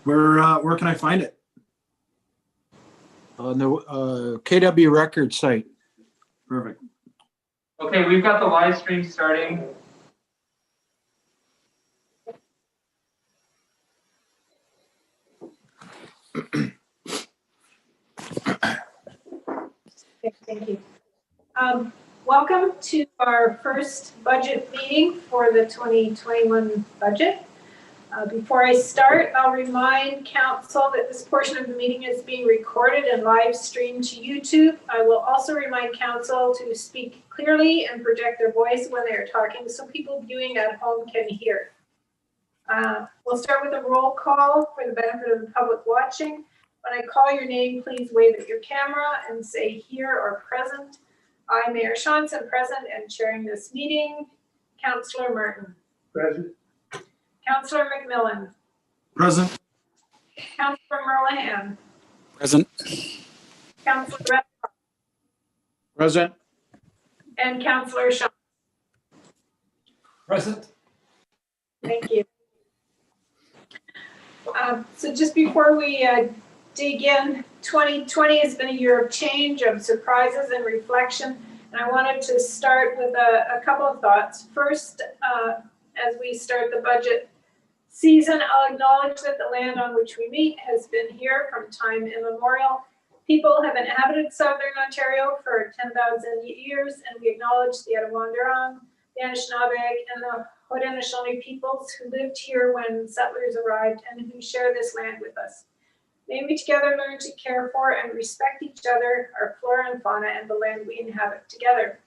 Where can I find it? On the KW Records site. Perfect. Okay, we've got the live stream starting. Thank you. Welcome to our first budget meeting for the 2021 budget. Before I start, I'll remind council that this portion of the meeting is being recorded and live streamed to YouTube. I will also remind council to speak clearly and project their voice when they are talking so people viewing at home can hear. We'll start with a roll call for the benefit of the public watching. When I call your name, please wave at your camera and say here or present. I, Mayor Shaunson, present and chairing this meeting. Councillor Martin. Present. Councillor McMillan. Present. Councillor Merlehan. Present. Councillor Redpath. Present. And Councillor Shaw. Present. Thank you. So just before we dig in, 2020 has been a year of change, of surprises and reflection, and I wanted to start with a couple of thoughts. First, as we start the budget season, I'll acknowledge that the land on which we meet has been here from time immemorial. People have inhabited Southern Ontario for 10,000 years, and we acknowledge the Attawandarong, the Anishinaabe, and the Haudenosaunee peoples who lived here when settlers arrived and who share this land with us. May we together learn to care for and respect each other, our flora and fauna, and the land we inhabit together.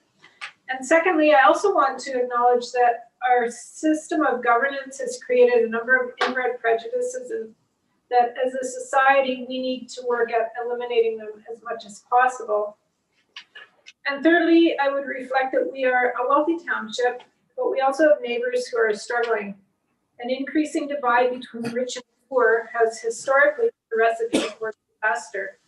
And secondly, I also want to acknowledge that our system of governance has created a number of inbred prejudices, and that as a society, we need to work at eliminating them as much as possible. And thirdly, I would reflect that we are a wealthy township, but we also have neighbors who are struggling. An increasing divide between rich and poor has historically been a recipe for disaster.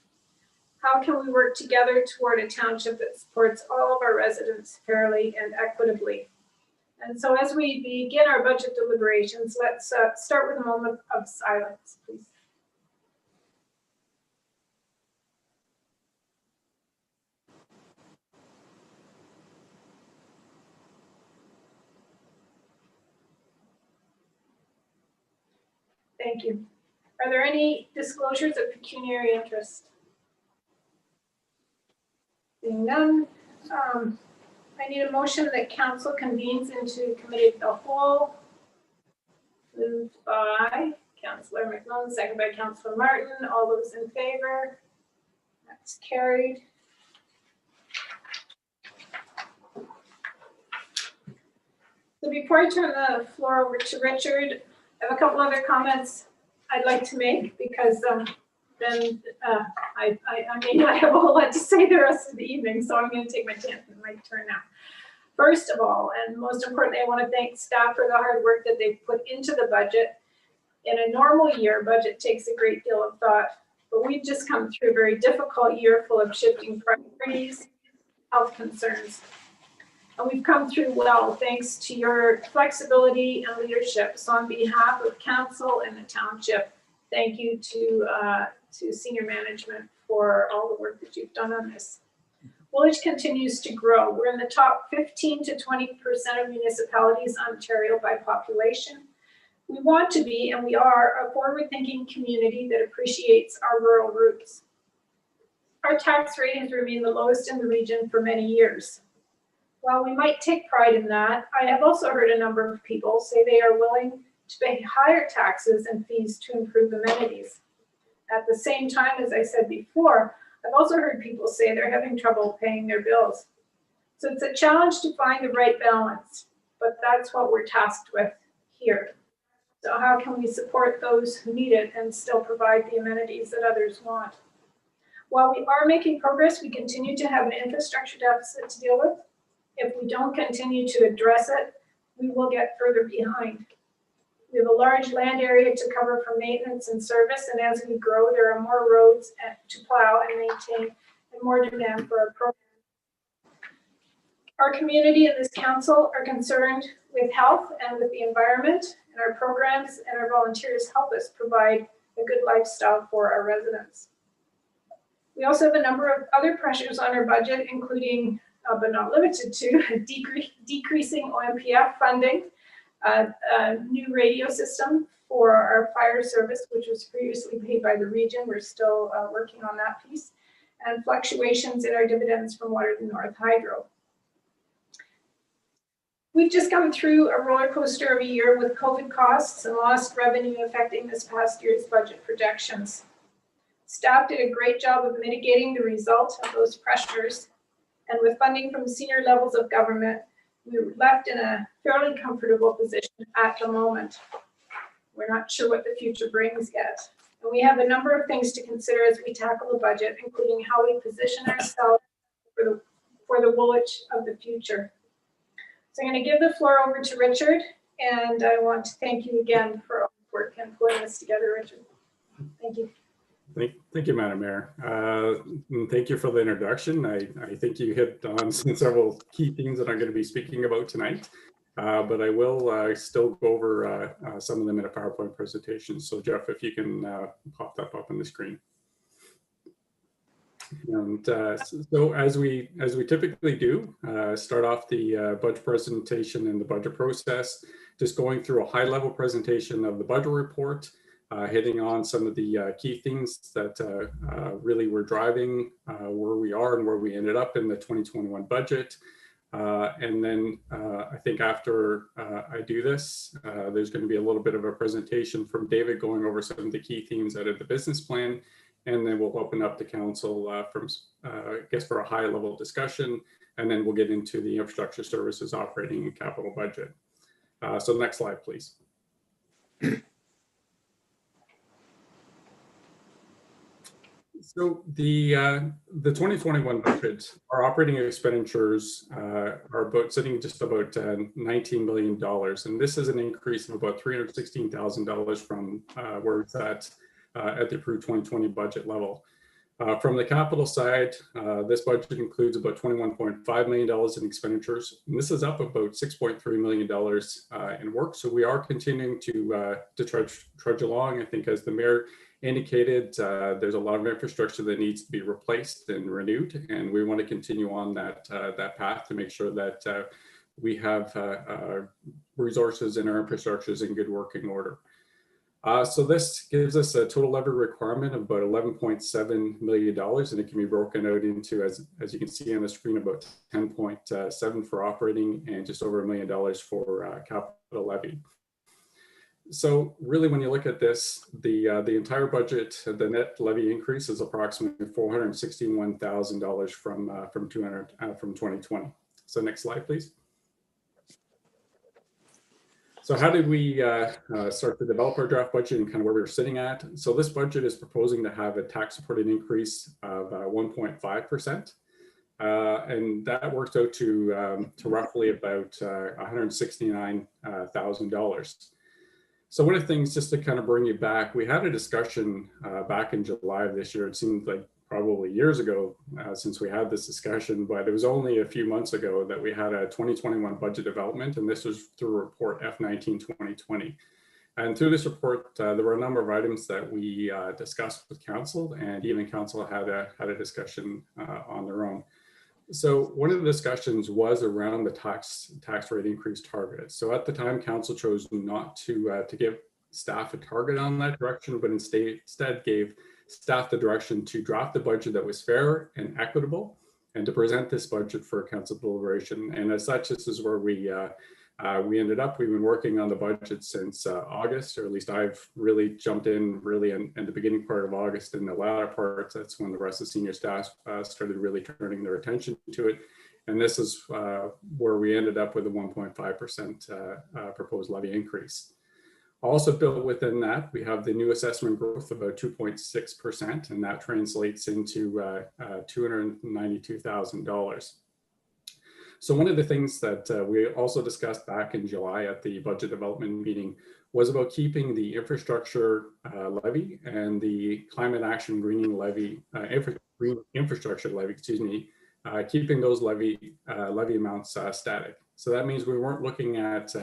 How can we work together toward a township that supports all of our residents fairly and equitably? And so as we begin our budget deliberations, let's start with a moment of silence, please. Thank you. Are there any disclosures of pecuniary interest? Seeing none, I need a motion that council convenes into committee of the whole. Moved by Councillor McMillan, second by Councillor Martin. All those in favor? That's carried. So before I turn the floor over to Richard, I have a couple other comments I'd like to make because then I may not have a whole lot to say the rest of the evening, so I'm going to take my turn now. First of all, and most importantly, I want to thank staff for the hard work that they've put into the budget. In a normal year, budget takes a great deal of thought, but we've just come through a very difficult year full of shifting priorities, health concerns. And we've come through well thanks to your flexibility and leadership. So on behalf of council and the township, thank you to senior management for all the work that you've done on this. Woolwich continues to grow. We're in the top 15 to 20% of municipalities in Ontario by population. We want to be, and we are, a forward-thinking community that appreciates our rural roots. Our tax rate has remained the lowest in the region for many years. While we might take pride in that, I have also heard a number of people say they are willing to pay higher taxes and fees to improve amenities. At the same time, as I said before, I've also heard people say they're having trouble paying their bills. So it's a challenge to find the right balance, but that's what we're tasked with here. So how can we support those who need it and still provide the amenities that others want? While we are making progress, we continue to have an infrastructure deficit to deal with. If we don't continue to address it, we will get further behind. We have a large land area to cover for maintenance and service, and as we grow, there are more roads to plow and maintain and more demand for our program. Our community and this council are concerned with health and with the environment, and our programs and our volunteers help us provide a good lifestyle for our residents. We also have a number of other pressures on our budget, including, but not limited to, decreasing OMPF funding, a new radio system for our fire service, which was previously paid by the region. We're still working on that piece, and fluctuations in our dividends from Waterloo North Hydro. We've just come through a roller coaster of a year with COVID costs and lost revenue affecting this past year's budget projections. Staff did a great job of mitigating the result of those pressures, and with funding from senior levels of government, we were left in a fairly comfortable position at the moment. We're not sure what the future brings yet. And we have a number of things to consider as we tackle the budget, including how we position ourselves for the Woolwich of the future. So I'm going to give the floor over to Richard, and I want to thank you again for all the work and pulling this together, Richard. Thank you. Thank you, Madam Mayor. And thank you for the introduction. I think you hit on several key themes that I'm going to be speaking about tonight, but I will still go over some of them in a PowerPoint presentation. So Jeff, if you can pop that up on the screen. And so as we typically do, start off the budget presentation and the budget process, just going through a high-level presentation of the budget report, hitting on some of the key things that really were driving where we are and where we ended up in the 2021 budget. And then I think after I do this, there's going to be a little bit of a presentation from David going over some of the key themes out of the business plan. And then we'll open up the council I guess for a high level discussion, and then we'll get into the infrastructure services operating and capital budget. So next slide, please. So the 2021 budget, our operating expenditures are sitting just about $19 million, and this is an increase of about $316,000 from where it's at the approved 2020 budget level. From the capital side, this budget includes about $21.5 million in expenditures, and this is up about $6.3 million in work. So we are continuing to trudge along. I think as the mayor indicated, there's a lot of infrastructure that needs to be replaced and renewed, and we want to continue on that path to make sure that we have resources in our infrastructures in good working order. So this gives us a total levy requirement of about $11.7 million, and it can be broken out into, as you can see on the screen, about 10.7 for operating and just over $1 million for capital levy. So really, when you look at this, the entire budget, the net levy increase is approximately $461,000 from 2020. So next slide, please. So how did we start to develop our draft budget and kind of where we were sitting at? So this budget is proposing to have a tax supported increase of 1.5%. And that works out to roughly about $169,000. So one of the things, just to kind of bring you back, we had a discussion back in July of this year. It seemed like probably years ago since we had this discussion, but it was only a few months ago that we had a 2021 budget development, and this was through report F19-2020. And through this report, there were a number of items that we discussed with council, and even council had a discussion on their own. So one of the discussions was around the tax rate increase target. So at the time, council chose not to give staff a target on that direction, but instead gave staff the direction to draft a budget that was fair and equitable, and to present this budget for council deliberation. And as such, this is where we ended up. We've been working on the budget since August, or at least I've really jumped in really in the beginning part of August. In the latter part, that's when the rest of the senior staff started really turning their attention to it. And this is where we ended up with a 1.5% proposed levy increase. Also built within that, we have the new assessment growth of about 2.6%, and that translates into $292,000. So one of the things that we also discussed back in July at the budget development meeting was about keeping the infrastructure levy and the climate action greening levy, green infrastructure levy, excuse me, keeping those levy amounts static. So that means we weren't looking at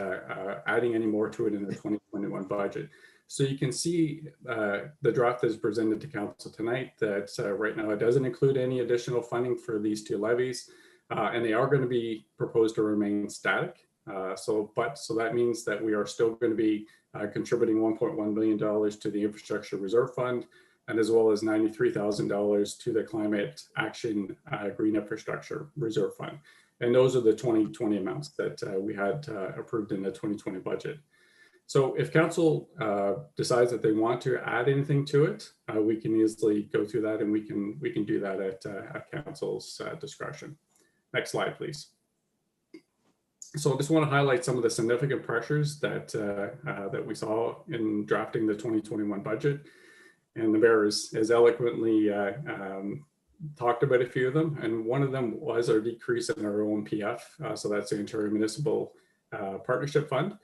adding any more to it in the 2021 budget. So you can see the draft that is presented to council tonight that right now it doesn't include any additional funding for these two levies, and they are going to be proposed to remain static. So that means that we are still going to be contributing $1.1 million to the Infrastructure Reserve Fund, and as well as $93,000 to the Climate Action Green Infrastructure Reserve Fund. And those are the 2020 amounts that we had approved in the 2020 budget. So if council decides that they want to add anything to it, we can easily go through that, and we can do that at council's discretion. Next slide, please. So I just want to highlight some of the significant pressures that that we saw in drafting the 2021 budget. And the mayor has eloquently talked about a few of them. And one of them was our decrease in our OMPF. So that's the Ontario Municipal Partnership Fund.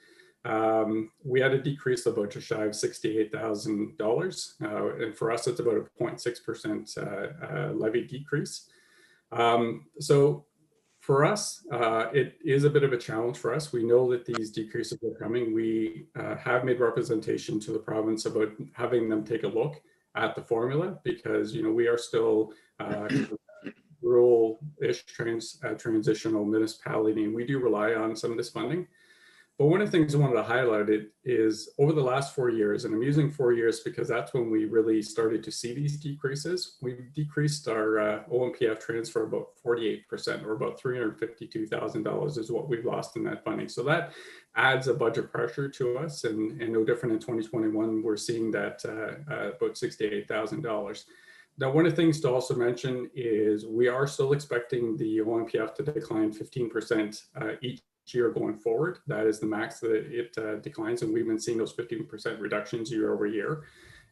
We had a decrease of about just shy of $68,000. And for us, it's about a 0.6% levy decrease. So for us, it is a bit of a challenge for us. We know that these decreases are coming. We have made representation to the province about having them take a look at the formula, because we are still rural-ish transitional municipality, and we do rely on some of this funding. But one of the things I wanted to highlight is over the last 4 years, and I'm using 4 years because that's when we really started to see these decreases. We've decreased our OMPF transfer about 48%, or about $352,000 is what we've lost in that funding. So that adds a budget pressure to us, and no different in 2021, we're seeing that about $68,000. Now, one of the things to also mention is we are still expecting the OMPF to decline 15% each year going forward. That is the max that it declines, and we've been seeing those 15% reductions year over year,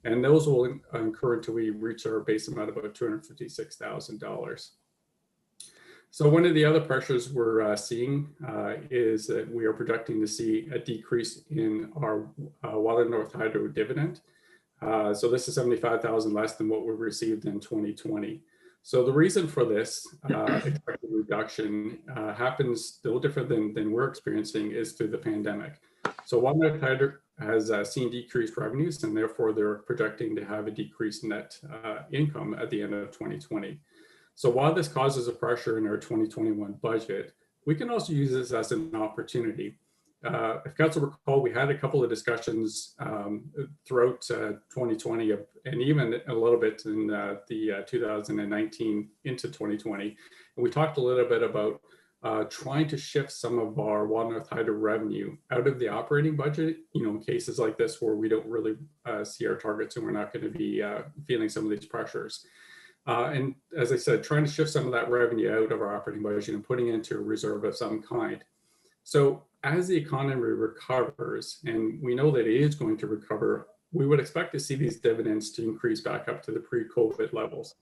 and those will incur until we reach our base amount of about $256,000. So one of the other pressures we're seeing is that we are projecting to see a decrease in our Water North Hydro dividend. So this is $75,000 less than what we received in 2020. So the reason for this expected reduction happens a little different than we're experiencing is through the pandemic. So Water North Hydro has seen decreased revenues, and therefore they're projecting to have a decreased net income at the end of 2020. So while this causes a pressure in our 2021 budget, we can also use this as an opportunity. If council recall, we had a couple of discussions throughout 2020 and even a little bit in the 2019 into 2020. And we talked a little bit about trying to shift some of our Water North Hydro revenue out of the operating budget, in cases like this where we don't really see our targets and we're not going to be feeling some of these pressures. And as I said, trying to shift some of that revenue out of our operating budget and putting it into a reserve of some kind. So as the economy recovers, and we know that it is going to recover, we would expect to see these dividends to increase back up to the pre-COVID levels.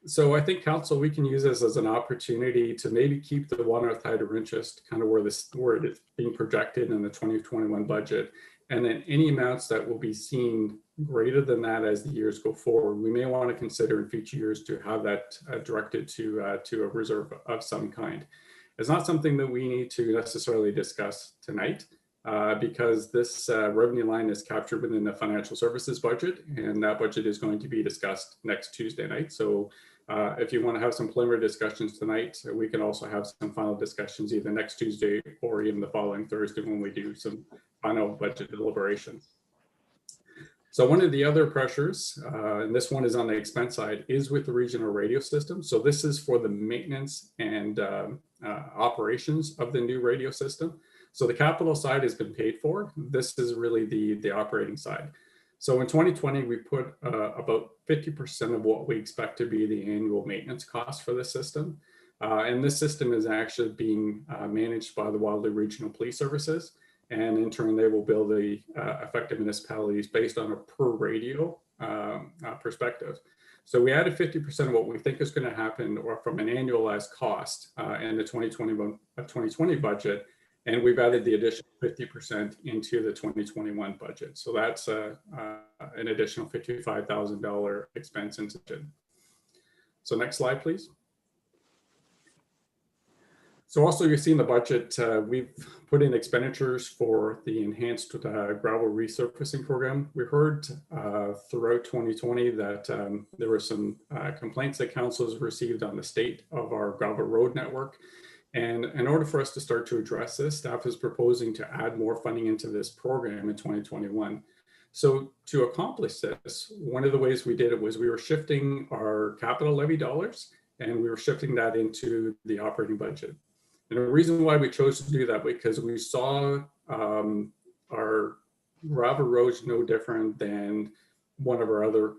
So I think council, we can use this as an opportunity to maybe keep the Water North Hydro interest kind of where it is being projected in the 2021 budget. And then any amounts that will be seen greater than that as the years go forward, we may want to consider in future years to have that directed to a reserve of some kind. It's not something that we need to necessarily discuss tonight because this revenue line is captured within the financial services budget, and that budget is going to be discussed next Tuesday night. So if you want to have some preliminary discussions tonight, we can also have some final discussions either next Tuesday or even the following Thursday when we do some final budget deliberations. So one of the other pressures, and this one is on the expense side, is with the regional radio system. So this is for the maintenance and operations of the new radio system. So the capital side has been paid for. This is really the operating side. So in 2020, we put about 50% of what we expect to be the annual maintenance cost for the system. And this system is actually being managed by the Waterloo Regional Police Services. And in turn, they will bill the affected municipalities based on a per radio perspective. So we added 50% of what we think is going to happen or from an annualized cost in the 2020 budget. And we've added the additional 50% into the 2021 budget. So that's an additional $55,000 expense into it. So next slide, please. So also you see in the budget, we've put in expenditures for the enhanced gravel resurfacing program. We heard throughout 2020 that there were some complaints that councils received on the state of our gravel road network. And in order for us to start to address this, staff is proposing to add more funding into this program in 2021. So to accomplish this, one of the ways we did it was we were shifting our capital levy dollars and we were shifting that into the operating budget. And the reason why we chose to do that, because we saw our gravel roads no different than one of our other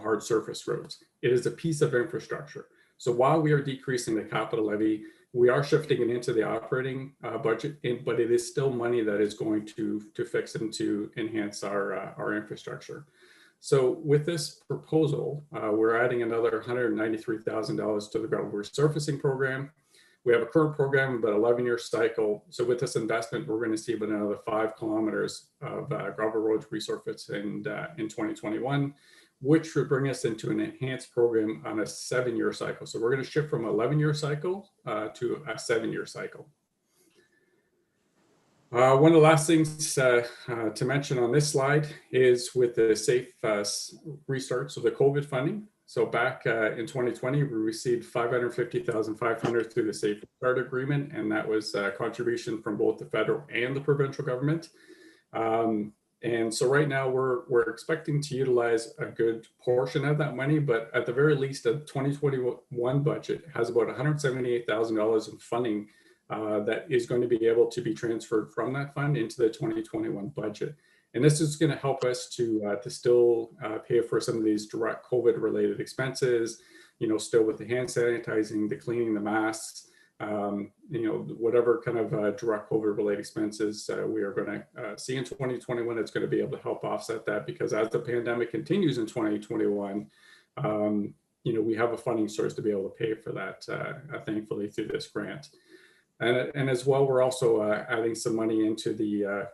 hard surface roads. It is a piece of infrastructure. So while we are decreasing the capital levy, we are shifting it into the operating budget, but it is still money that is going to fix and to enhance our infrastructure. So with this proposal, we're adding another $193,000 to the gravel resurfacing program. We have a current program, about 11-year cycle. So with this investment, we're going to see about another 5 kilometers of gravel roads resurfaced in 2021, which would bring us into an enhanced program on a 7-year cycle. So we're going to shift from an 11-year cycle to a 7-year cycle. One of the last things to mention on this slide is with the safe restart, so the COVID funding. So back in 2020, we received $550,500 through the Safe Restart Agreement, and that was a contribution from both the federal and the provincial government. And so right now we're expecting to utilize a good portion of that money, but at the very least, the 2021 budget has about $178,000 in funding that is going to be able to be transferred from that fund into the 2021 budget. And this is going to help us to still pay for some of these direct COVID related expenses, still with the hand sanitizing, the cleaning, the masks, whatever kind of direct COVID related expenses we are going to see in 2021. It's going to be able to help offset that, because as the pandemic continues in 2021, we have a funding source to be able to pay for that, thankfully, through this grant. And as well, we're also adding some money into the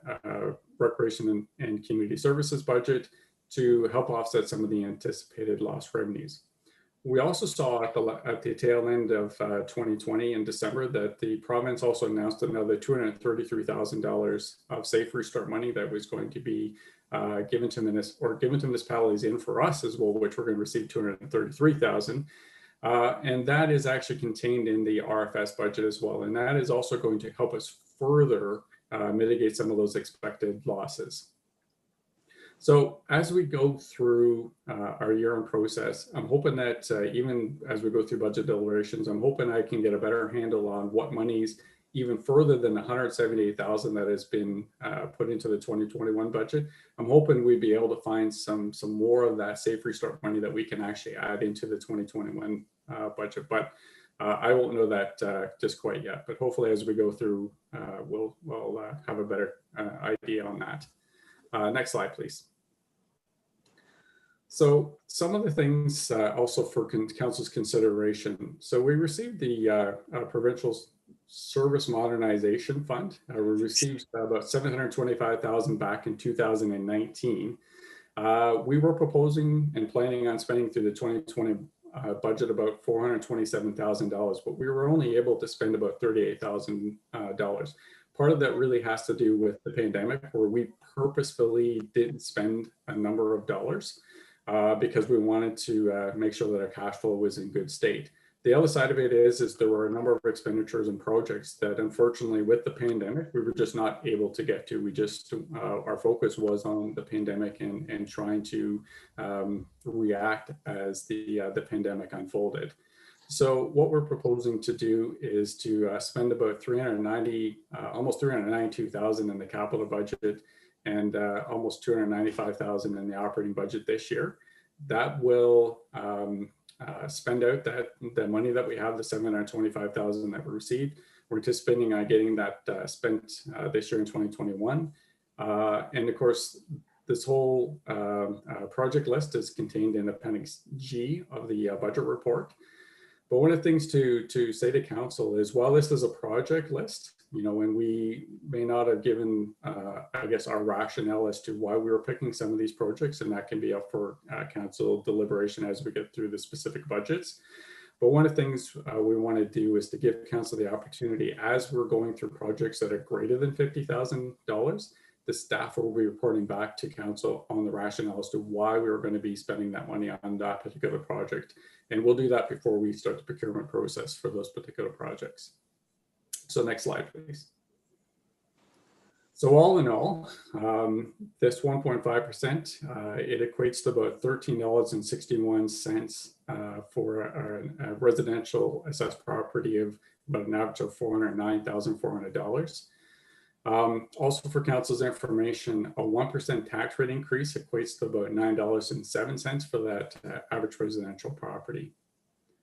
Recreation and Community Services budget to help offset some of the anticipated lost revenues. We also saw at the tail end of 2020 in December that the province also announced another $233,000 of Safe Restart money that was going to be given to municipalities in for us as well, which we're going to receive $233,000. And that is actually contained in the RFS budget as well. And that is also going to help us further mitigate some of those expected losses. So as we go through our year-end process, I'm hoping that even as we go through budget deliberations, I'm hoping I can get a better handle on what monies, even further than the $178,000 that has been put into the 2021 budget. I'm hoping we'd be able to find some more of that Safe Restart money that we can actually add into the 2021 budget. But I won't know that just quite yet. But hopefully, as we go through, we'll have a better idea on that. Next slide, please. So some of the things also for council's consideration. So we received the Provincial Service Modernization Fund. We received about $725,000 back in 2019. We were proposing and planning on spending through the 2020 budget about $427,000, but we were only able to spend about $38,000. Part of that really has to do with the pandemic, where we purposefully didn't spend a number of dollars because we wanted to make sure that our cash flow was in good state. The other side of it is there were a number of expenditures and projects that, unfortunately, with the pandemic, we were just not able to get to. We just, our focus was on the pandemic and trying to react as the pandemic unfolded. So what we're proposing to do is to spend about almost $392,000 in the capital budget and almost $295,000 in the operating budget this year. That will spend out the money that we have, the $725,000 that we received. We're anticipating getting that spent this year in 2021. And of course, this whole project list is contained in Appendix G of the budget report. But one of the things to say to council is, while this is a project list, and we may not have given, I guess, our rationale as to why we were picking some of these projects, and that can be up for council deliberation as we get through the specific budgets. But one of the things we want to do is to give council the opportunity, as we're going through projects that are greater than $50,000, the staff will be reporting back to council on the rationale as to why we were going to be spending that money on that particular project. And we'll do that before we start the procurement process for those particular projects. So next slide, please. So all in all, this 1.5%, it equates to about $13.61 for a residential assessed property of about an average of $409,400. Also for council's information, a 1% tax rate increase equates to about $9.07 for that average residential property.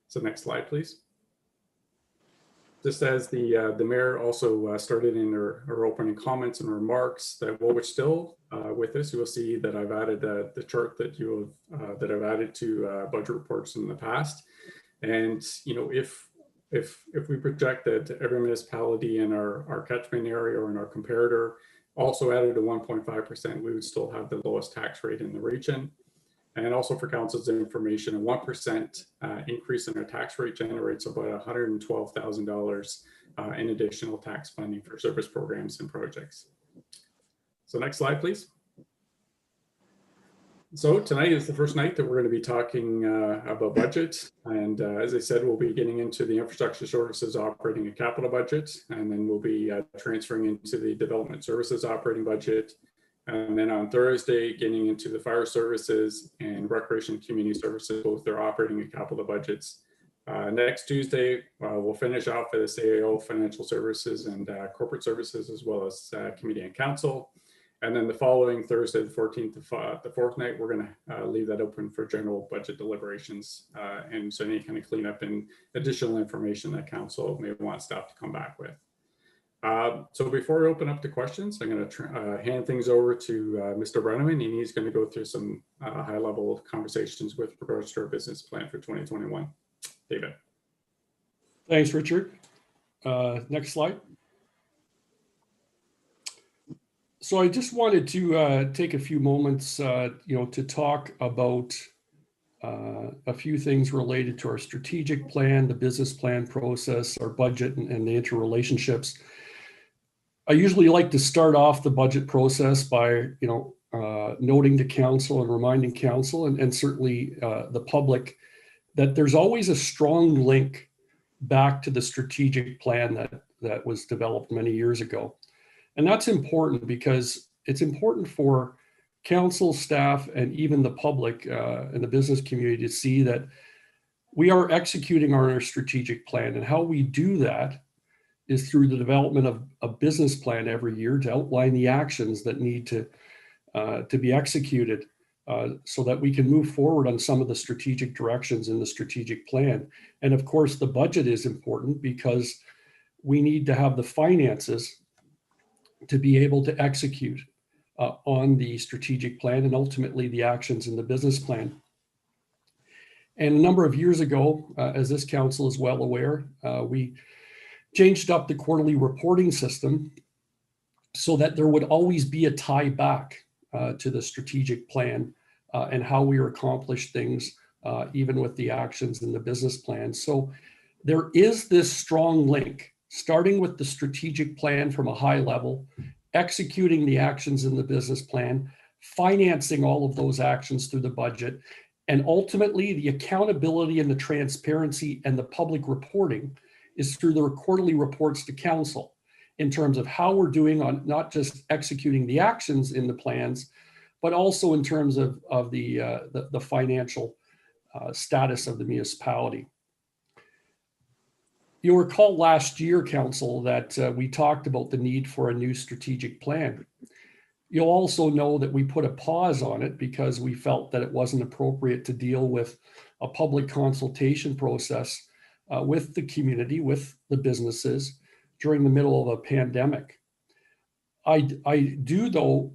So next slide, please. Just as the mayor also started in her opening comments and remarks, that Woolwich still with us, you will see that I've added the chart that you have that I've added to budget reports in the past. And you know, if we project that every municipality in our catchment area or in our comparator also added a 1.5%, we would still have the lowest tax rate in the region. And also for council's information, a 1% increase in our tax rate generates about $112,000 in additional tax funding for service programs and projects. So next slide, please. So tonight is the first night that we're going to be talking about budget. And as I said, we'll be getting into the infrastructure services operating and capital budget. And then we'll be transferring into the development services operating budget. And then on Thursday, getting into the fire services and recreation and community services, both their operating and capital budgets. Next Tuesday, we'll finish off with the CAO, financial services and corporate services, as well as committee and council. And then the following Thursday, the 14th, the fourth night, we're going to leave that open for general budget deliberations. And so any kind of cleanup and additional information that council may want staff to come back with. So before we open up to questions, I'm going to hand things over to Mr. Brenneman, and he's going to go through some high-level conversations with regards to our business plan for 2021. David. Thanks, Richard. Next slide. So I just wanted to take a few moments, to talk about a few things related to our strategic plan, the business plan process, our budget, and the interrelationships. I usually like to start off the budget process by, noting to council and reminding council and certainly the public that there's always a strong link back to the strategic plan that was developed many years ago. And that's important because it's important for council staff and even the public and the business community to see that we are executing on our strategic plan. And how we do that is through the development of a business plan every year to outline the actions that need to be executed so that we can move forward on some of the strategic directions in the strategic plan. And of course, the budget is important because we need to have the finances to be able to execute on the strategic plan and ultimately the actions in the business plan. And a number of years ago, as this council is well aware, we changed up the quarterly reporting system so that there would always be a tie back to the strategic plan and how we accomplish things, even with the actions in the business plan. So there is this strong link, starting with the strategic plan from a high level, executing the actions in the business plan, financing all of those actions through the budget, and ultimately the accountability and the transparency and the public reporting is through the quarterly reports to council in terms of how we're doing on not just executing the actions in the plans, but also in terms of the financial status of the municipality. You'll recall last year, council, that we talked about the need for a new strategic plan. You'll also know that we put a pause on it because we felt that it wasn't appropriate to deal with a public consultation process with the community, with the businesses during the middle of a pandemic. I do, though,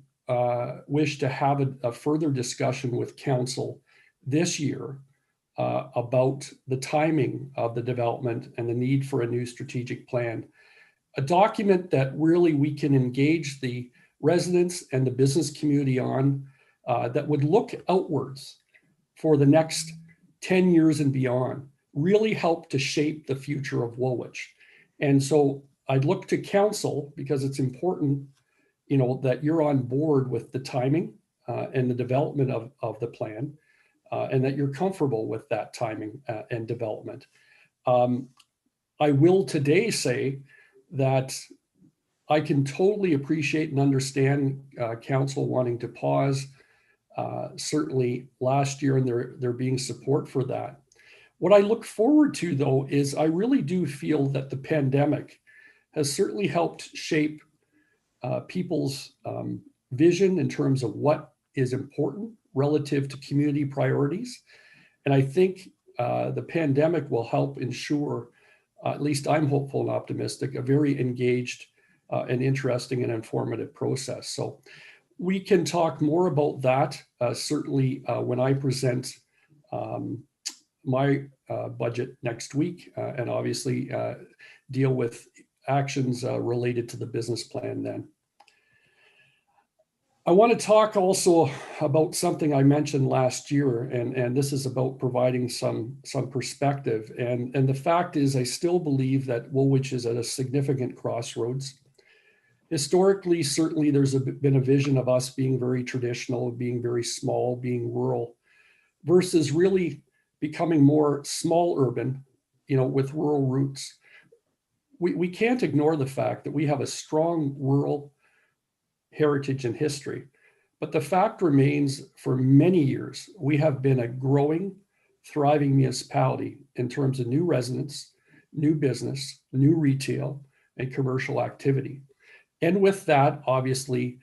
wish to have a further discussion with council this year about the timing of the development and the need for a new strategic plan. A document that really we can engage the residents and the business community on that would look outwards for the next 10 years and beyond really help to shape the future of Woolwich. And so I'd look to council, because it's important, that you're on board with the timing and the development of the plan, and that you're comfortable with that timing and development. I will today say that I can totally appreciate and understand council wanting to pause. Certainly last year, and there being support for that. What I look forward to, though, is I really do feel that the pandemic has certainly helped shape people's vision in terms of what is important relative to community priorities. And I think the pandemic will help ensure, at least I'm hopeful and optimistic, a very engaged and interesting and informative process. So we can talk more about that, certainly when I present my budget next week, and obviously deal with actions related to the business plan then. I want to talk also about something I mentioned last year, and this is about providing some perspective. And the fact is, I still believe that Woolwich is at a significant crossroads. Historically, certainly there's been a vision of us being very traditional, being very small, being rural, versus really becoming more small urban, with rural roots. We can't ignore the fact that we have a strong rural heritage and history, but the fact remains, for many years, we have been a growing, thriving municipality in terms of new residents, new business, new retail, and commercial activity. And with that, obviously,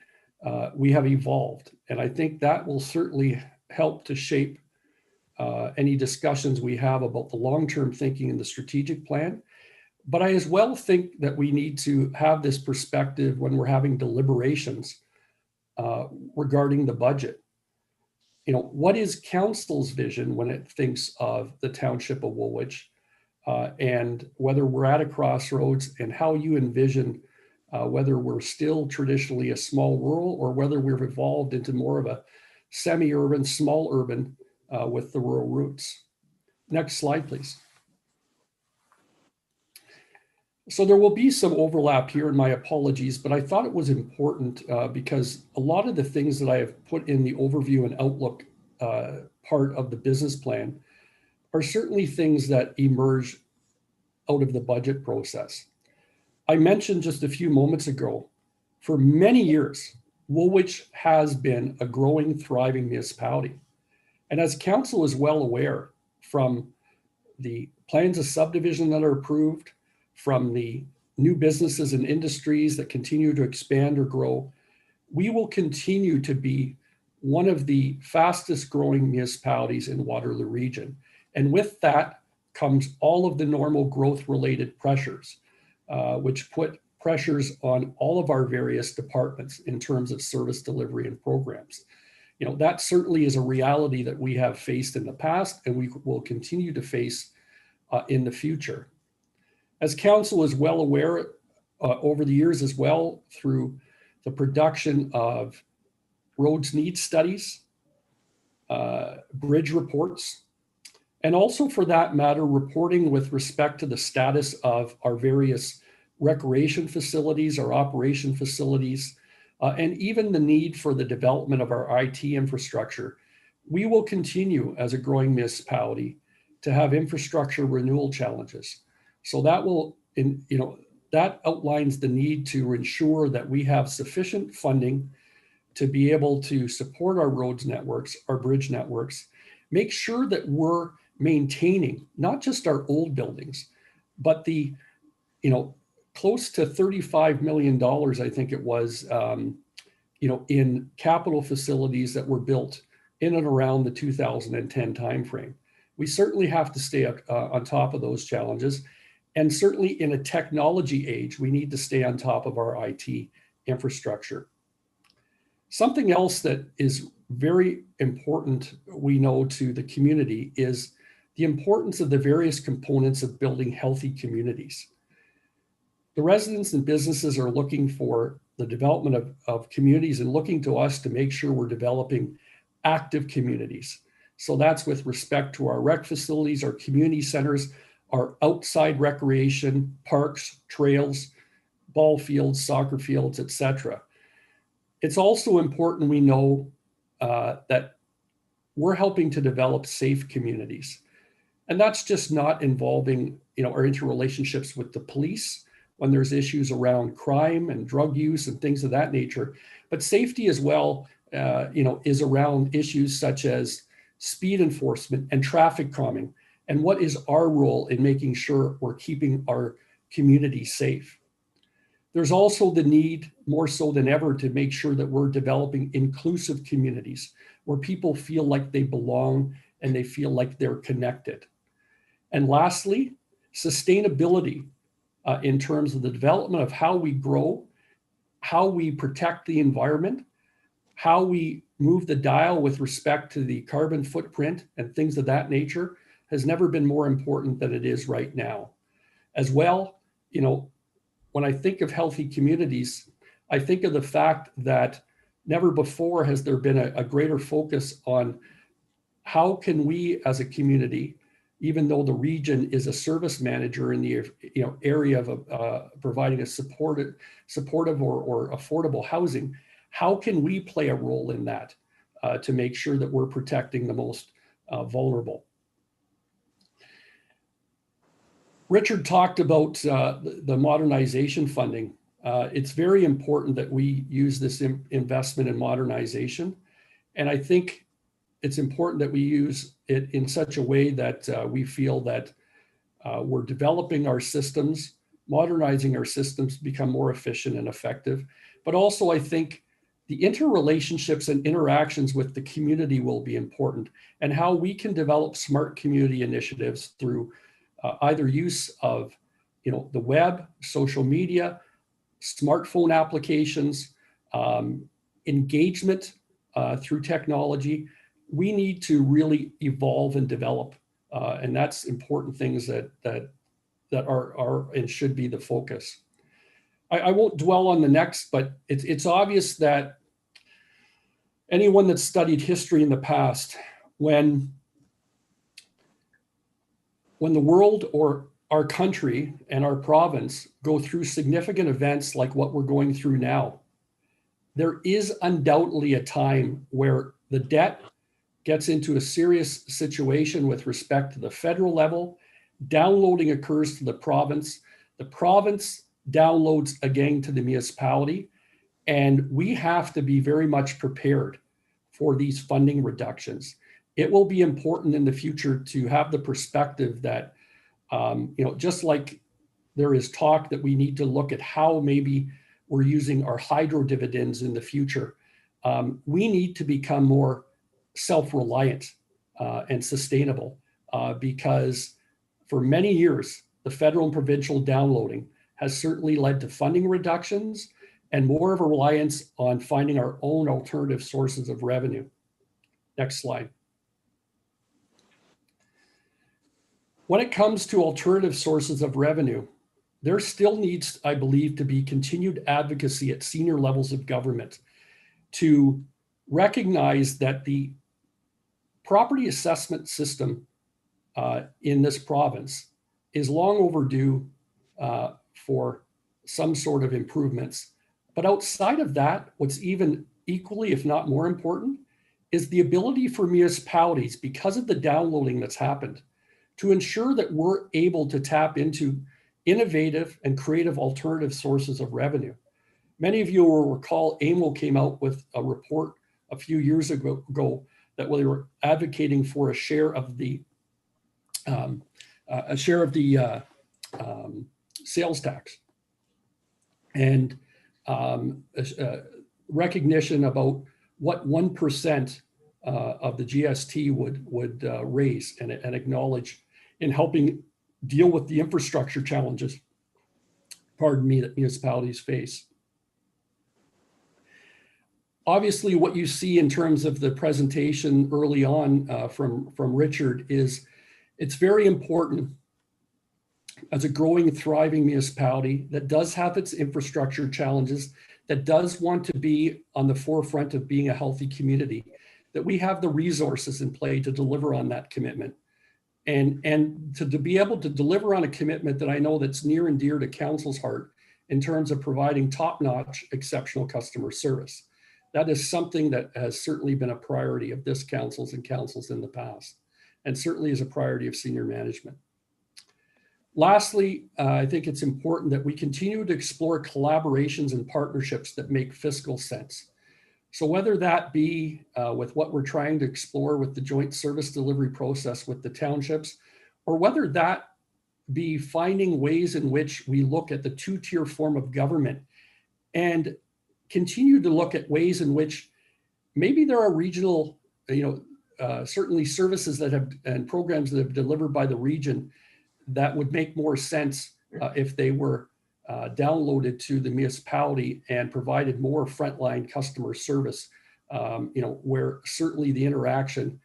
we have evolved. And I think that will certainly help to shape any discussions we have about the long-term thinking in the strategic plan. But I as well think that we need to have this perspective when we're having deliberations regarding the budget. What is council's vision when it thinks of the township of Woolwich, and whether we're at a crossroads, and how you envision whether we're still traditionally a small rural or whether we've evolved into more of a semi-urban, small urban with the rural roots. Next slide, please. So there will be some overlap here, and my apologies, but I thought it was important because a lot of the things that I have put in the overview and outlook part of the business plan are certainly things that emerge out of the budget process. I mentioned just a few moments ago, for many years, Woolwich has been a growing, thriving municipality. And as council is well aware, from the plans of subdivision that are approved, from the new businesses and industries that continue to expand or grow, we will continue to be one of the fastest growing municipalities in Waterloo region. And with that comes all of the normal growth related pressures, which put pressures on all of our various departments in terms of service delivery and programs. That certainly is a reality that we have faced in the past, and we will continue to face in the future. As council is well aware over the years as well, through the production of roads needs studies, bridge reports, and also for that matter, reporting with respect to the status of our various recreation facilities, our operation facilities, and even the need for the development of our IT infrastructure. We will continue as a growing municipality to have infrastructure renewal challenges. So that will, that outlines the need to ensure that we have sufficient funding to be able to support our roads networks, our bridge networks, make sure that we're maintaining not just our old buildings, but the, close to $35 million, I think it was, in capital facilities that were built in and around the 2010 timeframe. We certainly have to stay on top of those challenges. And certainly in a technology age, we need to stay on top of our IT infrastructure. Something else that is very important, we know, to the community is the importance of the various components of building healthy communities. The residents and businesses are looking for the development of communities and looking to us to make sure we're developing active communities. So that's with respect to our rec facilities, our community centers, our outside recreation, parks, trails, ball fields, soccer fields, etc. It's also important we know that we're helping to develop safe communities. And that's just not involving, our interrelationships with the police when there's issues around crime and drug use and things of that nature. But safety as well, is around issues such as speed enforcement and traffic calming. And what is our role in making sure we're keeping our community safe? There's also the need, more so than ever, to make sure that we're developing inclusive communities where people feel like they belong and they feel like they're connected. And lastly, sustainability in terms of the development of how we grow, how we protect the environment, how we move the dial with respect to the carbon footprint and things of that nature has never been more important than it is right now. As well, when I think of healthy communities, I think of the fact that never before has there been a greater focus on how can we as a community, even though the region is a service manager in the area of providing a supportive or affordable housing, how can we play a role in that to make sure that we're protecting the most vulnerable? Richard talked about the modernization funding. It's very important that we use this investment in modernization. And I think it's important that we use it in such a way that we feel that we're developing our systems, modernizing our systems to become more efficient and effective. But also I think the interrelationships and interactions with the community will be important, and how we can develop smart community initiatives through either use of the web, social media, smartphone applications, engagement through technology. We need to really evolve and develop, and that's important things that are and should be the focus. I won't dwell on the next, but it's obvious that anyone that's studied history in the past, when the world or our country and our province go through significant events like what we're going through now, there is undoubtedly a time where the debt gets into a serious situation with respect to the federal level, downloading occurs to the province downloads again to the municipality, and we have to be very much prepared for these funding reductions. It will be important in the future to have the perspective that, just like there is talk that we need to look at how maybe we're using our hydro dividends in the future, we need to become more self-reliant and sustainable because for many years, the federal and provincial downloading has certainly led to funding reductions and more of a reliance on finding our own alternative sources of revenue. Next slide. When it comes to alternative sources of revenue, there still needs, I believe, to be continued advocacy at senior levels of government to recognize that the property assessment system in this province is long overdue for some sort of improvements. But outside of that, what's even equally, if not more important, is the ability for municipalities, because of the downloading that's happened, to ensure that we're able to tap into innovative and creative alternative sources of revenue. Many of you will recall AMO came out with a report a few years ago that they were advocating for a share of the sales tax, and recognition about what 1% of the GST would raise and acknowledge in helping deal with the infrastructure challenges, that municipalities face. Obviously, what you see in terms of the presentation early on from Richard is it's very important as a growing, thriving municipality that does have its infrastructure challenges, that does want to be on the forefront of being a healthy community, that we have the resources in play to deliver on that commitment. And to be able to deliver on a commitment that I know that's near and dear to council's heart in terms of providing top-notch, exceptional customer service. That is something that has certainly been a priority of this council's and councils in the past, and certainly is a priority of senior management. Lastly, I think it's important that we continue to explore collaborations and partnerships that make fiscal sense. So whether that be with what we're trying to explore with the joint service delivery process with the townships, or whether that be finding ways in which we look at the two-tier form of government and continue to look at ways in which maybe there are regional, certainly services that have and programs that have delivered by the region that would make more sense if they were downloaded to the municipality and provided more frontline customer service, where certainly the interaction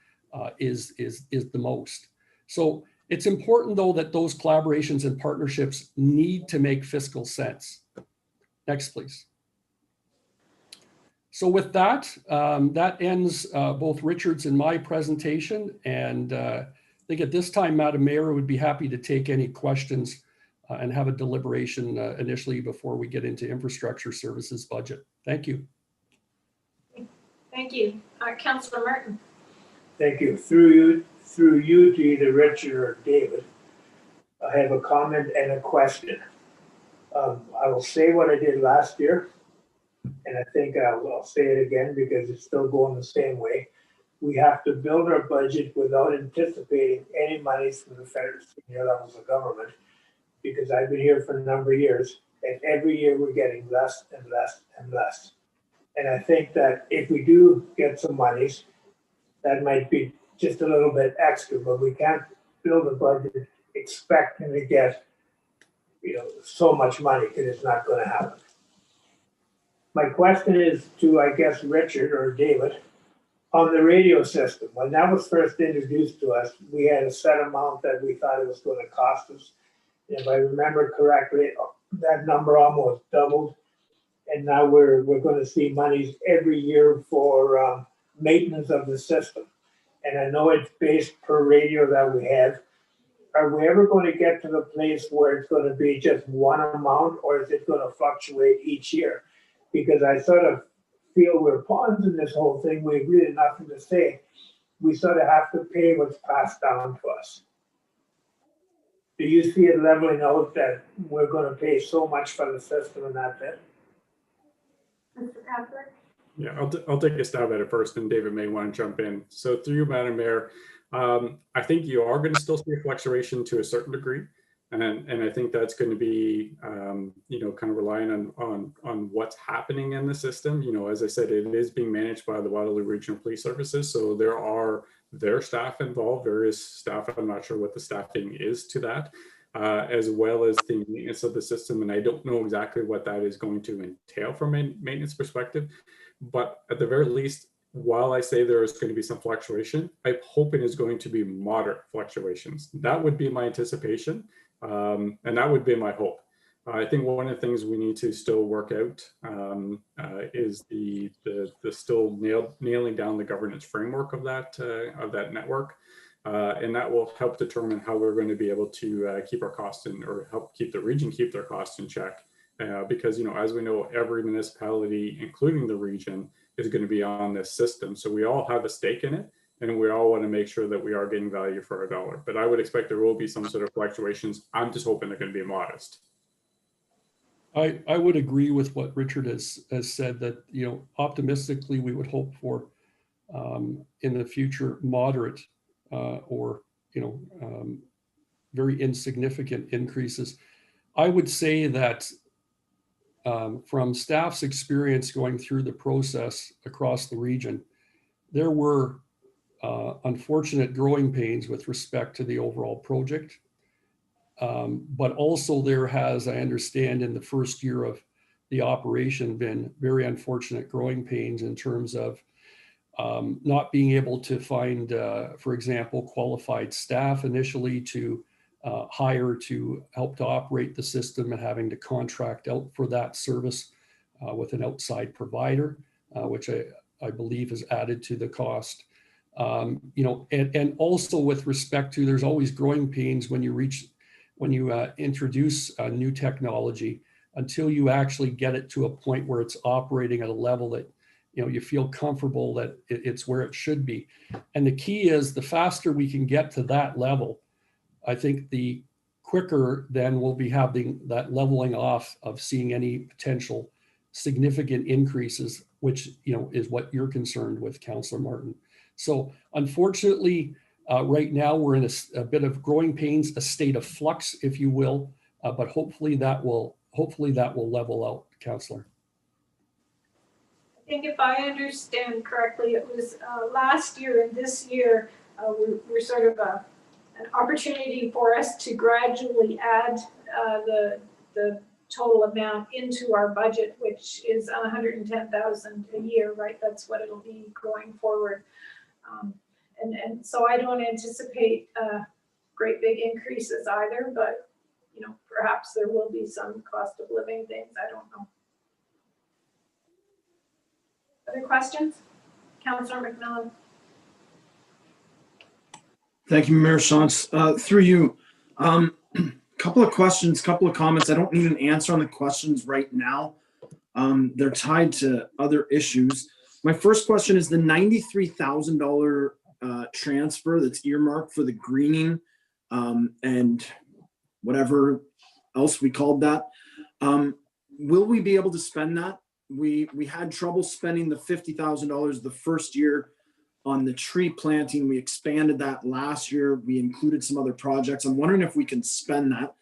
is the most. So it's important, though, that those collaborations and partnerships need to make fiscal sense. Next, please. So with that, that ends both Richard's and my presentation. And I think at this time, Madam Mayor, would be happy to take any questions and have a deliberation initially before we get into infrastructure services budget. Thank you. Thank you. Councillor Martin. Thank you. Through you to either Richard or David, I have a comment and a question. I will say what I did last year, and I think I'll say it again because it's still going the same way. We have to build our budget without anticipating any monies from the federal senior levels of government, because I've been here for a number of years, and every year we're getting less and less and less. And I think that if we do get some monies, that might be just a little bit extra, but we can't build a budget expecting to get, so much money, because it's not going to happen. My question is to, I guess, Richard or David, on the radio system. When that was first introduced to us, we had a set amount that we thought it was going to cost us. If I remember correctly, that number almost doubled. And now we're going to see monies every year for maintenance of the system. And I know it's based per radio that we have. Are we ever going to get to the place where it's going to be just one amount, or is it going to fluctuate each year? Because I sort of feel we're pawns in this whole thing. We have really nothing to say. We sort of have to pay what's passed down to us. Do you see it leveling out that we're going to pay so much for the system and that's it? Mr. Patrick? Yeah, I'll take a stab at it first, and David may want to jump in. So through you, Madam Mayor, I think you are going to still see a fluctuation to a certain degree. And I think that's going to be, kind of relying on what's happening in the system. As I said, it is being managed by the Waterloo Regional Police Services. So there are their staff involved, various staff. I'm not sure what the staffing is to that, as well as the maintenance of the system. And I don't know exactly what that is going to entail from a maintenance perspective. But at the very least, while I say there is going to be some fluctuation, I hope it is going to be moderate fluctuations. That would be my anticipation. And that would be my hope. I think one of the things we need to still work out is the still nailing down the governance framework of that network, and that will help determine how we're going to be able to keep our costs in, or help keep the region keep their costs in check. Because as we know, every municipality, including the region, is going to be on this system, so we all have a stake in it. And we all want to make sure that we are getting value for our dollar. But I would expect there will be some sort of fluctuations. I'm just hoping they're going to be modest. I would agree with what Richard has said, that, optimistically, we would hope for in the future moderate or, very insignificant increases. I would say that from staff's experience going through the process across the region, there were unfortunate growing pains with respect to the overall project. But also there has, I understand, in the first year of the operation, been very unfortunate growing pains in terms of not being able to find, for example, qualified staff initially to hire to help to operate the system, and having to contract out for that service with an outside provider, which I believe is added to the cost. And also with respect to, there's always growing pains when you introduce a new technology until you actually get it to a point where it's operating at a level that, you feel comfortable that it's where it should be. And the key is the faster we can get to that level, I think the quicker then we'll be having that leveling off of seeing any potential significant increases, which, is what you're concerned with, Councillor Martin. So unfortunately, right now we're in a bit of growing pains, a state of flux, if you will, but hopefully that will level out, Councillor. I think if I understand correctly, it was last year and this year, we're sort of an opportunity for us to gradually add the total amount into our budget, which is 110,000 a year, right? That's what it'll be going forward. And so I don't anticipate great big increases either, but perhaps there will be some cost of living things. I don't know. Other questions? Councillor McMillan. Thank you, Mayor Shantz. Through you, couple of questions, couple of comments. I don't need an answer on the questions right now. They're tied to other issues. My first question is the $93,000 transfer that's earmarked for the greening and whatever else we called that. Will we be able to spend that? We had trouble spending the $50,000 the first year on the tree planting. We expanded that last year. We included some other projects. I'm wondering if we can spend that.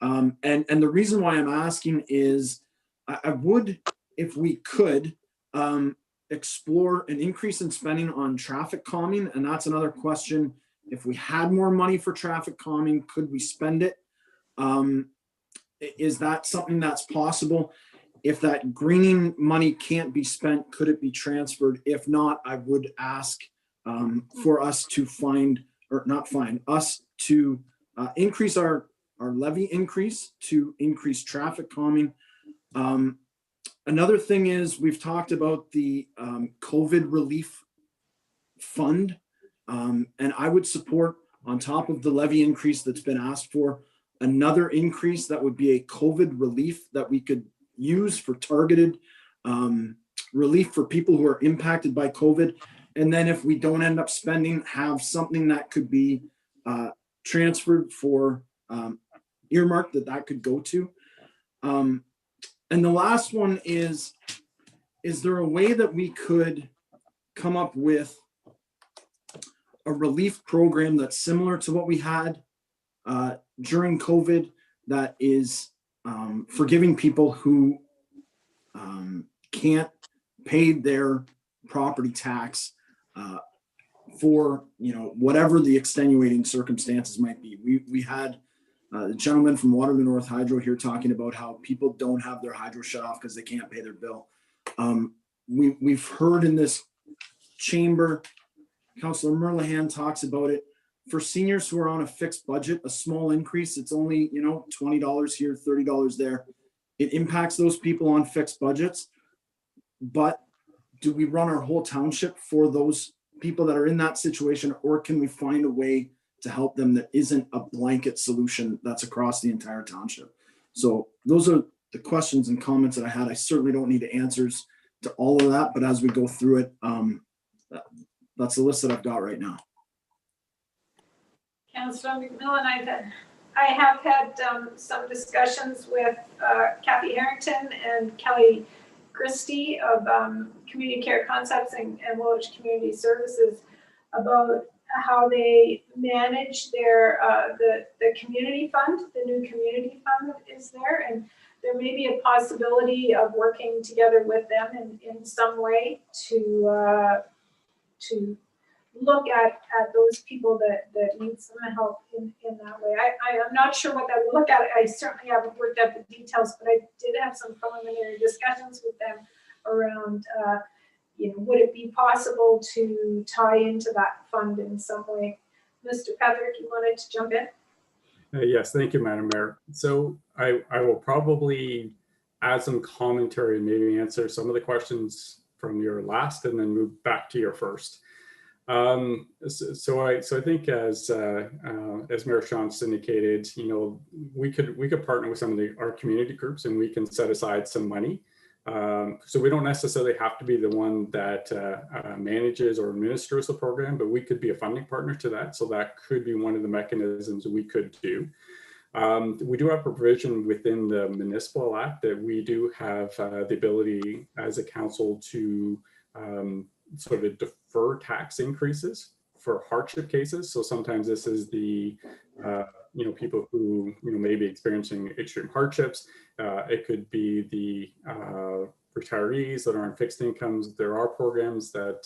And the reason why I'm asking is I would, if we could, explore an increase in spending on traffic calming. And that's another question. If we had more money for traffic calming, could we spend it? Is that something that's possible? If that greening money can't be spent, could it be transferred? If not, I would ask for us to increase our levy increase to increase traffic calming. Another thing is we've talked about the COVID relief fund, and I would support, on top of the levy increase that's been asked for, another increase that would be a COVID relief that we could use for targeted relief for people who are impacted by COVID. And then if we don't end up spending, have something that could be transferred for earmarked that could go to. And the last one is there a way that we could come up with a relief program that's similar to what we had during COVID, that is forgiving people who can't pay their property tax for whatever the extenuating circumstances might be. We had the gentleman from Waterloo North Hydro here talking about how people don't have their hydro shut off because they can't pay their bill. We've heard in this chamber, Councillor Merlehan talks about it. For seniors who are on a fixed budget, a small increase, it's only, $20 here, $30 there. It impacts those people on fixed budgets. But do we run our whole township for those people that are in that situation, or can we find a way to help them that isn't a blanket solution that's across the entire township? So those are the questions and comments that I had. I certainly don't need answers to all of that, but as we go through it, that's the list that I've got right now. Councillor McMillan, I have had some discussions with Kathy Harrington and Kelly Christie of Community Care Concepts and Woolwich Community Services about how they manage their the community fund. The new community fund is there, and there may be a possibility of working together with them in some way to look at those people that need some help in that way. I'm not sure what that would look at. I certainly haven't worked out the details, but I did have some preliminary discussions with them around, would it be possible to tie into that fund in some way? Mr. Petherick, you wanted to jump in? Yes, thank you, Madam Mayor. So I will probably add some commentary and maybe answer some of the questions from your last and then move back to your first. So I think as Mayor Shantz indicated, you know, we could partner with some of our community groups and we can set aside some money. So we don't necessarily have to be the one that manages or administers the program, but we could be a funding partner to that. So that could be one of the mechanisms we could do. We do have a provision within the Municipal Act that we do have the ability as a council to sort of defer tax increases for hardship cases. So sometimes this is the, you know, people who, you know, may be experiencing extreme hardships. It could be the retirees that are on fixed incomes. There are programs that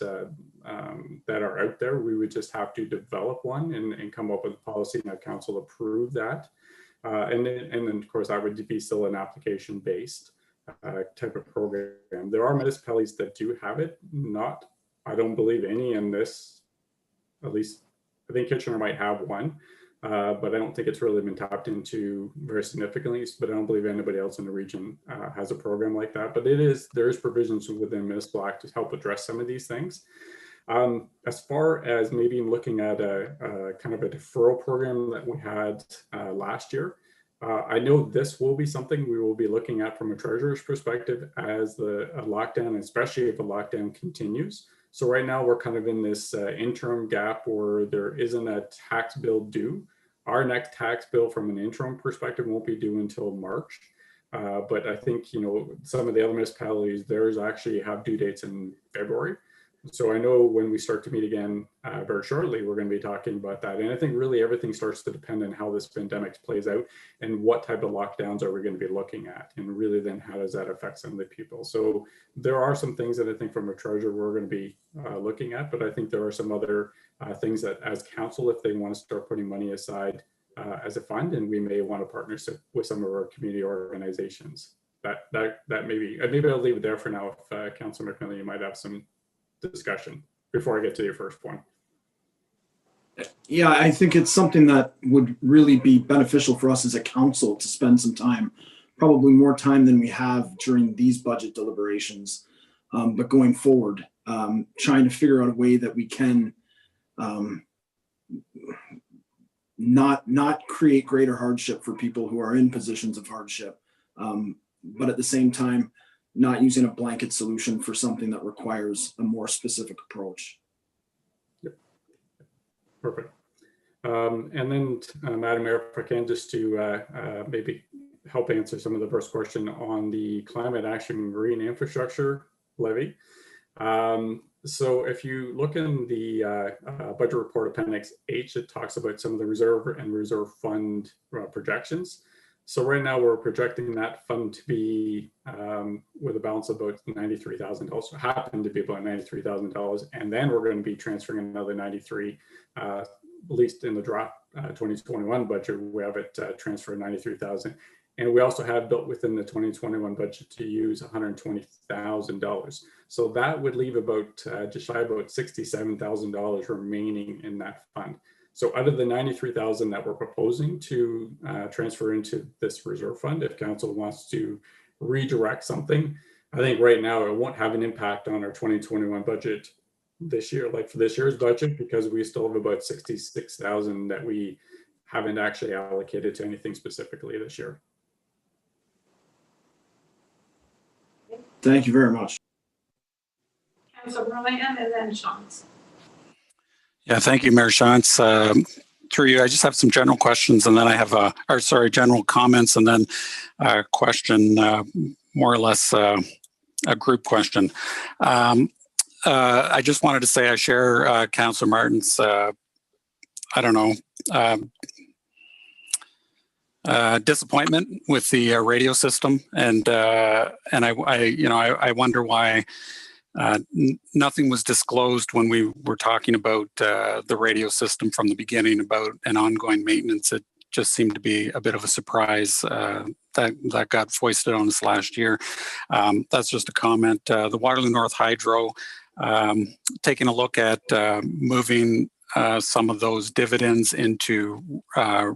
that are out there. We would just have to develop one and come up with a policy and have council approve that. And then of course that would be still an application based type of program. There are municipalities that do have it, not, I don't believe any in this, at least I think Kitchener might have one, but I don't think it's really been tapped into very significantly, but I don't believe anybody else in the region has a program like that. But there is provisions within Municipal Act to help address some of these things. As far as maybe looking at a kind of a deferral program that we had last year, I know this will be something we will be looking at from a treasurer's perspective as the lockdown, especially if a lockdown continues. So right now we're kind of in this interim gap where there isn't a tax bill due. Our next tax bill from an interim perspective won't be due until March. But I think, you know, some of the other municipalities, theirs actually have due dates in February. So I know when we start to meet again very shortly, we're going to be talking about that. And I think really everything starts to depend on how this pandemic plays out and what type of lockdowns are we going to be looking at. And really then how does that affect some of the people? So there are some things that I think from a treasurer we're going to be looking at, but I think there are some other things that as council, if they want to start putting money aside as a fund, and we may want to partner with some of our community organizations. That maybe I'll leave it there for now. If Councilor McMillan, you might have some discussion before I get to your first point. Yeah, I think it's something that would really be beneficial for us as a council to spend some time, probably more time than we have during these budget deliberations, but going forward, trying to figure out a way that we can not create greater hardship for people who are in positions of hardship, but at the same time, not using a blanket solution for something that requires a more specific approach. Yep. Perfect. And then, Madam Mayor, if I can just to maybe help answer some of the first question on the Climate Action Green Infrastructure Levy. So if you look in the budget report appendix H, it talks about some of the reserve and reserve fund projections. So right now we're projecting that fund to be with a balance of about $93,000, so happen to be about $93,000. And then we're going to be transferring another 93, at least in the draft 2021 budget, we have it transferred 93,000. And we also have built within the 2021 budget to use $120,000. So that would leave about just shy about $67,000 remaining in that fund. So out of the 93,000 that we're proposing to transfer into this reserve fund, if council wants to redirect something, I think right now it won't have an impact on our 2021 budget this year, like for this year's budget, because we still have about 66,000 that we haven't actually allocated to anything specifically this year. Thank you very much. Councilor Ryan and then Shantz. Yeah, thank you, Mayor Shantz. Through you, I just have some general questions, and then I have general comments, and then a question, more or less a group question. I just wanted to say I share Councilor Martin's, disappointment with the radio system, and I wonder why nothing was disclosed when we were talking about the radio system from the beginning about an ongoing maintenance. It just seemed to be a bit of a surprise that got foisted on us last year. That's just a comment. The Waterloo North Hydro, taking a look at moving some of those dividends into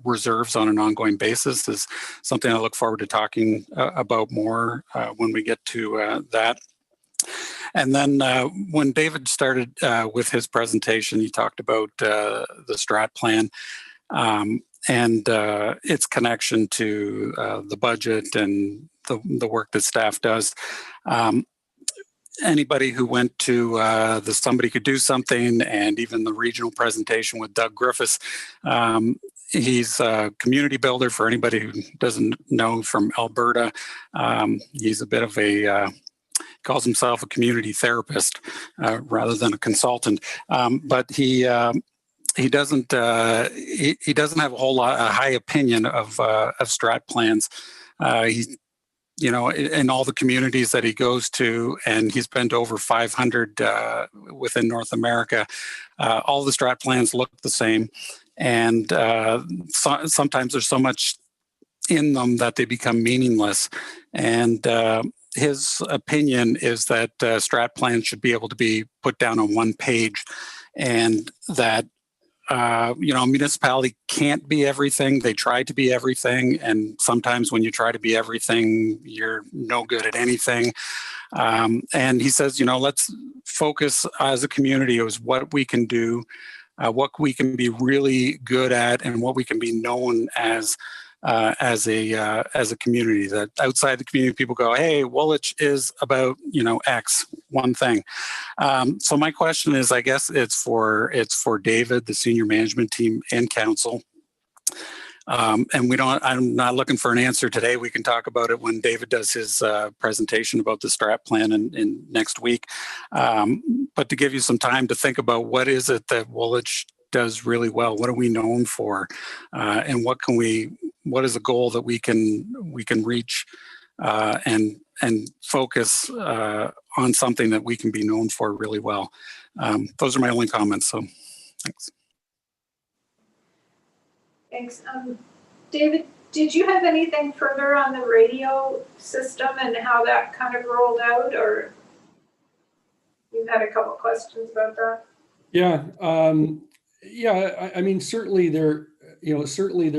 reserves on an ongoing basis is something I look forward to talking about more when we get to that. And then when David started with his presentation, he talked about the strat plan and its connection to the budget and the work that staff does. Anybody who went to the Somebody Could Do Something and even the regional presentation with Doug Griffiths, he's a community builder. For anybody who doesn't know, from Alberta. He's a bit of a, calls himself a community therapist rather than a consultant. But he doesn't have a whole lot, a high opinion of strat plans. He, in all the communities that he goes to, and he's been to over 500 within North America, all the strat plans look the same. And sometimes there's so much in them that they become meaningless. And his opinion is that strat plans should be able to be put down on one page, and that a municipality can't be everything. They try to be everything. And sometimes when you try to be everything, you're no good at anything. And he says, let's focus as a community as what we can do, what we can be really good at, and what we can be known as a community. That outside the community, people go, hey, Woolwich is about, X, one thing. So my question is, I guess it's for David, the senior management team and council. And I'm not looking for an answer today. We can talk about it when David does his presentation about the strat plan in next week. But to give you some time to think about, what is it that Woolwich does really well? What are we known for? And what is a goal that we can reach and focus on something that we can be known for really well? Those are my only comments. So thanks. Thanks. David, did you have anything further on the radio system and how that kind of rolled out, or you had a couple questions about that? Yeah. I mean, certainly there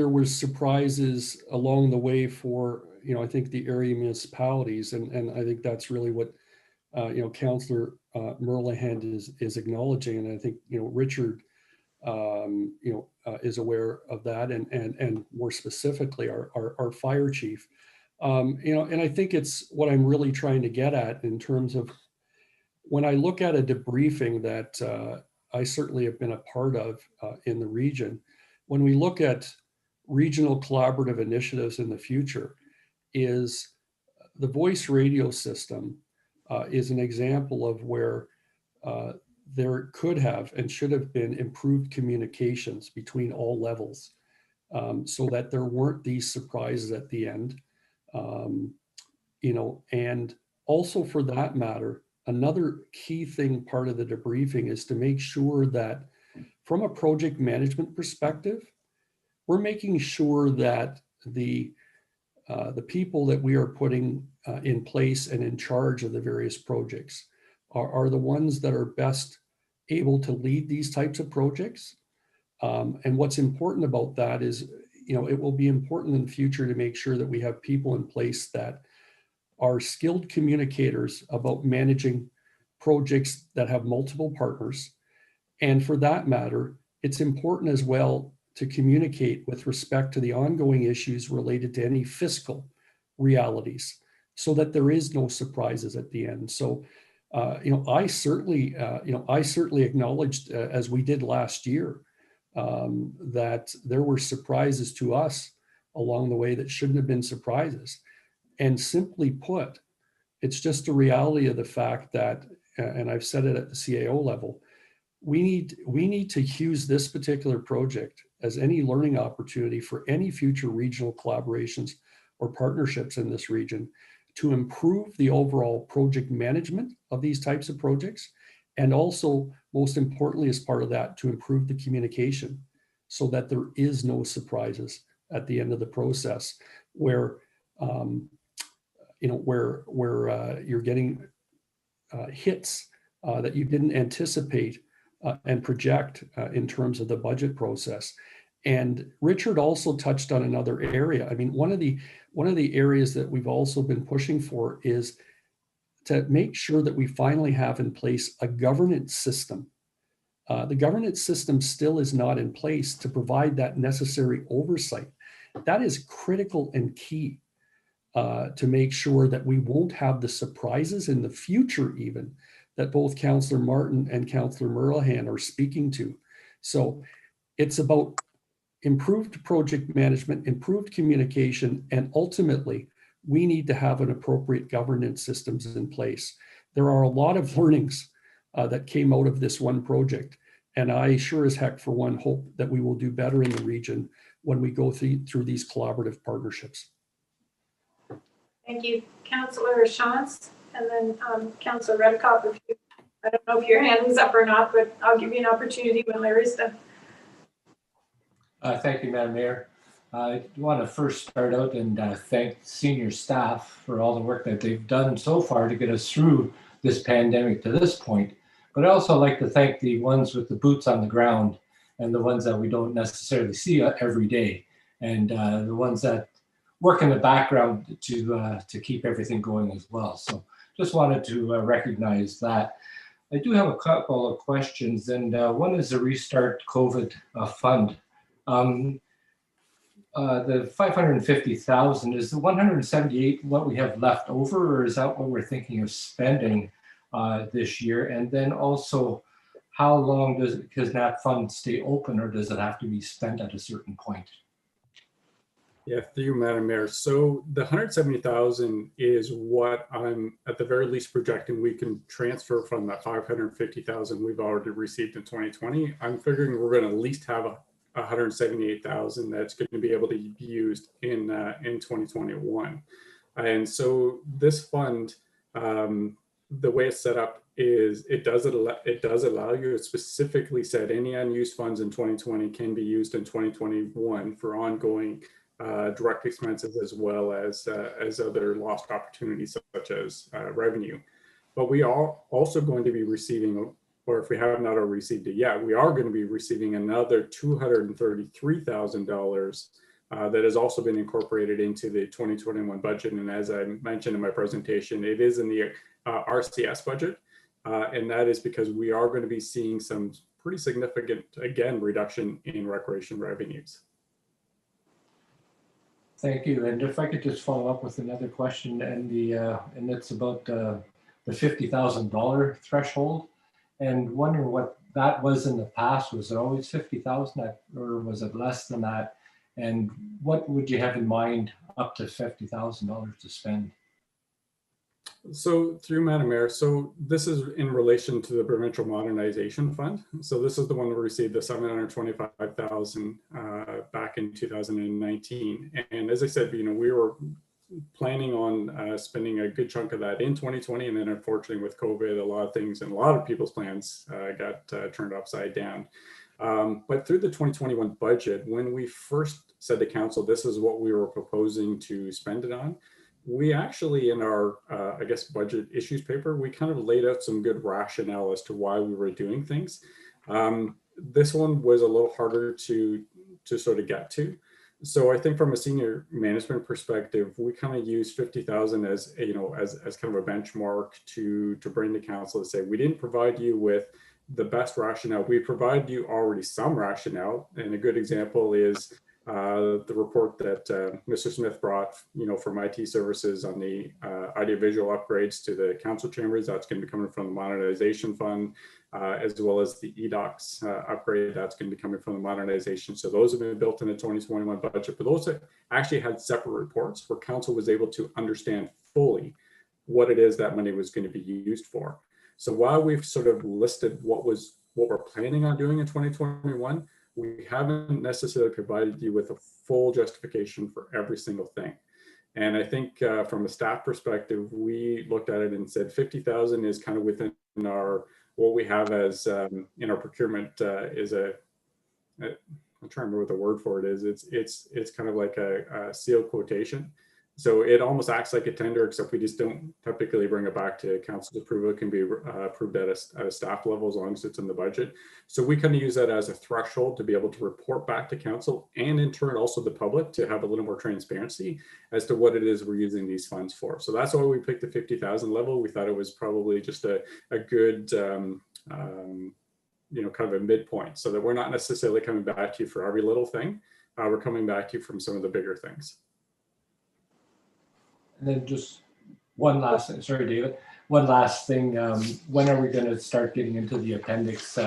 was surprises along the way for, I think the area municipalities, and I think that's really what, Councillor Merlehan is acknowledging. And I think, Richard, is aware of that, and more specifically our fire chief. And I think it's what I'm really trying to get at in terms of when I look at a debriefing that I certainly have been a part of in the region. When we look at regional collaborative initiatives in the future, is the voice radio system is an example of where there could have and should have been improved communications between all levels, so that there weren't these surprises at the end. And also, for that matter, another key thing, part of the debriefing, is to make sure that from a project management perspective, we're making sure that the people that we are putting in place and in charge of the various projects are the ones that are best able to lead these types of projects. And what's important about that is, it will be important in the future to make sure that we have people in place that are skilled communicators about managing projects that have multiple partners. And for that matter, it's important as well to communicate with respect to the ongoing issues related to any fiscal realities, so that there is no surprises at the end. So, I certainly acknowledged, as we did last year, that there were surprises to us along the way that shouldn't have been surprises. And simply put, it's just a reality of the fact that, and I've said it at the CAO level, we need to use this particular project as any learning opportunity for any future regional collaborations or partnerships in this region to improve the overall project management of these types of projects. And also, most importantly, as part of that, to improve the communication so that there is no surprises at the end of the process where, you're getting hits that you didn't anticipate and project in terms of the budget process. And Richard also touched on another area. I mean, one of the areas that we've also been pushing for is to make sure that we finally have in place a governance system. The governance system still is not in place to provide that necessary oversight. That is critical and key to make sure that we won't have the surprises in the future even that both Councillor Martin and Councillor Merlehan are speaking to. So it's about improved project management, improved communication, and ultimately we need to have an appropriate governance systems in place. There are a lot of learnings that came out of this one project. And I sure as heck for one hope that we will do better in the region when we go through these collaborative partnerships. Thank you, Councillor Shantz, and then Councillor Redcop. I don't know if your hand was up or not, but I'll give you an opportunity when Larry's done. Thank you, Madam Mayor. I want to first start out and thank senior staff for all the work that they've done so far to get us through this pandemic to this point. But I also like to thank the ones with the boots on the ground and the ones that we don't necessarily see every day, and the ones that work in the background to keep everything going as well. So just wanted to recognize that. I do have a couple of questions, and one is the Restart COVID fund. The 550,000, is the 178 what we have left over, or is that what we're thinking of spending this year? And then also, how long does that fund stay open, or does it have to be spent at a certain point? Yeah, through you, Madam Mayor. So the 170,000 is what I'm at the very least projecting we can transfer from that 550,000 we've already received in 2020. I'm figuring we're going to at least have 178,000 that's going to be able to be used in 2021. And so this fund, the way it's set up is it does allow you, it specifically said any unused funds in 2020 can be used in 2021 for ongoing direct expenses as well as other lost opportunities such as revenue. But we are also going to be receiving, or if we have not already received it yet, we are going to be receiving another $233,000 that has also been incorporated into the 2021 budget. And as I mentioned in my presentation, it is in the RCS budget. And that is because we are going to be seeing some pretty significant, again, reduction in recreation revenues. Thank you. And if I could just follow up with another question, and it's about the $50,000 threshold, and wondering what that was in the past. Was it always 50,000, or was it less than that? And what would you have in mind up to $50,000 to spend? So through Madam Mayor, so this is in relation to the Provincial Modernization Fund. So this is the one that received the 725,000 back in 2019. And as I said, we were planning on spending a good chunk of that in 2020, and then unfortunately with COVID, a lot of things and a lot of people's plans got turned upside down. But through the 2021 budget, when we first said to council, this is what we were proposing to spend it on, we actually, in our, I guess, budget issues paper, we kind of laid out some good rationale as to why we were doing things. This one was a little harder to sort of get to. So I think from a senior management perspective, we kind of use 50,000 as, as kind of a benchmark to bring the council to say, we didn't provide you with the best rationale. We provided you already some rationale. And a good example is the report that Mr. Smith brought, from IT services on the audiovisual upgrades to the council chambers. That's going to be coming from the Modernization Fund, as well as the eDocs upgrade. That's going to be coming from the Modernization. So those have been built in the 2021 budget, but those actually had separate reports where council was able to understand fully what it is that money was going to be used for. So while we've sort of listed what we're planning on doing in 2021, we haven't necessarily provided you with a full justification for every single thing. And I think from a staff perspective, we looked at it and said 50,000 is kind of within what we have as in our procurement is I'm trying to remember what the word for it is. It's kind of like a seal quotation. So it almost acts like a tender, except we just don't typically bring it back to council's approval. It can be approved at a staff level as long as it's in the budget. So we kind of use that as a threshold to be able to report back to council and in turn also the public to have a little more transparency as to what it is we're using these funds for. So that's why we picked the 50,000 level. We thought it was probably just a good, you know, kind of a midpoint, so that we're not necessarily coming back to you for every little thing. We're coming back to you from some of the bigger things. And then just one last thing, sorry, David, one last thing. When are we going to start getting into the appendix,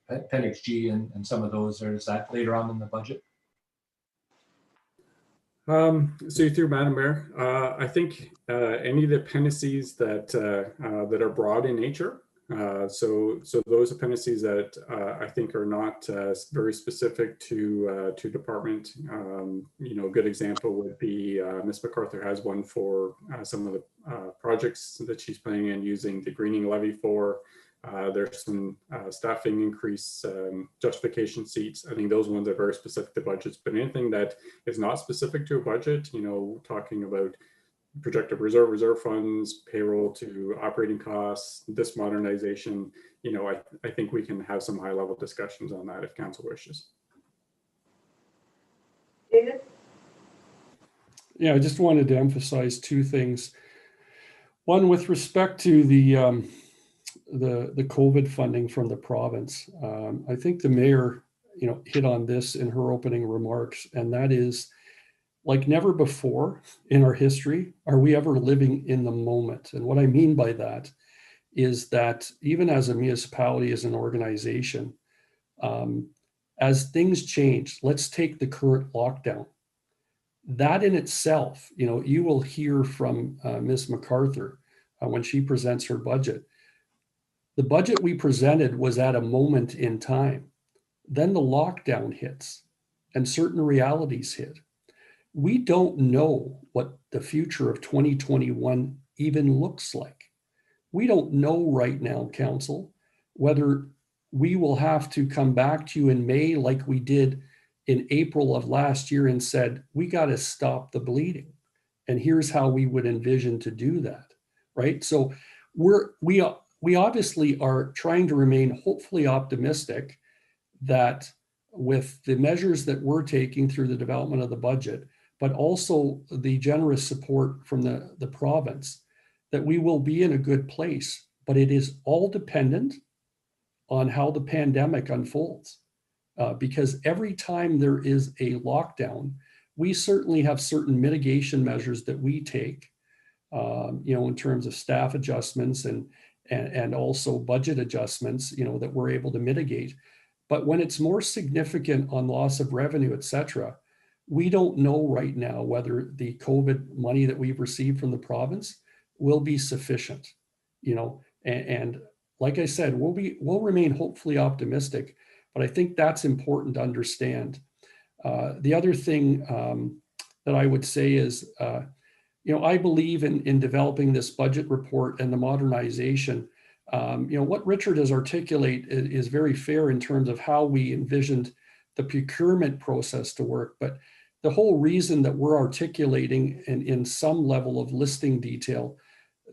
appendix G and some of those, or is that later on in the budget? So you through Madam Mayor, I think any of the appendices that that are broad in nature, so those appendices that I think are not very specific to department, you know, a good example would be Ms. MacArthur has one for some of the projects that she's planning on using the greening levy for. There's some staffing increase, justification seats. I think those ones are very specific to budgets, but anything that is not specific to a budget, you know, talking about projected reserve funds, payroll to operating costs, this modernization, you know, I think we can have some high level discussions on that if council wishes. David? Yeah, I just wanted to emphasize two things. One, with respect to the COVID funding from the province, I think the mayor, you know, hit on this in her opening remarks, and that is, like never before in our history are we ever living in the moment. And what I mean by that is that even as a municipality, as an organization, as things change, let's take the current lockdown. That in itself, you know, you will hear from Ms. MacArthur when she presents her budget. The budget we presented was at a moment in time. Then the lockdown hits and certain realities hit. We don't know what the future of 2021 even looks like. We don't know right now, council, whether we will have to come back to you in May like we did in April of last year and said, we got to stop the bleeding. And here's how we would envision to do that, right? So we obviously are trying to remain hopefully optimistic that with the measures that we're taking through the development of the budget, but also the generous support from the province, that we will be in a good place. But it is all dependent on how the pandemic unfolds. Because every time there is a lockdown, we certainly have certain mitigation measures that we take, you know, in terms of staff adjustments and also budget adjustments, you know, that we're able to mitigate. But when it's more significant on loss of revenue, et cetera, we don't know right now whether the COVID money that we've received from the province will be sufficient, you know, and like I said, we'll remain hopefully optimistic, but I think that's important to understand. The other thing that I would say is, you know, I believe in developing this budget report and the modernization. You know, what Richard has articulated is very fair in terms of how we envisioned the procurement process to work. But the whole reason that we're articulating in some level of listing detail,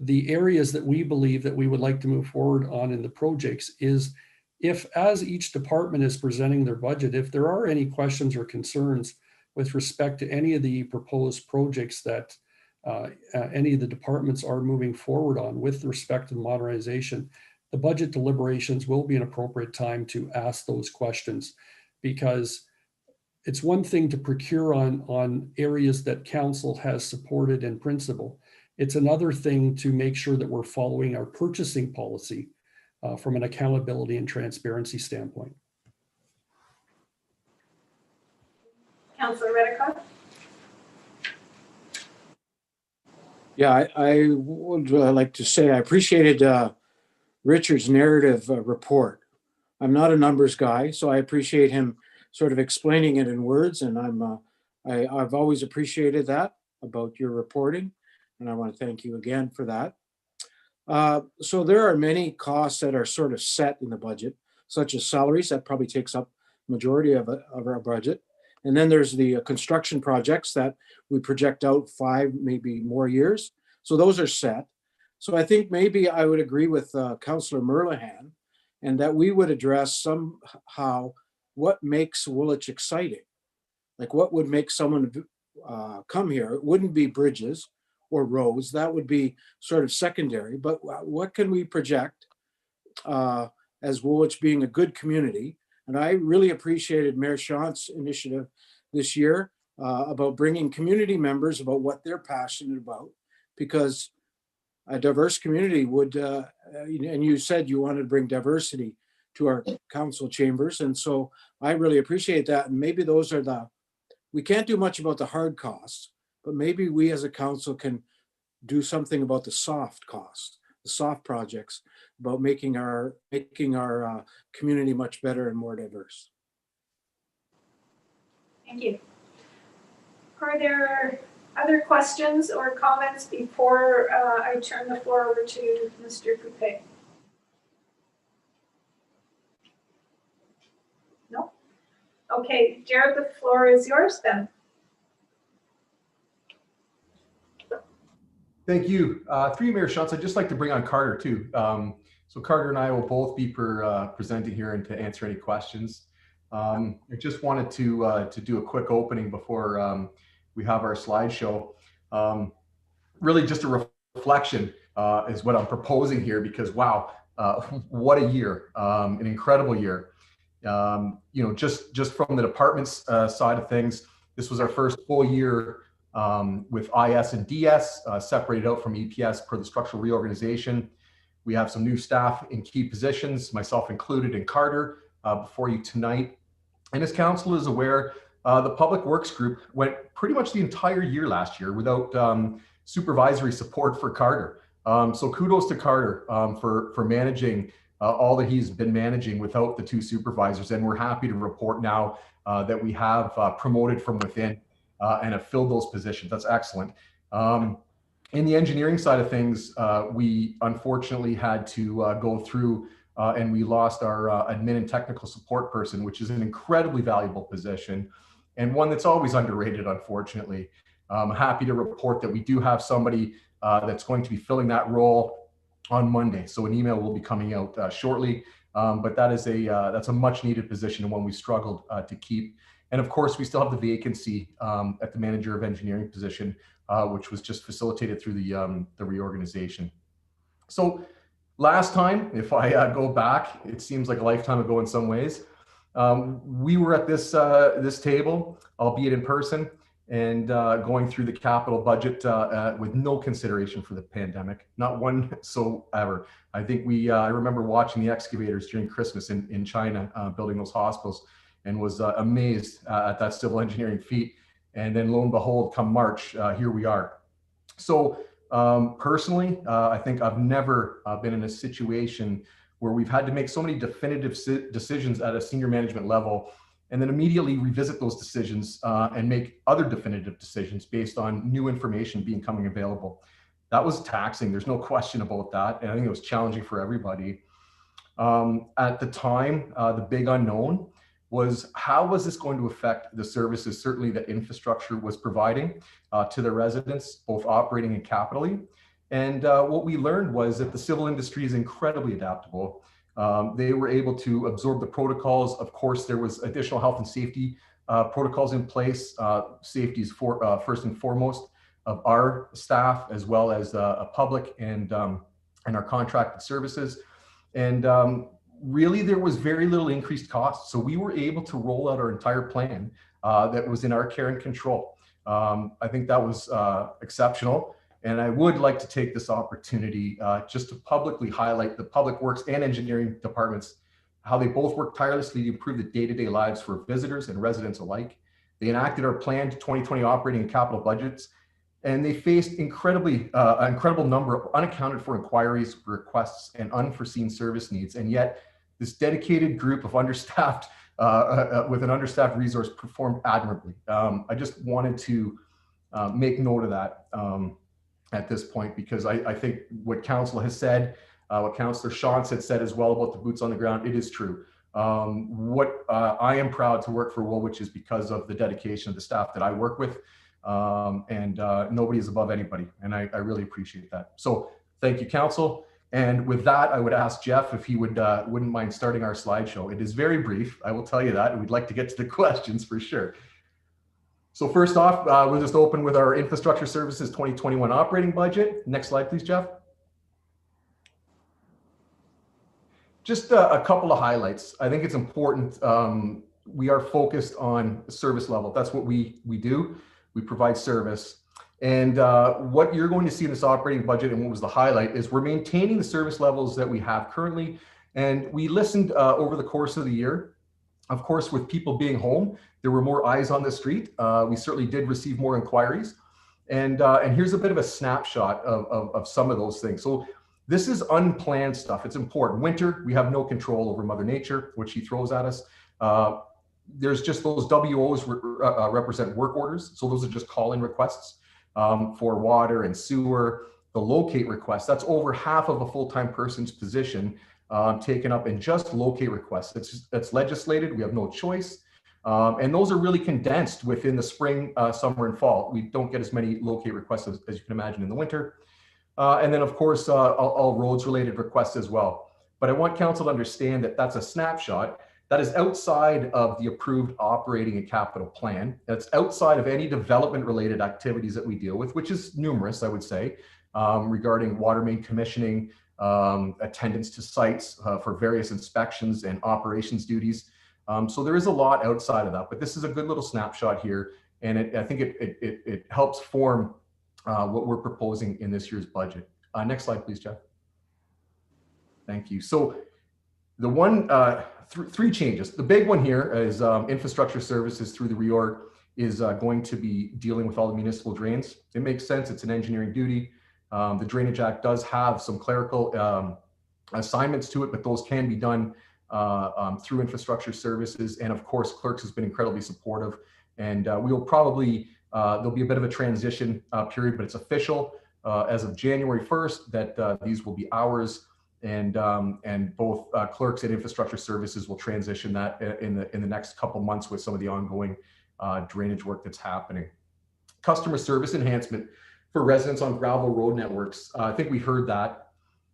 the areas that we believe that we would like to move forward on in the projects is if, as each department is presenting their budget, if there are any questions or concerns with respect to any of the proposed projects that any of the departments are moving forward on with respect to the modernization, the budget deliberations will be an appropriate time to ask those questions, because it's one thing to procure on areas that council has supported in principle. It's another thing to make sure that we're following our purchasing policy from an accountability and transparency standpoint. Councillor Redicott? Yeah, I would like to say I appreciated Richard's narrative report. I'm not a numbers guy, so I appreciate him sort of explaining it in words, and I've always appreciated that about your reporting, and I want to thank you again for that. So there are many costs that are sort of set in the budget, such as salaries. That probably takes up majority of our budget. And then there's the construction projects that we project out 5, maybe more years. So those are set. So I think maybe I would agree with Councillor Merlehan, and that we would address somehow what makes Woolwich exciting. Like what would make someone come here? It wouldn't be bridges or roads. That would be sort of secondary. But what can we project as Woolwich being a good community? And I really appreciated Mayor Shant's initiative this year about bringing community members about what they're passionate about, because a diverse community would, and you said you wanted to bring diversity to our council chambers. And so I really appreciate that. And maybe those are we can't do much about the hard costs, but maybe we as a council can do something about the soft costs, the soft projects, about making our community much better and more diverse. Thank you. Are there other questions or comments before I turn the floor over to Mr. Coupe? No? Okay, Jared, the floor is yours then. Thank you. Through you, Mayor Shantz, I'd just like to bring on Carter too. So Carter and I will both be presenting here and to answer any questions. I just wanted to do a quick opening before we have our slideshow. Really just a reflection is what I'm proposing here, because wow, what a year, an incredible year. You know, just from the department's side of things, this was our first full year with IS and DS separated out from EPS per the structural reorganization. We have some new staff in key positions, myself included, and Carter before you tonight. And as council is aware, the Public Works Group went pretty much the entire year last year without supervisory support for Carter. So kudos to Carter for managing all that he's been managing without the 2 supervisors. And we're happy to report now that we have promoted from within and have filled those positions. That's excellent. In the engineering side of things, we unfortunately had to go through and we lost our admin and technical support person, which is an incredibly valuable position and one that's always underrated, unfortunately. I'm happy to report that we do have somebody that's going to be filling that role on Monday. So an email will be coming out shortly, but that's a much needed position and one we struggled to keep. And of course, we still have the vacancy at the manager of engineering position, which was just facilitated through the reorganization. So last time, if I go back, it seems like a lifetime ago in some ways, we were at this table, albeit in person, and going through the capital budget with no consideration for the pandemic, not one whatsoever. I think I remember watching the excavators during Christmas in China, building those hospitals, and was amazed at that civil engineering feat. And then lo and behold, come March, here we are. So personally, I think I've never been in a situation where we've had to make so many definitive decisions at a senior management level and then immediately revisit those decisions and make other definitive decisions based on new information becoming available. That was taxing, there's no question about that. And I think it was challenging for everybody. At the time, the big unknown was how was this going to affect the services, certainly that infrastructure was providing to the residents, both operating and capitally. And what we learned was that the civil industry is incredibly adaptable. They were able to absorb the protocols. Of course, there was additional health and safety protocols in place. Safety is first and foremost of our staff, as well as a public and our contracted services. And really, there was very little increased cost. So we were able to roll out our entire plan that was in our care and control. I think that was exceptional. And I would like to take this opportunity just to publicly highlight the Public Works and Engineering departments, how they both work tirelessly to improve the day-to-day lives for visitors and residents alike. They enacted our planned 2020 operating and capital budgets, and they faced an incredible number of unaccounted for inquiries, requests, and unforeseen service needs. And yet this dedicated group of understaffed, with an understaffed resource performed admirably. I just wanted to make note of that at this point, because I think what council has said, what Councillor Shantz had said as well about the boots on the ground, it is true. What I am proud to work for Woolwich is because of the dedication of the staff that I work with, and nobody is above anybody, and I really appreciate that. So thank you, Council. And with that, I would ask Jeff if he wouldn't mind starting our slideshow. It is very brief, I will tell you that, and we'd like to get to the questions for sure. So first off, we'll just open with our Infrastructure Services 2021 operating budget. Next slide, please, Jeff. Just a couple of highlights. I think it's important. We are focused on service level. That's what we do. We provide service. And what you're going to see in this operating budget, and what was the highlight, is we're maintaining the service levels that we have currently. And we listened over the course of the year. Of course, with people being home, there were more eyes on the street. We certainly did receive more inquiries. And here's a bit of a snapshot of some of those things. So this is unplanned stuff. It's important. Winter, we have no control over Mother Nature, what she throws at us. There's just those WOs represent work orders. So those are just call-in requests for water and sewer. The locate request, that's over half of a full-time person's position taken up in just locate requests. That's legislated. We have no choice. And those are really condensed within the spring, summer, and fall. We don't get as many locate requests as you can imagine in the winter. And then, of course, all roads-related requests as well. But I want Council to understand that that's a snapshot. That is outside of the approved operating and capital plan. That's outside of any development-related activities that we deal with, which is numerous, I would say, regarding water main commissioning, attendance to sites for various inspections and operations duties. So there is a lot outside of that, but this is a good little snapshot here, and I think it helps form what we're proposing in this year's budget. Next slide, please, Jeff. Thank you. So the one, three changes. The big one here is infrastructure services through the reorg is going to be dealing with all the municipal drains. It makes sense. It's an engineering duty. The Drainage Act does have some clerical assignments to it, but those can be done through infrastructure services. And of course, Clerks has been incredibly supportive. And we will probably, there'll be a bit of a transition period, but it's official as of January 1st that these will be ours. And both Clerks and infrastructure services will transition that in the next couple months with some of the ongoing drainage work that's happening. Customer service enhancement for residents on gravel road networks. I think we heard that.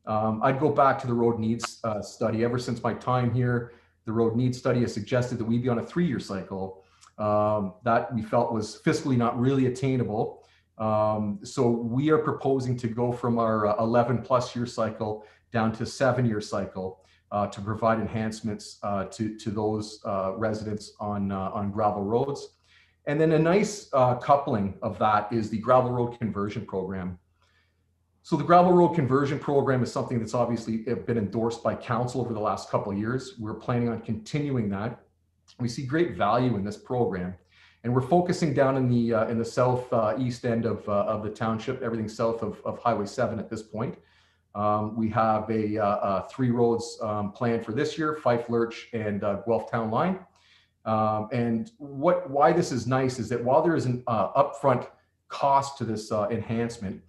I'd go back to the road needs study. Ever since my time here, the road needs study has suggested that we be on a 3-year cycle that we felt was fiscally not really attainable. So we are proposing to go from our 11+ year cycle down to 7-year cycle to provide enhancements to those residents on gravel roads. And then a nice coupling of that is the gravel road conversion program. So the gravel road conversion program is something that's obviously been endorsed by council over the last couple of years. We're planning on continuing that. We see great value in this program, and we're focusing down in the southeast end of the township, everything south of Highway 7 at this point. We have a 3 roads planned for this year: Fife, Lurch, and Guelph Town Line. And why this is nice is that while there is an upfront cost to this enhancement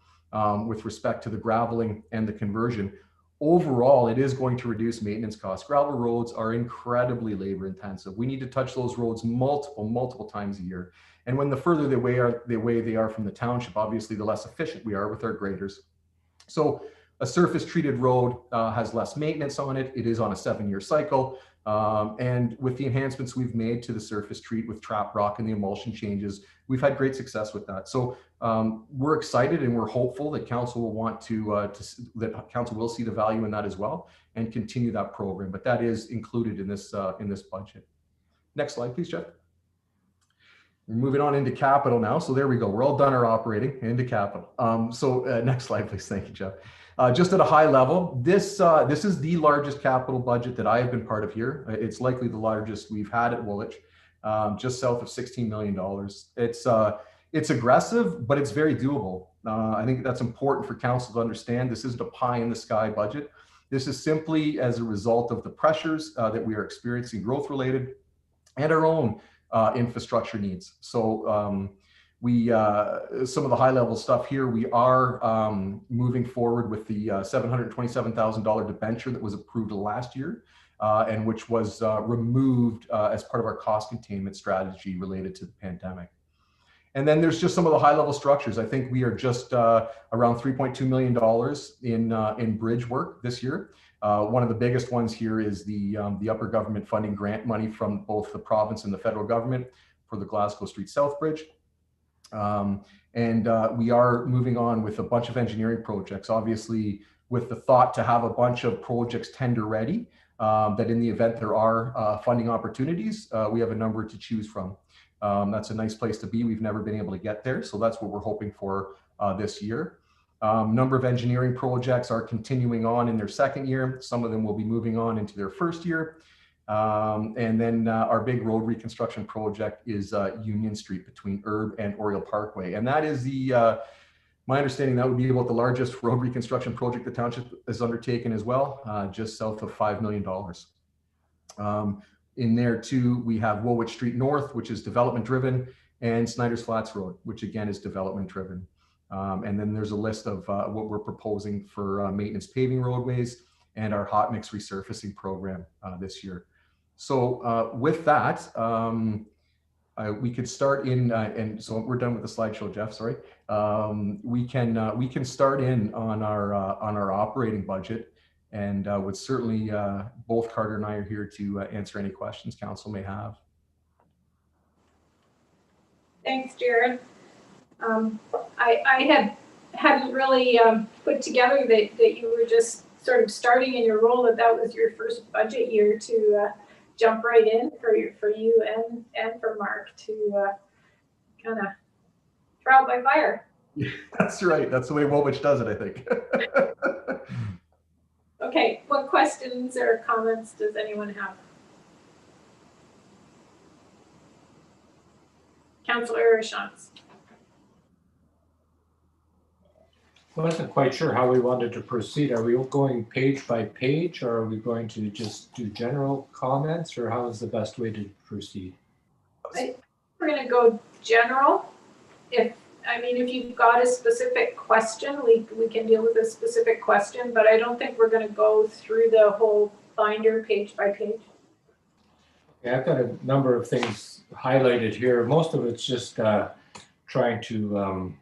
with respect to the graveling and the conversion, overall, it is going to reduce maintenance costs. Gravel roads are incredibly labor intensive. We need to touch those roads multiple times a year. And when the further away they are from the township, obviously the less efficient we are with our graders. So a surface treated road has less maintenance on it. It is on a 7-year cycle. And with the enhancements we've made to the surface treat with trap rock and the emulsion changes, we've had great success with that. So we're excited and we're hopeful that council will want that council will see the value in that as well and continue that program. But that is included in this budget. Next slide, please, Jeff. We're moving on into capital now. So there we go. We're all done our operating into capital. Next slide, please. Thank you, Jeff. Just at a high level, this is the largest capital budget that I have been part of here. It's likely the largest we've had at Woolwich, just south of $16 million. It's aggressive, but it's very doable. I think that's important for council to understand. This isn't a pie in the sky budget. This is simply as a result of the pressures that we are experiencing, growth related, and our own infrastructure needs. So some of the high level stuff here, we are moving forward with the $727,000 debenture that was approved last year. and which was removed as part of our cost containment strategy related to the pandemic. And then there's just some of the high level structures. I think we are just around $3.2 million in bridge work this year. One of the biggest ones here is the upper government funding grant money from both the province and the federal government for the Glasgow Street South Bridge. We are moving on with a bunch of engineering projects, obviously with the thought to have a bunch of projects tender ready, that in the event there are funding opportunities, we have a number to choose from. That's a nice place to be. We've never been able to get there, so that's what we're hoping for this year. Number of engineering projects are continuing on in their second year. Some of them will be moving on into their first year. And then our big road reconstruction project is Union Street between Herb and Oriole Parkway. And that is my understanding, that would be about the largest road reconstruction project the township has undertaken as well, just south of $5 million. In there too, we have Woolwich Street North, which is development driven, and Snyder's Flats Road, which again is development driven. And then there's a list of what we're proposing for maintenance paving roadways and our hot mix resurfacing program this year. So with that, we could start in, and so we're done with the slideshow, Jeff, sorry. We can start in on our operating budget, and would certainly, both Carter and I are here to answer any questions council may have. Thanks, Jared. I hadn't really put together that you were just sort of starting in your role, that was your first budget year to jump right in for you and for Mark to kind of trial by fire. Yeah, that's right. That's the way Woolwich does it, I think. Okay, what questions or comments does anyone have? Councillor Shantz. I wasn't quite sure how we wanted to proceed. Are we going page by page, or are we going to just do general comments, or how is the best way to proceed? We're going to go general. If you've got a specific question, we can deal with a specific question, but I don't think we're going to go through the whole binder page by page. Okay, I've got a number of things highlighted here. Most of it's just trying to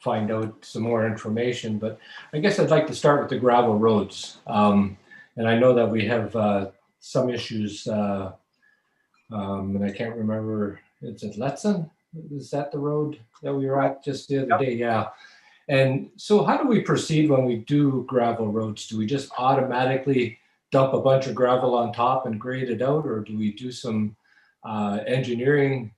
find out some more information, but I guess I'd like to start with the gravel roads. And I know that we have some issues, and I can't remember, is it Letson? Is that the road that we were at just the other day? Yeah. And so how do we proceed when we do gravel roads? Do we just automatically dump a bunch of gravel on top and grade it out, or do we do some engineering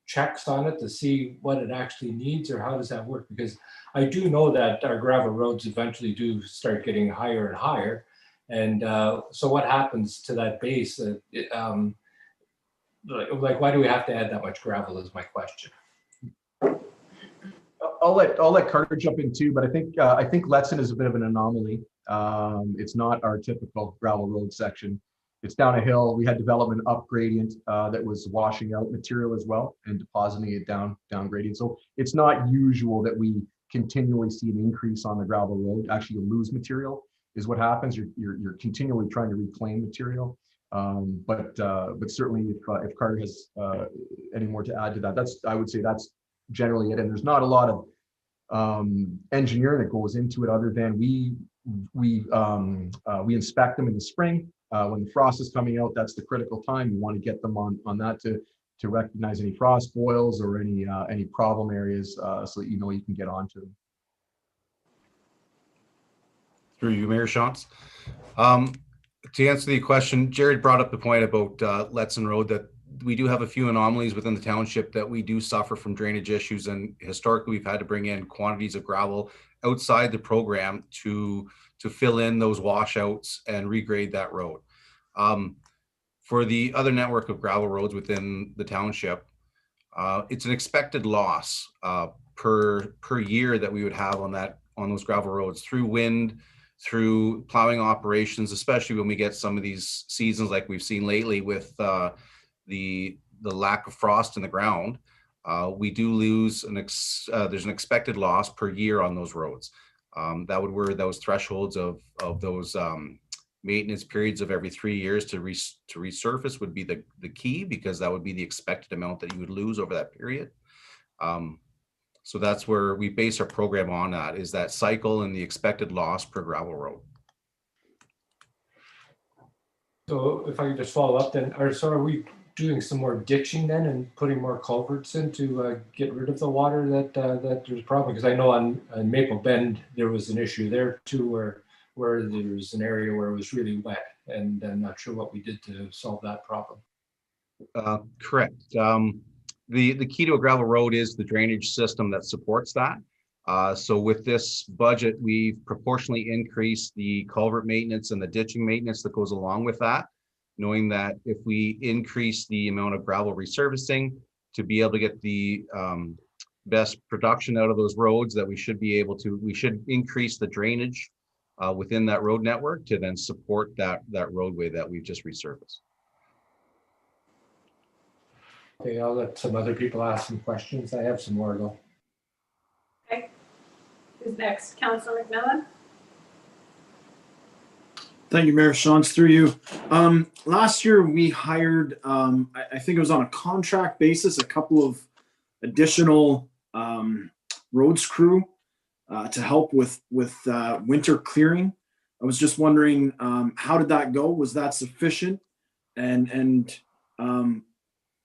checks on it to see what it actually needs, or how does that work? Because I do know that our gravel roads eventually do start getting higher and higher. And so what happens to that base? Like, why do we have to add that much gravel is my question. I'll let Carter jump in too, but I think Letson is a bit of an anomaly. It's not our typical gravel road section. It's down a hill. We had development up gradient that was washing out material as well and depositing it down gradient. So it's not usual that we continually see an increase on the gravel road. Actually, you lose material is what happens. You're continually trying to reclaim material. But certainly if Carter has any more to add to that, I would say that's generally it. And there's not a lot of engineering that goes into it other than we inspect them in the spring. When the frost is coming out, that's the critical time. You want to get them on that to recognize any frost boils or any problem areas so that you know you can get onto them. Through you, Mayor Shantz. To answer the question, Jared brought up the point about Letson Road, that we do have a few anomalies within the township that we do suffer from drainage issues, and historically we've had to bring in quantities of gravel outside the program to fill in those washouts and regrade that road. For the other network of gravel roads within the township, it's an expected loss per year that we would have on those gravel roads through wind, through plowing operations, especially when we get some of these seasons like we've seen lately with the lack of frost in the ground. We do lose there's an expected loss per year on those roads. That would where those thresholds of those maintenance periods of every 3 years to resurface would be the key, because that would be the expected amount that you would lose over that period. So that's where we base our program on, that is that cycle and the expected loss per gravel road. So if I could just follow up then, are we doing some more ditching then and putting more culverts in to get rid of the water that there's a problem? Because I know on Maple Bend, there was an issue there too, where there was an area where it was really wet, and I'm not sure what we did to solve that problem. Correct. The key to a gravel road is the drainage system that supports that. So with this budget, we've proportionally increased the culvert maintenance and the ditching maintenance that goes along with that, knowing that if we increase the amount of gravel resurfacing to be able to get the best production out of those roads, that we should increase the drainage within that road network to then support that roadway that we've just resurfaced. Okay, I'll let some other people ask some questions. I have some more though. Okay. Who's next? Councillor McMillan? Thank you, Mayor Shantz, through you. Last year we hired, I think it was on a contract basis, a couple of additional roads crew to help with winter clearing. I was just wondering, how did that go? Was that sufficient? And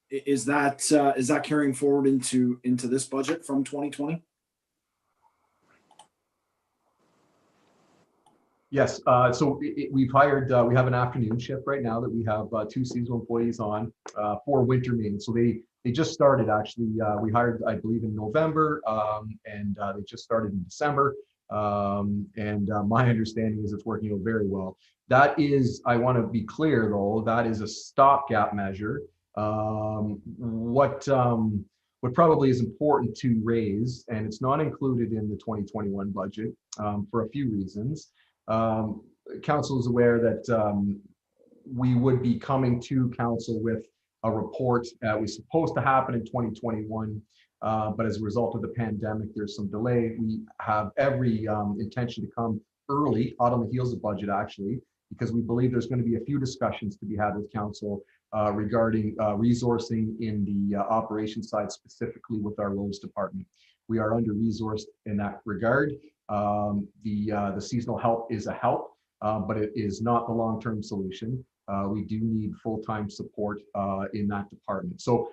is that carrying forward into this budget from 2020? Yes, so we've hired, we have an afternoon shift right now that we have 2 seasonal employees on for winter maintenance. So they just started actually. We hired, I believe, in November, and they just started in December. My understanding is it's working out very well. That is, I want to be clear though, that is a stopgap measure. What probably is important to raise, and it's not included in the 2021 budget for a few reasons. Council is aware that we would be coming to council with a report that was supposed to happen in 2021, but as a result of the pandemic, there's some delay. We have every intention to come early, hot on the heels of budget actually, because we believe there's going to be a few discussions to be had with council regarding resourcing in the operations side, specifically with our roads department. We are under-resourced in that regard. The seasonal help is a help, but it is not the long-term solution. We do need full-time support in that department. So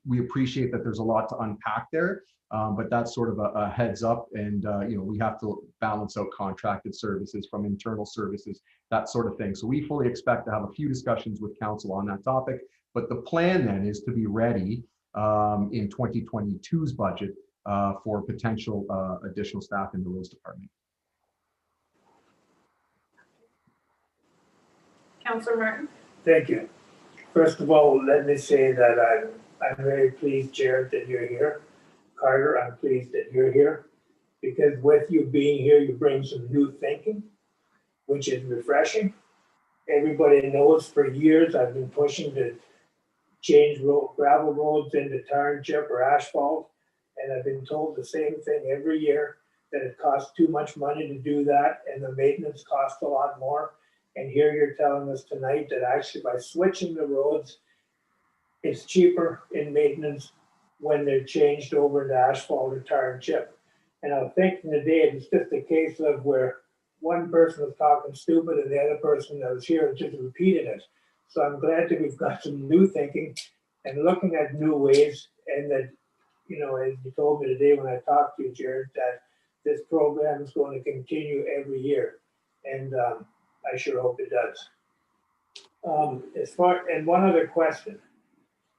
we appreciate that there's a lot to unpack there, but that's sort of a heads up, and we have to balance out contracted services from internal services, that sort of thing. So we fully expect to have a few discussions with council on that topic, but the plan then is to be ready in 2022's budget for potential additional staff in the roads department. Councillor Martin? Thank you. First of all, let me say that I'm very pleased, Jared, that you're here. Carter, I'm pleased that you're here, because with you being here, you bring some new thinking, which is refreshing. Everybody knows for years I've been pushing to change gravel roads into tar and chip or asphalt, and I've been told the same thing every year, that it costs too much money to do that, and the maintenance costs a lot more. And here you're telling us tonight that actually by switching the roads, it's cheaper in maintenance when they're changed over to asphalt or tar and chip. And I'm thinking today it's just a case of where one person was talking stupid and the other person that was here just repeated it. So I'm glad that we've got some new thinking and looking at new ways, and that, as you told me today when I talked to you, Jared, that this program is going to continue every year. And I sure hope it does. And one other question,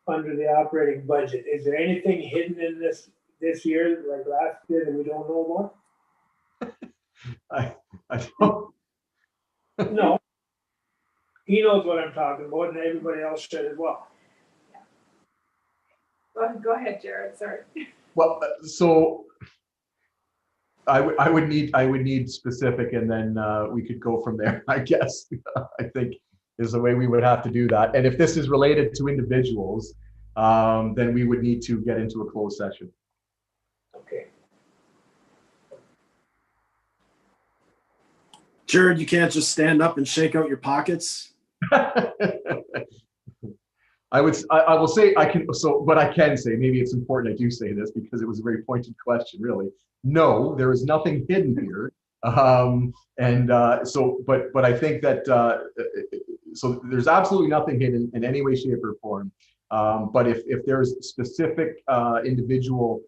under the operating budget, is there anything hidden in this year, like last year, that we don't know I don't. about? No. He knows what I'm talking about, and everybody else should as well. Go ahead, Jared, sorry. Well, so I would need specific, and then we could go from there, I guess. I think is the way we would have to do that. And if this is related to individuals, then we would need to get into a closed session. Okay. Jared, you can't just stand up and shake out your pockets. I will say I can. So, but I can say, maybe it's important I do say this because it was a very pointed question. Really, no, there is nothing hidden here. But I think that so there's absolutely nothing hidden in any way, shape, or form. But if there's specific individual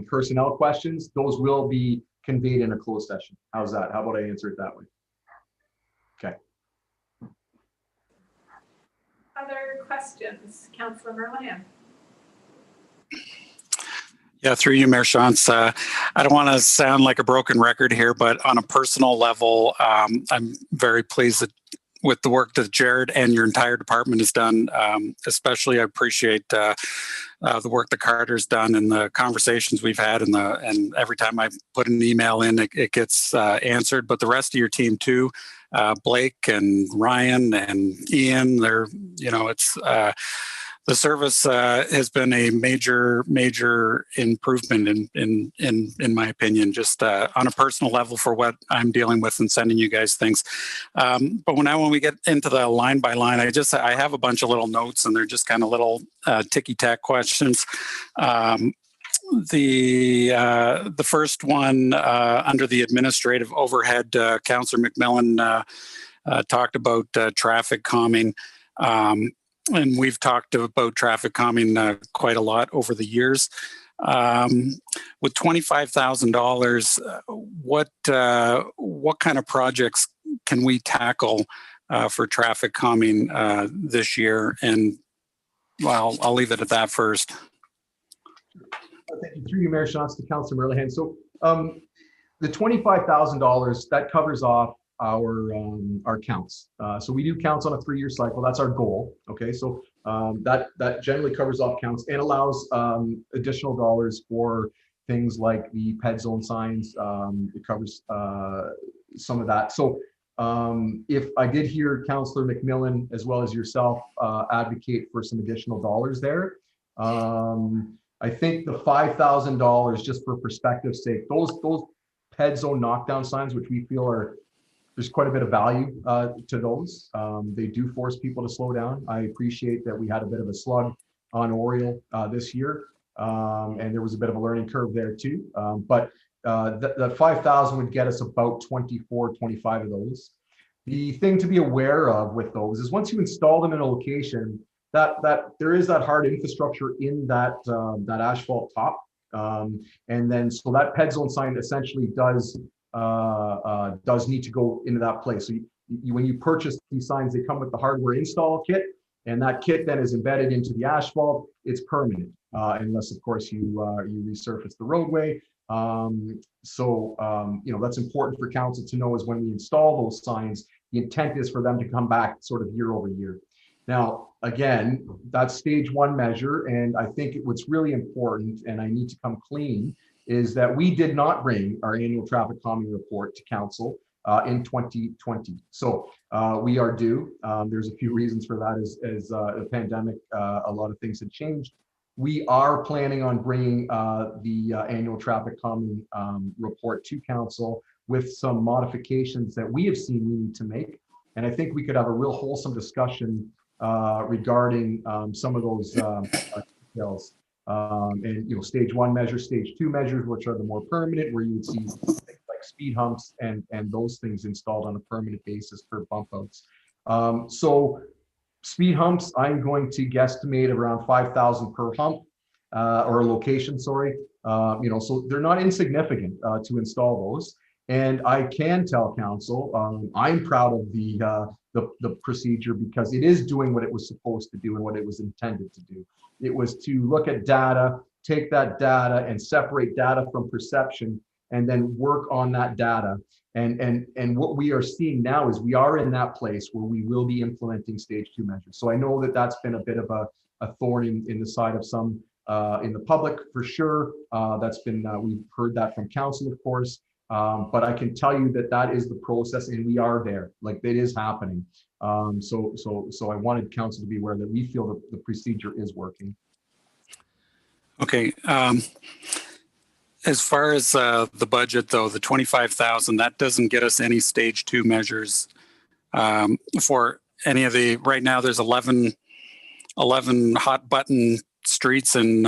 personnel questions, those will be conveyed in a closed session. How's that? How about I answer it that way? Okay. Other questions? Councillor Merlihan. Yeah, through you, Mayor Shantz. I don't want to sound like a broken record here, but on a personal level, I'm very pleased with the work that Jared and your entire department has done. Especially, I appreciate the work that Carter's done and the conversations we've had, and every time I put an email in, it gets answered. But the rest of your team too, Blake and Ryan and Ian, it's. The service has been a major improvement in my opinion, just on a personal level for what I'm dealing with and sending you guys things. But when we get into the line by line, I have a bunch of little notes, and they're just kind of little ticky-tack questions. The first one under the administrative overhead, Councillor McMillan talked about traffic calming. And we've talked about traffic calming quite a lot over the years. With $25,000, what kind of projects can we tackle for traffic calming this year? And well, I'll leave it at that first. Thank you. Through you, Mayor Shantz, to Councillor Merlihan. So the $25,000 that covers off our counts. So we do counts on a 3-year cycle. That's our goal. Okay, so that generally covers off counts and allows additional dollars for things like the ped zone signs. It covers some of that. So if I did hear Councillor McMillan as well as yourself advocate for some additional dollars there, I think the $5,000, just for perspective's sake, those ped zone knockdown signs, which we feel there's quite a bit of value to those. They do force people to slow down. I appreciate that we had a bit of a slug on Oriole this year, and there was a bit of a learning curve there too. But the 5,000 would get us about 24, 25 of those. The thing to be aware of with those is once you install them in a location, that there is that hard infrastructure in that asphalt top, and then so that ped zone sign essentially does need to go into that place. So when you purchase these signs, they come with the hardware install kit, and that kit then is embedded into the asphalt. It's permanent, unless of course you resurface the roadway. That's important for council to know, is when we install those signs, the intent is for them to come back sort of year over year. Now, again, that's stage 1 measure, and I think what's really important, and I need to come clean, is that we did not bring our annual traffic calming report to council in 2020. So we are due. There's a few reasons for that. As the pandemic, a lot of things had changed. We are planning on bringing the annual traffic calming report to council with some modifications that we have seen we need to make. And I think we could have a real wholesome discussion regarding some of those details. And stage 1 measures, stage 2 measures, which are the more permanent, where you would see things like speed humps and those things installed on a permanent basis for bump outs. So speed humps, I'm going to guesstimate around 5,000 per hump or location, sorry. So they're not insignificant to install those. And I can tell council, I'm proud of the procedure, because it is doing what it was supposed to do and what it was intended to do. It was to look at data, take that data and separate data from perception, and then work on that data. And what we are seeing now is we are in that place where we will be implementing stage 2 measures. So I know that that's been a bit of a thorn in the side of some in the public, for sure. That's been, we've heard that from council, of course. But I can tell you that is the process, and we are there. Like, it is happening. So I wanted council to be aware that we feel that the procedure is working. Okay. as far as the budget, though, the 25,000, that doesn't get us any stage 2 measures for any of the. Right now, there's 11 hot button streets in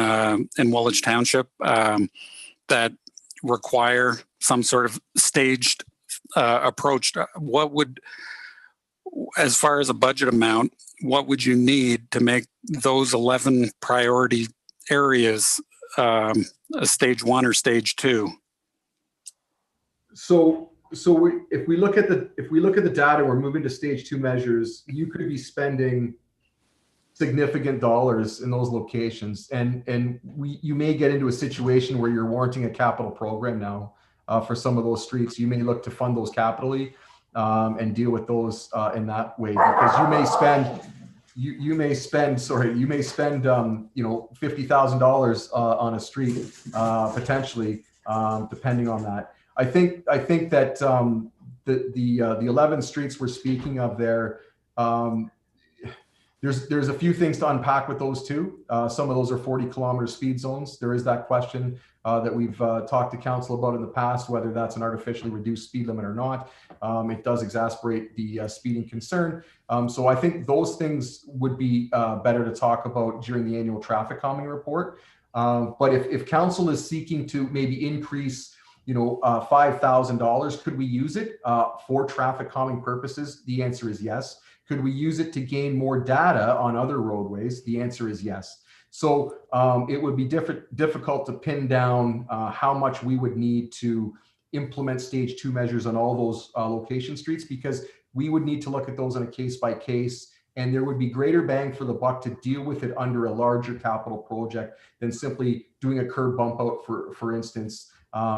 Woolwich Township that require some sort of staged approach. What would, as far as a budget amount, what would you need to make those 11 priority areas a stage 1 or stage 2? If we look at the data, we're moving to stage 2 measures. You could be spending significant dollars in those locations, and you may get into a situation where you're warranting a capital program now for some of those streets. You may look to fund those capitally and deal with those in that way, because you may spend $50,000 on a street potentially, depending on that. I think that the 11 streets we're speaking of there, there's a few things to unpack with those too. Some of those are 40-kilometer speed zones. There is that question that we've talked to council about in the past, whether that's an artificially reduced speed limit or not. It does exasperate the speeding concern. So I think those things would be better to talk about during the annual traffic calming report. But if council is seeking to maybe increase, $5,000, could we use it for traffic calming purposes? The answer is yes. Could we use it to gain more data on other roadways? The answer is yes. So it would be difficult to pin down how much we would need to implement stage 2 measures on all those location streets, because we would need to look at those on a case by case, and there would be greater bang for the buck to deal with it under a larger capital project than simply doing a curb bump out, for instance,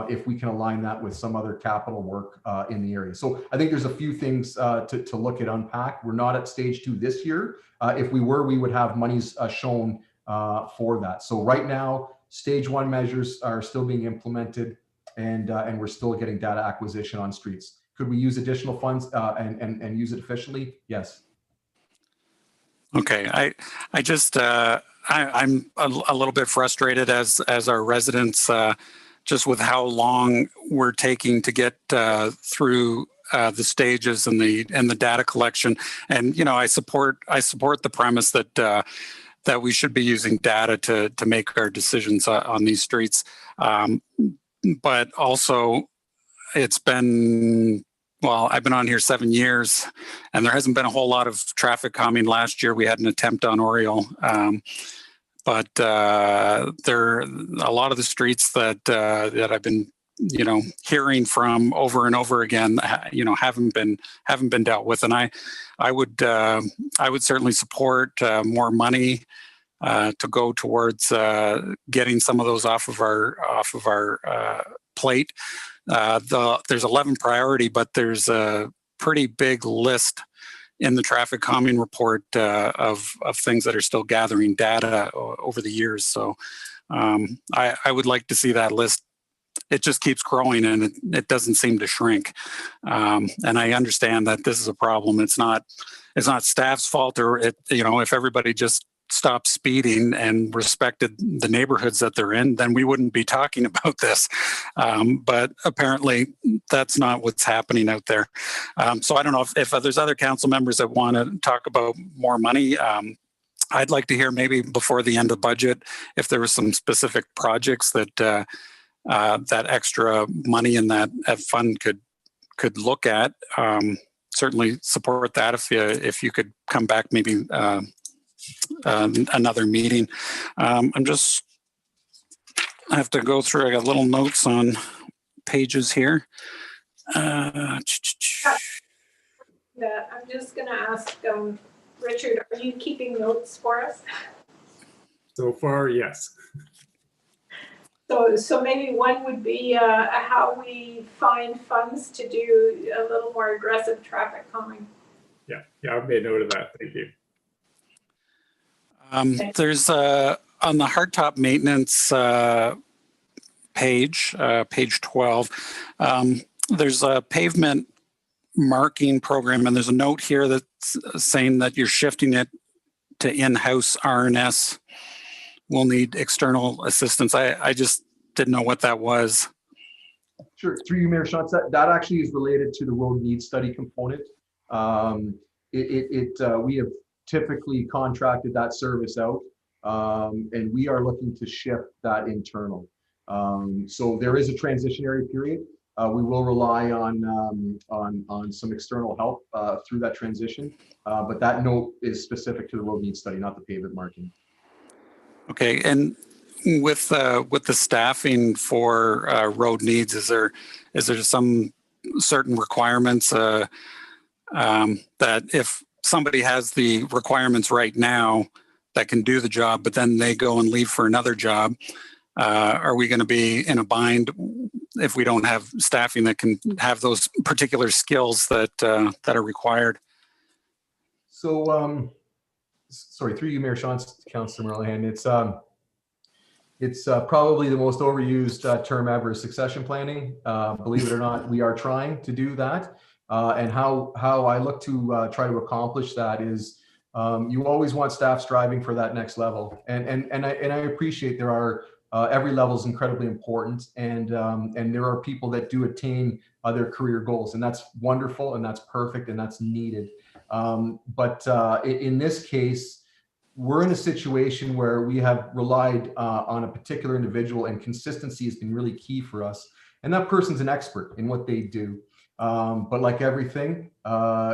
if we can align that with some other capital work in the area. So I think there's a few things to look at, unpack. We're not at stage 2 this year. If we were, we would have monies shown for that. So right now, stage 1 measures are still being implemented, and we're still getting data acquisition on streets. Could we use additional funds and use it efficiently? Yes. Okay, I'm a little bit frustrated as our residents, just with how long we're taking to get through the stages and the data collection. And I support the premise that we should be using data to make our decisions on these streets. But also, it's been, well, I've been on here 7 years, and there hasn't been a whole lot of traffic calming. Last year we had an attempt on Oriole, but there a lot of the streets that I've been hearing from over and over again haven't been dealt with, and I would certainly support more money to go towards getting some of those off of our plate. There's 11 priority, but there's a pretty big list in the traffic calming report of things that are still gathering data over the years. So I would like to see that list. It just keeps growing, and it doesn't seem to shrink. And I understand that this is a problem. It's not staff's fault, or if everybody just stopped speeding and respected the neighborhoods that they're in, then we wouldn't be talking about this. But apparently that's not what's happening out there. So I don't know if there's other council members that want to talk about more money. I'd like to hear maybe before the end of the budget, if there were some specific projects that that extra money in that fund could look at. Certainly support that if you could come back maybe another meeting. I have to go through. I got little notes on pages here. Yeah, I'm just going to ask Richard, are you keeping notes for us? So far, yes. So maybe one would be how we find funds to do a little more aggressive traffic calming. Yeah, I've made note of that. Thank you. There's on the hardtop maintenance page 12, there's a pavement marking program, and there's a note here that's saying that you're shifting it to in-house RNS. We'll need external assistance. I just didn't know what that was. Sure, through you, Mayor Shantz, that actually is related to the road needs study component. We have typically contracted that service out, and we are looking to shift that internal. So there is a transitionary period. We will rely on some external help through that transition, but that note is specific to the road needs study, not the pavement marking. Okay, and with the staffing for road needs, is there some certain requirements that if somebody has the requirements right now that can do the job, but then they go and leave for another job, are we going to be in a bind if we don't have staffing that can have those particular skills that are required? So, sorry, through you, Mayor Shantz, Councilor Merlehan, it's probably the most overused term ever, succession planning. Believe it or not, we are trying to do that. And how I look to try to accomplish that is you always want staff striving for that next level. And I appreciate there are every level is incredibly important, and there are people that do attain their career goals, and that's wonderful, and that's perfect, and that's needed. But in this case, we're in a situation where we have relied on a particular individual, and consistency has been really key for us. And that person's an expert in what they do. But like everything,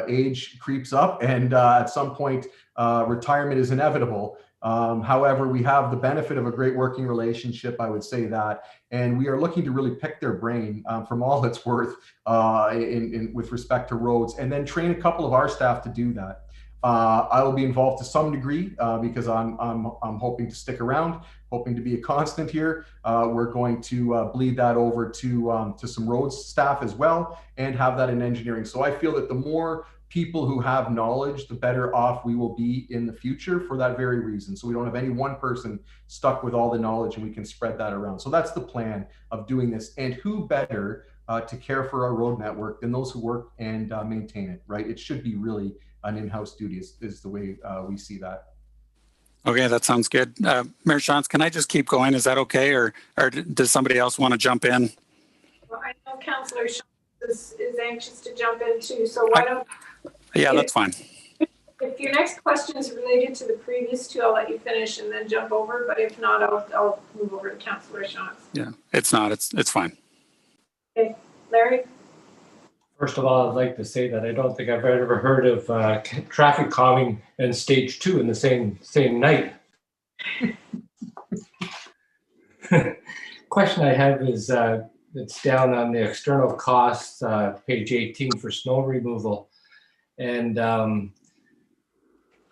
age creeps up, and at some point, retirement is inevitable. However, we have the benefit of a great working relationship, I would say that, and we are looking to really pick their brain from all it's worth with respect to roads, and then train a couple of our staff to do that. I will be involved to some degree because I'm hoping to stick around, hoping to be a constant here. We're going to bleed that over to some roads staff as well, and have that in engineering. So I feel that the more people who have knowledge, the better off we will be in the future for that very reason. So we don't have any one person stuck with all the knowledge, and we can spread that around. So that's the plan of doing this. And who better to care for our road network than those who work and maintain it, right? It should be really an in-house duty is the way we see that. Okay, that sounds good. Mayor Shantz, can I just keep going? Is that okay, or does somebody else want to jump in? Well, I know Councillor Shantz is anxious to jump in too, so why don't... Yeah, that's fine. If your next question is related to the previous two, I'll let you finish and then jump over, but if not, I'll move over to Councillor Shantz. Yeah, it's not. It's fine. Okay, Larry? First of all, I'd like to say that I don't think I've ever heard of traffic calming and stage 2 in the same night. Question I have is it's down on the external costs, page 18 for snow removal. And I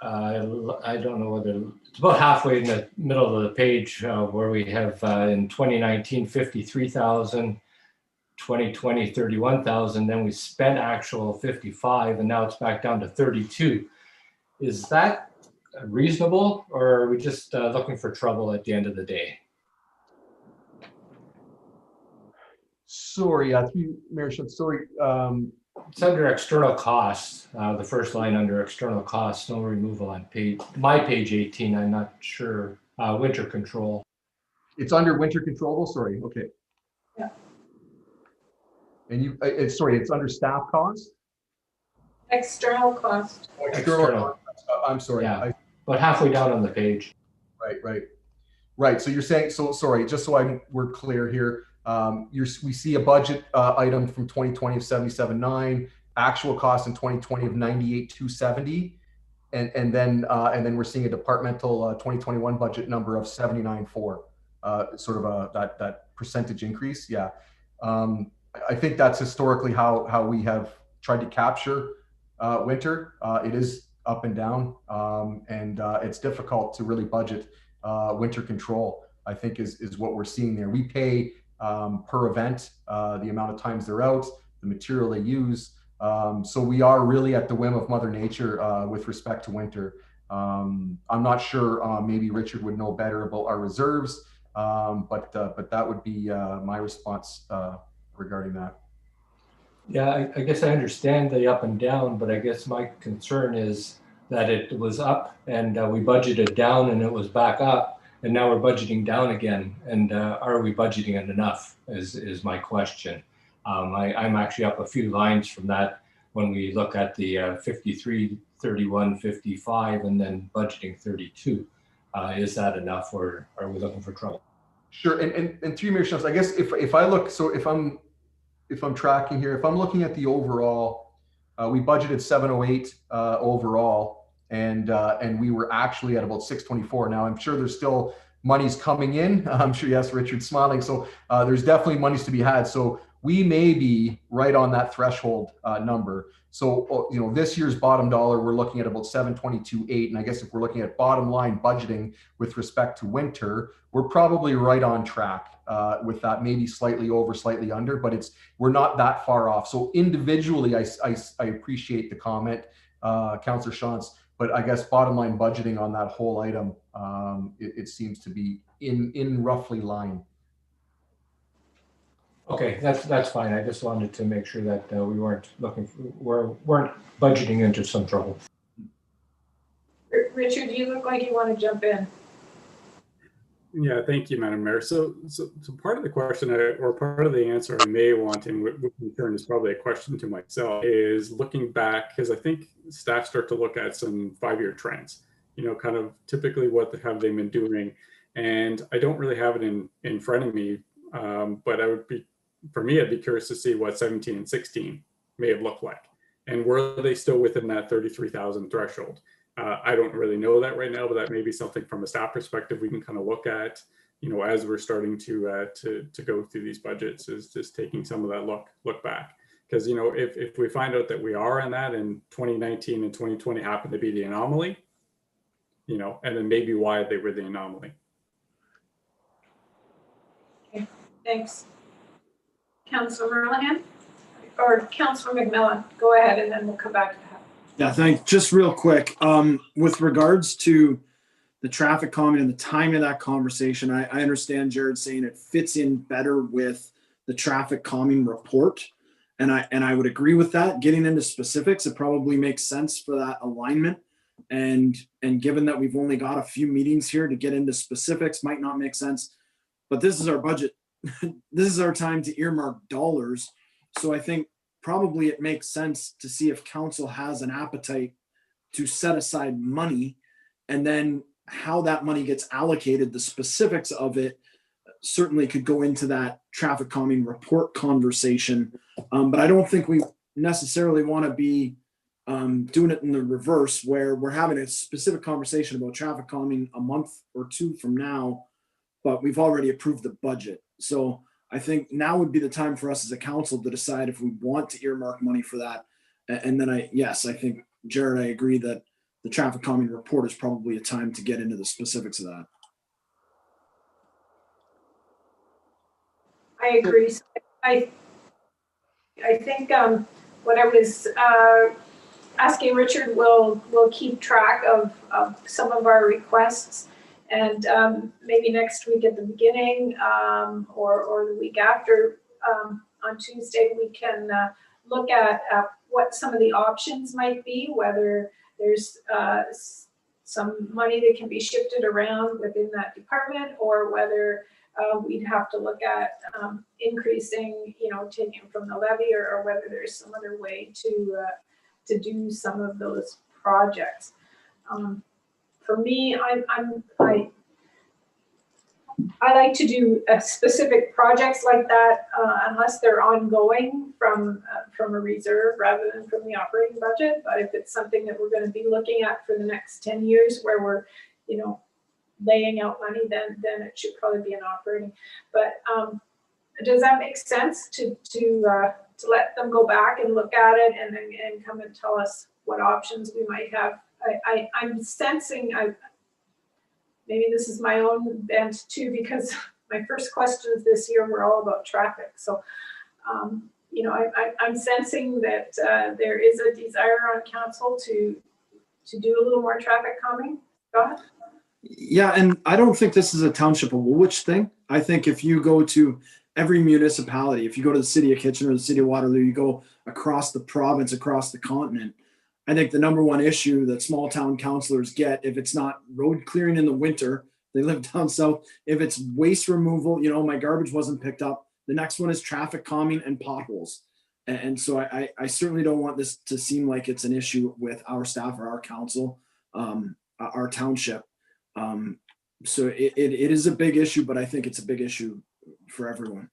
don't know whether it's about halfway in the middle of the page where we have in 2019, 53,000. 2020 31,000, then we spent actual 55, and now it's back down to 32. Is that reasonable, or are we just looking for trouble at the end of the day? Sorry, Mayor Shantz, sorry. It's under external costs, the first line under external costs, snow removal on my page 18, I'm not sure, winter control. It's under winter control, sorry, okay. Yeah. And it's under staff costs? External cost. External. I'm sorry. Yeah, but halfway down on the page. Right. So you're saying, so sorry, just so we're clear here. We see a budget item from 2020 of 77.9, actual cost in 2020 of 98,270, and then we're seeing a departmental 2021 budget number of 79.4, sort of that percentage increase. Yeah. I think that's historically how we have tried to capture winter. It is up and down, and it's difficult to really budget winter control, I think is what we're seeing there. We pay per event, the amount of times they're out, the material they use. So we are really at the whim of Mother Nature with respect to winter. I'm not sure, maybe Richard would know better about our reserves, but that would be my response regarding that. Yeah, I guess I understand the up and down, but I guess my concern is that it was up and we budgeted down and it was back up. and now we're budgeting down again. And are we budgeting it enough is my question. I'm actually up a few lines from that when we look at the 53, 31, 55, and then budgeting 32. Is that enough, or are we looking for trouble? Sure, and through Mayor Schultz, I guess if I look, so if I'm tracking here, if I'm looking at the overall, we budgeted 708 overall, and we were actually at about 624. Now I'm sure there's still monies coming in. I'm sure, yes, Richard's smiling. So there's definitely monies to be had. So we may be right on that threshold number. So, you know, this year's bottom dollar, we're looking at about 722.8. And I guess if we're looking at bottom line budgeting with respect to winter, we're probably right on track with that, maybe slightly over, slightly under, but we're not that far off. So individually, I appreciate the comment, Councillor Shantz, but I guess bottom line budgeting on that whole item, it seems to be in roughly line. Okay, that's fine. I just wanted to make sure that we weren't budgeting into some trouble. Richard, you look like you want to jump in. Yeah, thank you, Madam Mayor. So part of the question or part of the answer I may want, and with concern is probably a question to myself, is looking back, because I think staff start to look at some 5-year trends, you know, kind of typically what have they been doing. And I don't really have it in front of me, but I'd be curious to see what 17 and 16 may have looked like. And were they still within that 33,000 threshold? I don't really know that right now, but that may be something from a staff perspective we can kind of look at, you know, as we're starting to go through these budgets, is just taking some of that look back. Because, you know, if we find out that we are in that and 2019 and 2020 happen to be the anomaly, you know, and then maybe why they were the anomaly. Okay, thanks. Councillor Merlihan or Councillor McMillan, go ahead, and then we'll come back to that. Yeah, thanks. Just real quick, with regards to the traffic comment and the timing of that conversation, I understand Jared saying it fits in better with the traffic calming report. And I would agree with that. Getting into specifics, it probably makes sense for that alignment. And given that we've only got a few meetings here, to get into specifics might not make sense. But this is our budget. This is our time to earmark dollars. So I think probably it makes sense to see if council has an appetite to set aside money, and then how that money gets allocated, the specifics of it certainly could go into that traffic calming report conversation. But I don't think we necessarily want to be doing it in the reverse, where we're having a specific conversation about traffic calming a month or two from now, but we've already approved the budget. So I think now would be the time for us as a council to decide if we want to earmark money for that. And then I think, Jared, I agree that the traffic calming report is probably a time to get into the specifics of that. I agree. So I think what I was asking Richard will keep track of some of our requests, and maybe next week at the beginning or the week after on Tuesday, we can look at what some of the options might be, whether there's some money that can be shifted around within that department, or whether we'd have to look at increasing, taking from the levy, or whether there's some other way to do some of those projects. For me, I like to do specific projects like that unless they're ongoing from a reserve rather than from the operating budget. But if it's something that we're going to be looking at for the next 10 years, where we're, laying out money, then it should probably be an operating. But does that make sense to let them go back and look at it and come and tell us what options we might have? I'm sensing, maybe this is my own bent too, because my first questions this year were all about traffic. So, I'm sensing that there is a desire on council to do a little more traffic calming. Go ahead. Yeah, and I don't think this is a Township of Woolwich thing. I think if you go to every municipality, if you go to the city of Kitchener, the city of Waterloo, you go across the province, across the continent, I think the number one issue that small town councillors get, if it's not road clearing in the winter, They live down south. If it's waste removal, you know, my garbage wasn't picked up. The next one is traffic calming and potholes. And so I certainly don't want this to seem like it's an issue with our staff or our council, our township. So it is a big issue, but I think it's a big issue for everyone.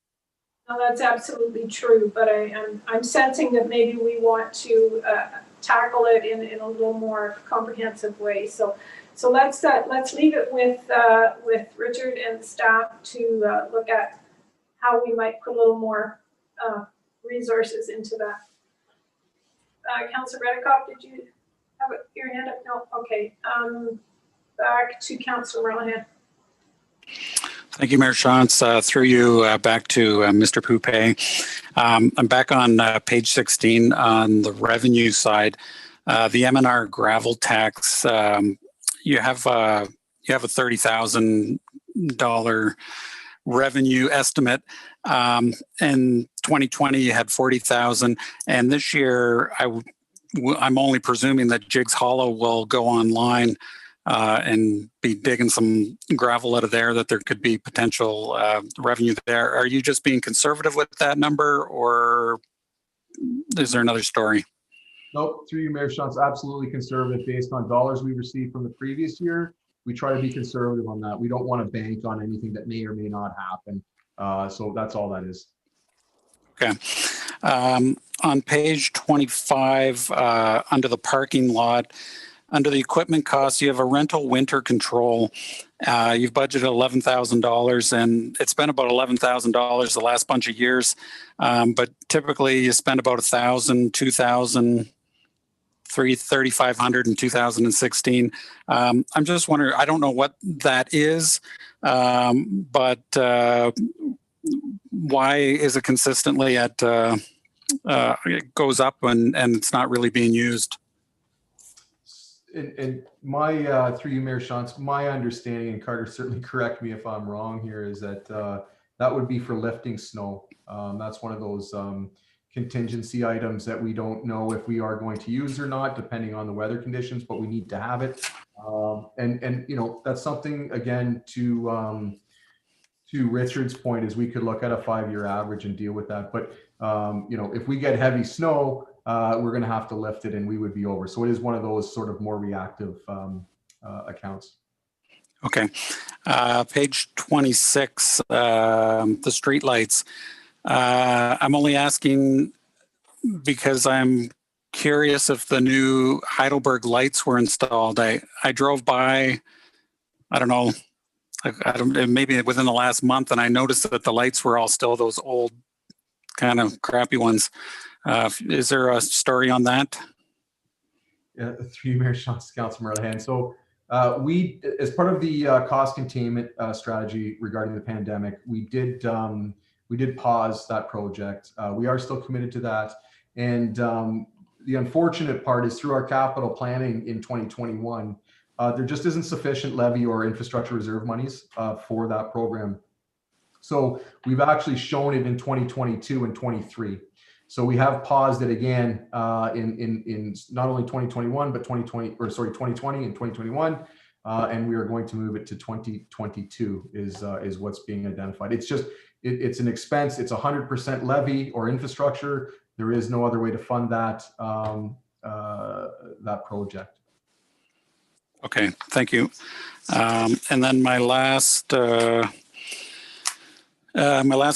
No, that's absolutely true, but I'm sensing that maybe we want to tackle it in a little more comprehensive way. So let's leave it with Richard and the staff to look at how we might put a little more resources into that. Councillor Redekop, did you have your hand up? No, okay. Back to Councillor Monahan. Thank you, Mayor Shantz. Through you back to Mr. Poupé. I'm back on page 16 on the revenue side. The M&R gravel tax, you have a $30,000 revenue estimate. In 2020, you had 40,000, and this year I'm only presuming that Jigs Hollow will go online and be digging some gravel out of there, that there could be potential revenue there. Are you just being conservative with that number, or is there another story? Nope, through you, Mayor Shantz, absolutely conservative based on dollars we received from the previous year. We try to be conservative on that. We don't want to bank on anything that may or may not happen. So that's all that is. Okay. On page 25, under the parking lot, under the equipment costs, you have a rental winter control. You've budgeted $11,000, and it's been about $11,000 the last bunch of years. But typically you spend about $1,000, $2,000, $3,500 in 2016. I'm just wondering, I don't know what that is, but why is it consistently at, it goes up and it's not really being used? And my through you, Mayor Shantz, my understanding, and Carter certainly correct me if I'm wrong here, is that that would be for lifting snow. That's one of those contingency items that we don't know if we are going to use or not, depending on the weather conditions, but we need to have it. And you know, that's something, again, to Richard's point, is we could look at a 5-year average and deal with that. But you know, if we get heavy snow, we're going to have to lift it and we would be over. So it is one of those sort of more reactive accounts. Okay. Page 26, the street lights. I'm only asking because I'm curious if the new Heidelberg lights were installed. I drove by, I don't know, maybe within the last month, and I noticed that the lights were all still those old kind of crappy ones. Is there a story on that? Yeah, through Mayor Shantz, Councilor Monahan. So we, as part of the cost containment strategy regarding the pandemic, we did pause that project. We are still committed to that. And the unfortunate part is, through our capital planning in 2021, there just isn't sufficient levy or infrastructure reserve monies for that program. So we've actually shown it in 2022 and 23. So we have paused it again in not only 2021, but 2020 and 2021. And we are going to move it to 2022 is what's being identified. It's just, it's an expense. It's 100% levy or infrastructure. There is no other way to fund that, that project. Okay, thank you. And then my last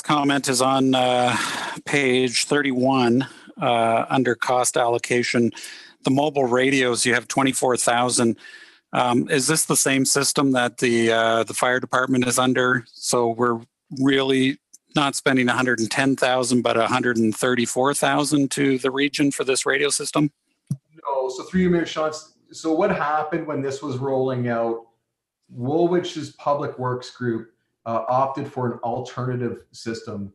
comment is on page 31 under cost allocation. The mobile radios, you have 24,000. Is this the same system that the fire department is under? So we're really not spending 110,000, but 134,000 to the region for this radio system? No. So through you, Mayor Shantz. So what happened when this was rolling out? Woolwich's Public Works Group opted for an alternative system.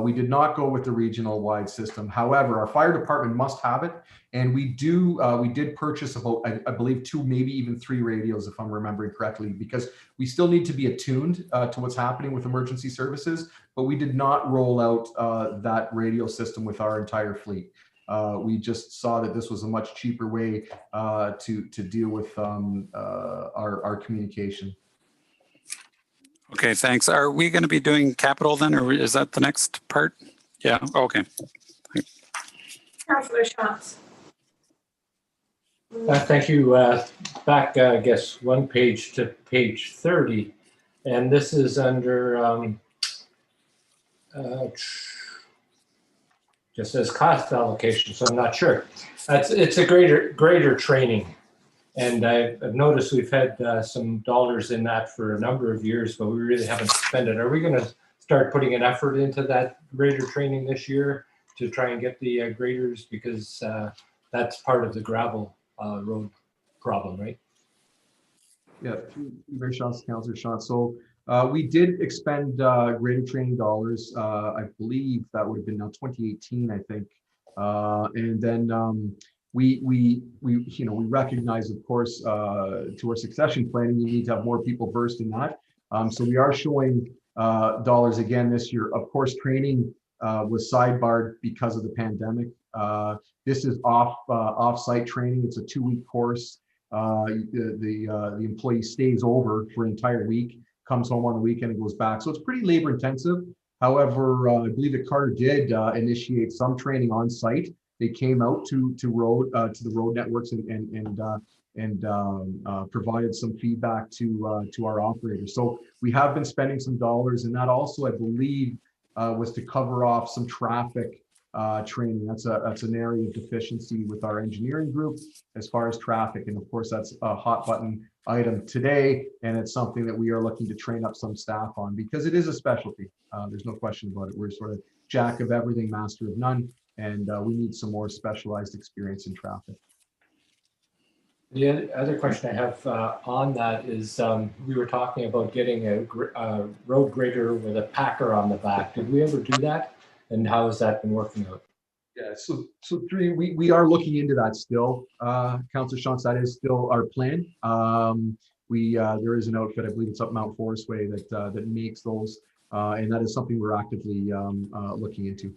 We did not go with the regional wide system. However, our fire department must have it, and we did purchase about, I believe, 2, maybe even 3 radios, if I'm remembering correctly, because we still need to be attuned to what's happening with emergency services. But we did not roll out that radio system with our entire fleet. We just saw that this was a much cheaper way to deal with our communication. Okay, thanks. Are we going to be doing capital then, or is that the next part? Yeah, okay. Councillor Shantz. Thank you. Back, I guess, one page to page 30. And this is under, just says cost allocation, so I'm not sure. It's a greater training. And I've noticed we've had some dollars in that for a number of years, but we really haven't spent it. Are we going to start putting an effort into that greater training this year to try and get the graders? Because that's part of the gravel road problem, right? Yeah, Mayor Shantz, Councillor Shantz. So we did expend grader training dollars. I believe that would have been now 2018, I think. And then we recognize, of course, to our succession planning, you need to have more people versed in that. So we are showing dollars again this year. Of course, training was sidebarred because of the pandemic. This is off-site training. It's a 2-week course. The employee stays over for an entire week, comes home on the weekend and goes back. So it's pretty labor intensive. However, I believe that Carter did initiate some training on site. They came out to the road networks and provided some feedback to our operators. So we have been spending some dollars, and that also, I believe, was to cover off some traffic training. That's an area of deficiency with our engineering group as far as traffic, and of course that's a hot button item today, and it's something that we are looking to train up some staff on because it is a specialty. There's no question about it. We're sort of jack of everything, master of none, and we need some more specialized experience in traffic. The other question I have on that is we were talking about getting a road grader with a packer on the back. Did we ever do that? And how has that been working out? Yeah, so we are looking into that still, Councillor Shantz. That is still our plan. There is an outfit, I believe it's up Mount Forest Way, that makes those, and that is something we're actively looking into.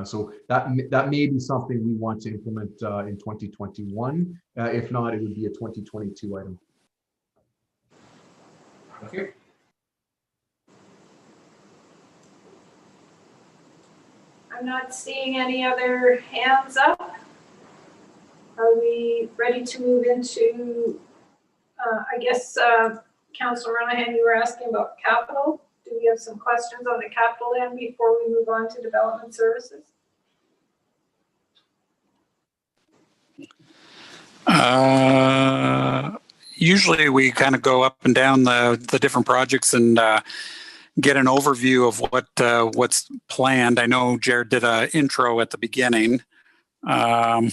So that may be something we want to implement in 2021. If not, it would be a 2022 item. Okay. I'm not seeing any other hands up. Are we ready to move into, I guess, Councillor Renahan, you were asking about capital. Do we have some questions on the capital end before we move on to development services? Usually we kind of go up and down the different projects and get an overview of what's planned. I know Jared did an intro at the beginning. I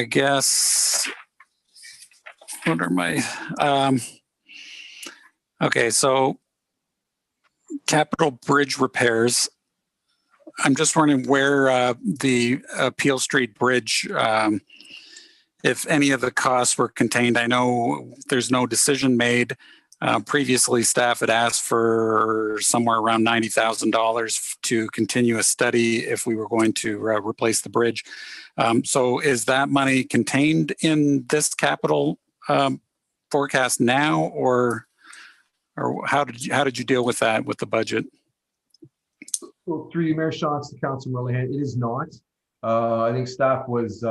guess, what are my, okay, so capital bridge repairs. I'm just wondering where the Peel Street Bridge, if any of the costs were contained. I know there's no decision made. Previously, staff had asked for somewhere around $90,000 to continue a study if we were going to replace the bridge. So is that money contained in this capital forecast now, or how did you deal with that with the budget? So through you, Mayor Shantz, to Councillor Renahan, it is not. I think staff was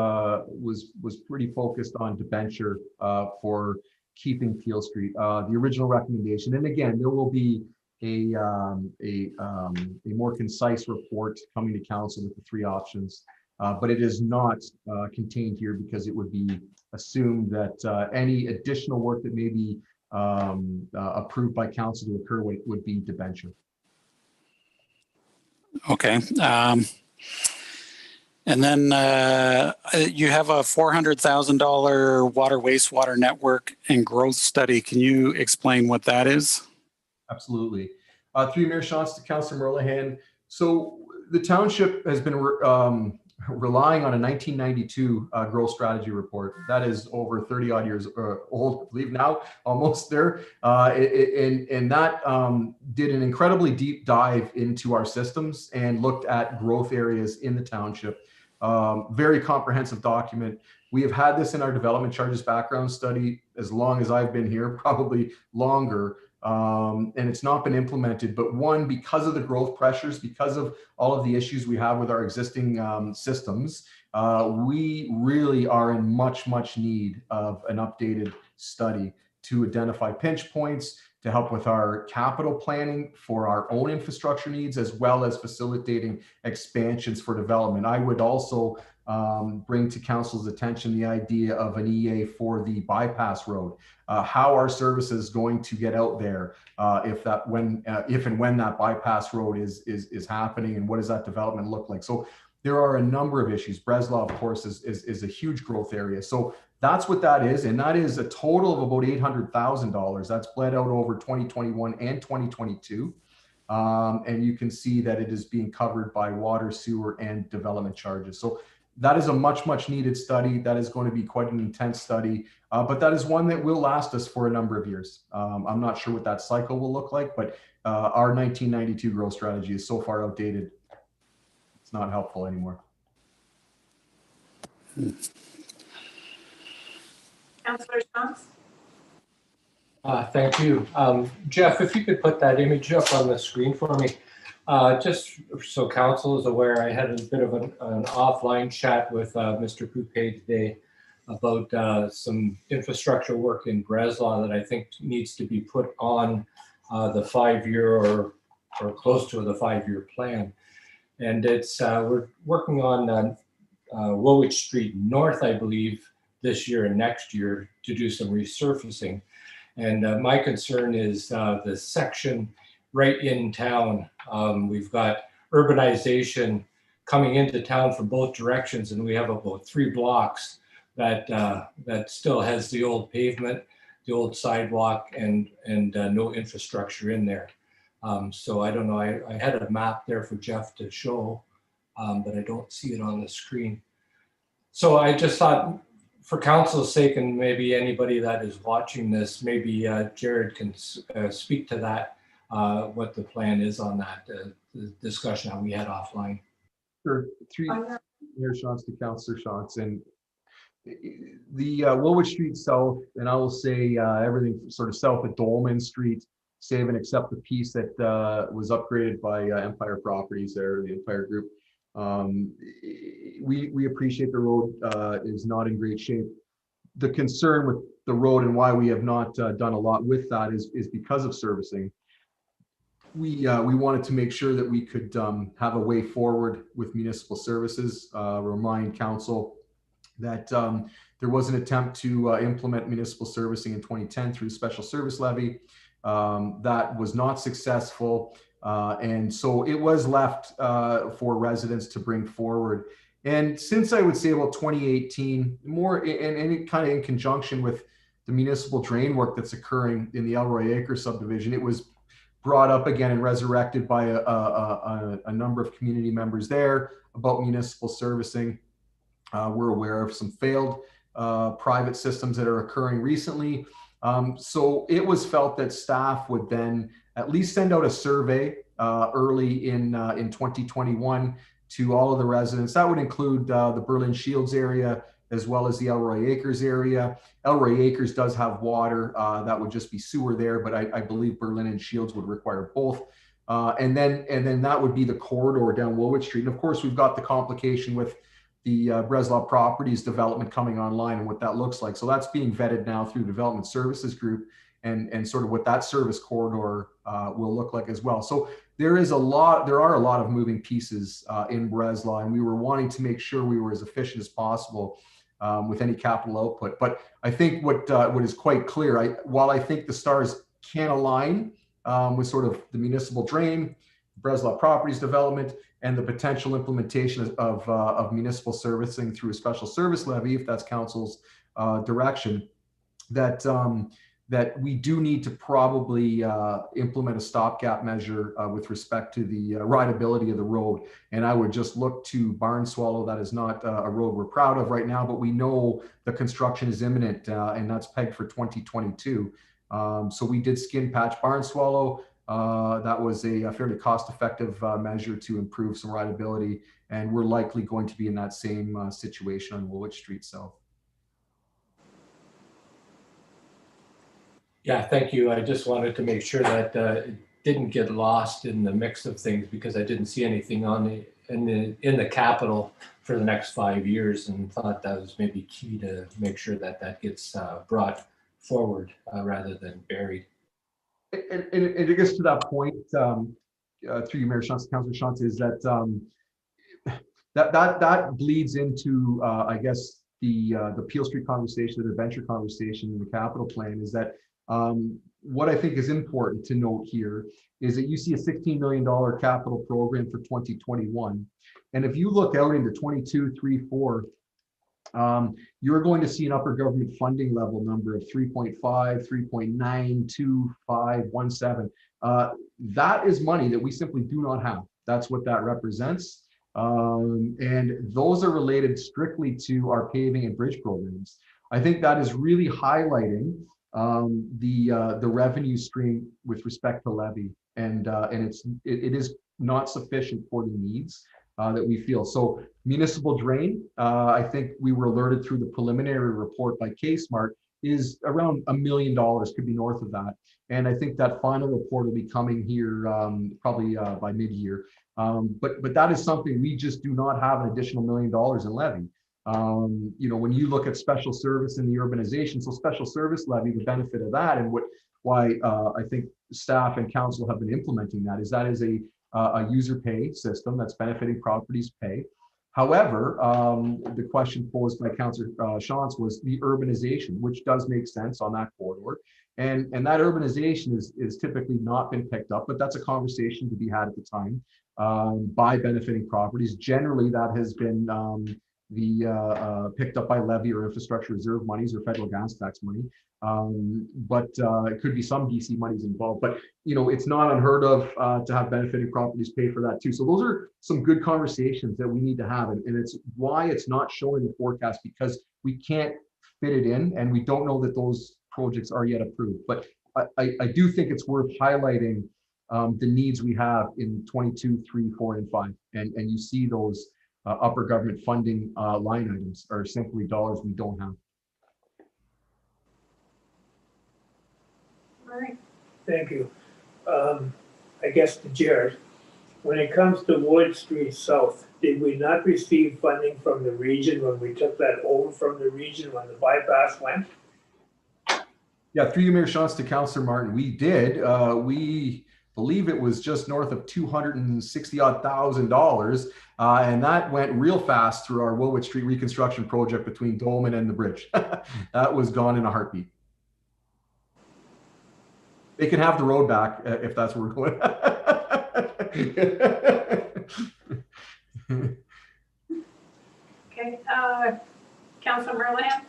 pretty focused on debenture for keeping Peel Street. The original recommendation, and again, there will be a more concise report coming to council with the 3 options, but it is not contained here because it would be assumed that any additional work that may be approved by council to occur would be debenture. Okay. And then you have a $400,000 water wastewater network and growth study. Can you explain what that is? Absolutely. Through Mayor Shantz to Councillor Merlehan. So the township has been relying on a 1992 growth strategy report. That is over 30 odd years old, I believe now, almost there. And that did an incredibly deep dive into our systems and looked at growth areas in the township. Very comprehensive document. We have had this in our development charges background study as long as I've been here, probably longer. and it's not been implemented. But one, because of the growth pressures, because of all of the issues we have with our existing systems, we really are in much need of an updated study to identify pinch points, to help with our capital planning for our own infrastructure needs, as well as facilitating expansions for development. I would also bring to council's attention the idea of an EA for the bypass road. How are services going to get out there if and when that bypass road is happening, and what does that development look like? So there are a number of issues. Breslau, of course, is a huge growth area. So that's what that is, and that is a total of about $800,000. That's bled out over 2021 and 2022. And you can see that it is being covered by water, sewer, and development charges. So that is a much needed study. That is going to be quite an intense study, but that is one that will last us for a number of years. I'm not sure what that cycle will look like, but our 1992 growth strategy is so far outdated. It's not helpful anymore. Councillor Shantz? Thank you. Jeff, if you could put that image up on the screen for me. Just so council is aware, I had a bit of an offline chat with Mr. Poupé today about some infrastructure work in Breslau that I think needs to be put on the 5-year or close to the 5-year plan. And it's we're working on Woolwich Street North, I believe, this year and next year to do some resurfacing. And my concern is the section right in town. We've got urbanization coming into town from both directions, and we have about 3 blocks that that still has the old pavement, the old sidewalk, and no infrastructure in there. So I don't know, I had a map there for Jeff to show, but I don't see it on the screen. So I just thought, for council's sake, and maybe anybody that is watching this, maybe Jared can speak to that, what the plan is on that, the discussion that we had offline. Sure. Through Mayor Shantz to Councillor Shantz, and the Woolwich Street South, and I will say everything sort of south of Dolman Street, save and except the piece that was upgraded by Empire Properties there, the Empire Group. We appreciate the road is not in great shape. The concern with the road and why we have not done a lot with that is because of servicing. We wanted to make sure that we could have a way forward with municipal services. Remind council that there was an attempt to implement municipal servicing in 2010 through the special service levy. That was not successful. And so it was left for residents to bring forward. And since I would say about 2018, more and kind of in conjunction with the municipal drain work that's occurring in the Elroy Acres subdivision, it was brought up again and resurrected by a number of community members there about municipal servicing. We're aware of some failed private systems that are occurring recently. So it was felt that staff would then at least send out a survey early in 2021 to all of the residents. That would include the Berlin Shields area as well as the Elroy Acres area. Elroy Acres does have water. That would just be sewer there, but I believe Berlin and Shields would require both. And then that would be the corridor down Woolwich Street. And of course, we've got the complication with the Breslau Properties development coming online and what that looks like. So that's being vetted now through Development Services Group and sort of what that service corridor will look like as well. So there are a lot of moving pieces in Breslau, and we were wanting to make sure we were as efficient as possible with any capital output. But I think what is quite clear, while I think the stars can align with sort of the municipal drain, Breslau Properties development, and the potential implementation of municipal servicing through a special service levy, if that's council's direction, that we do need to probably implement a stopgap measure with respect to the rideability of the road. And I would just look to Barn Swallow. That is not a road we're proud of right now, but we know the construction is imminent, and that's pegged for 2022. So we did skin patch Barn Swallow. That was a fairly cost-effective measure to improve some rideability, and we're likely going to be in that same situation on Woolwich Street South. Yeah, thank you. I just wanted to make sure that it didn't get lost in the mix of things, because I didn't see anything on in the capital for the next 5 years, and thought that was maybe key to make sure that that gets brought forward rather than buried. And it gets to that point, through you, Mayor Shantz, Councillor Shantz, is that that bleeds into, I guess, the Peel Street conversation, the venture conversation in the capital plan, is that what I think is important to note here is that you see a $16 million capital program for 2021. And if you look out into 22, 3, 4, you're going to see an upper government funding level number of 3.5, 3.92517. That is money that we simply do not have. That's what that represents. And those are related strictly to our paving and bridge programs. I think that is really highlighting the revenue stream with respect to levy, and it is not sufficient for the needs that we feel. So municipal drain, I think we were alerted through the preliminary report by K-Smart, is around $1 million, could be north of that. And I think that final report will be coming here probably by mid-year. But that is something we just do not have an additional $1 million in levy. You know, when you look at special service and the urbanization, so special service levy, the benefit of that, and why I think staff and council have been implementing that is a user pay system that's benefiting properties pay. However, the question posed by Councillor Shantz was the urbanization, which does make sense on that corridor. And that urbanization is typically not been picked up, but that's a conversation to be had at the time by benefiting properties. Generally, that has been picked up by levy or infrastructure reserve monies or federal gas tax money. But it could be some DC monies involved, but you know, it's not unheard of to have benefiting properties pay for that too. So those are some good conversations that we need to have, and it's why it's not showing the forecast, because we can't fit it in, and we don't know that those projects are yet approved. But I do think it's worth highlighting the needs we have in 22, 3, 4, and 5, and you see those upper government funding line items are simply dollars we don't have. All right. Thank you. I guess to Jared, when it comes to Wood Street South, did we not receive funding from the region when we took that over from the region when the bypass went? Yeah, through you, Mayor Shantz, to Councillor Martin, we did. We believe it was just north of $260,000, and that went real fast through our Woolwich Street reconstruction project between Dolman and the bridge. That was gone in a heartbeat. They can have the road back if that's where we're going. Okay, Councillor Merlihan?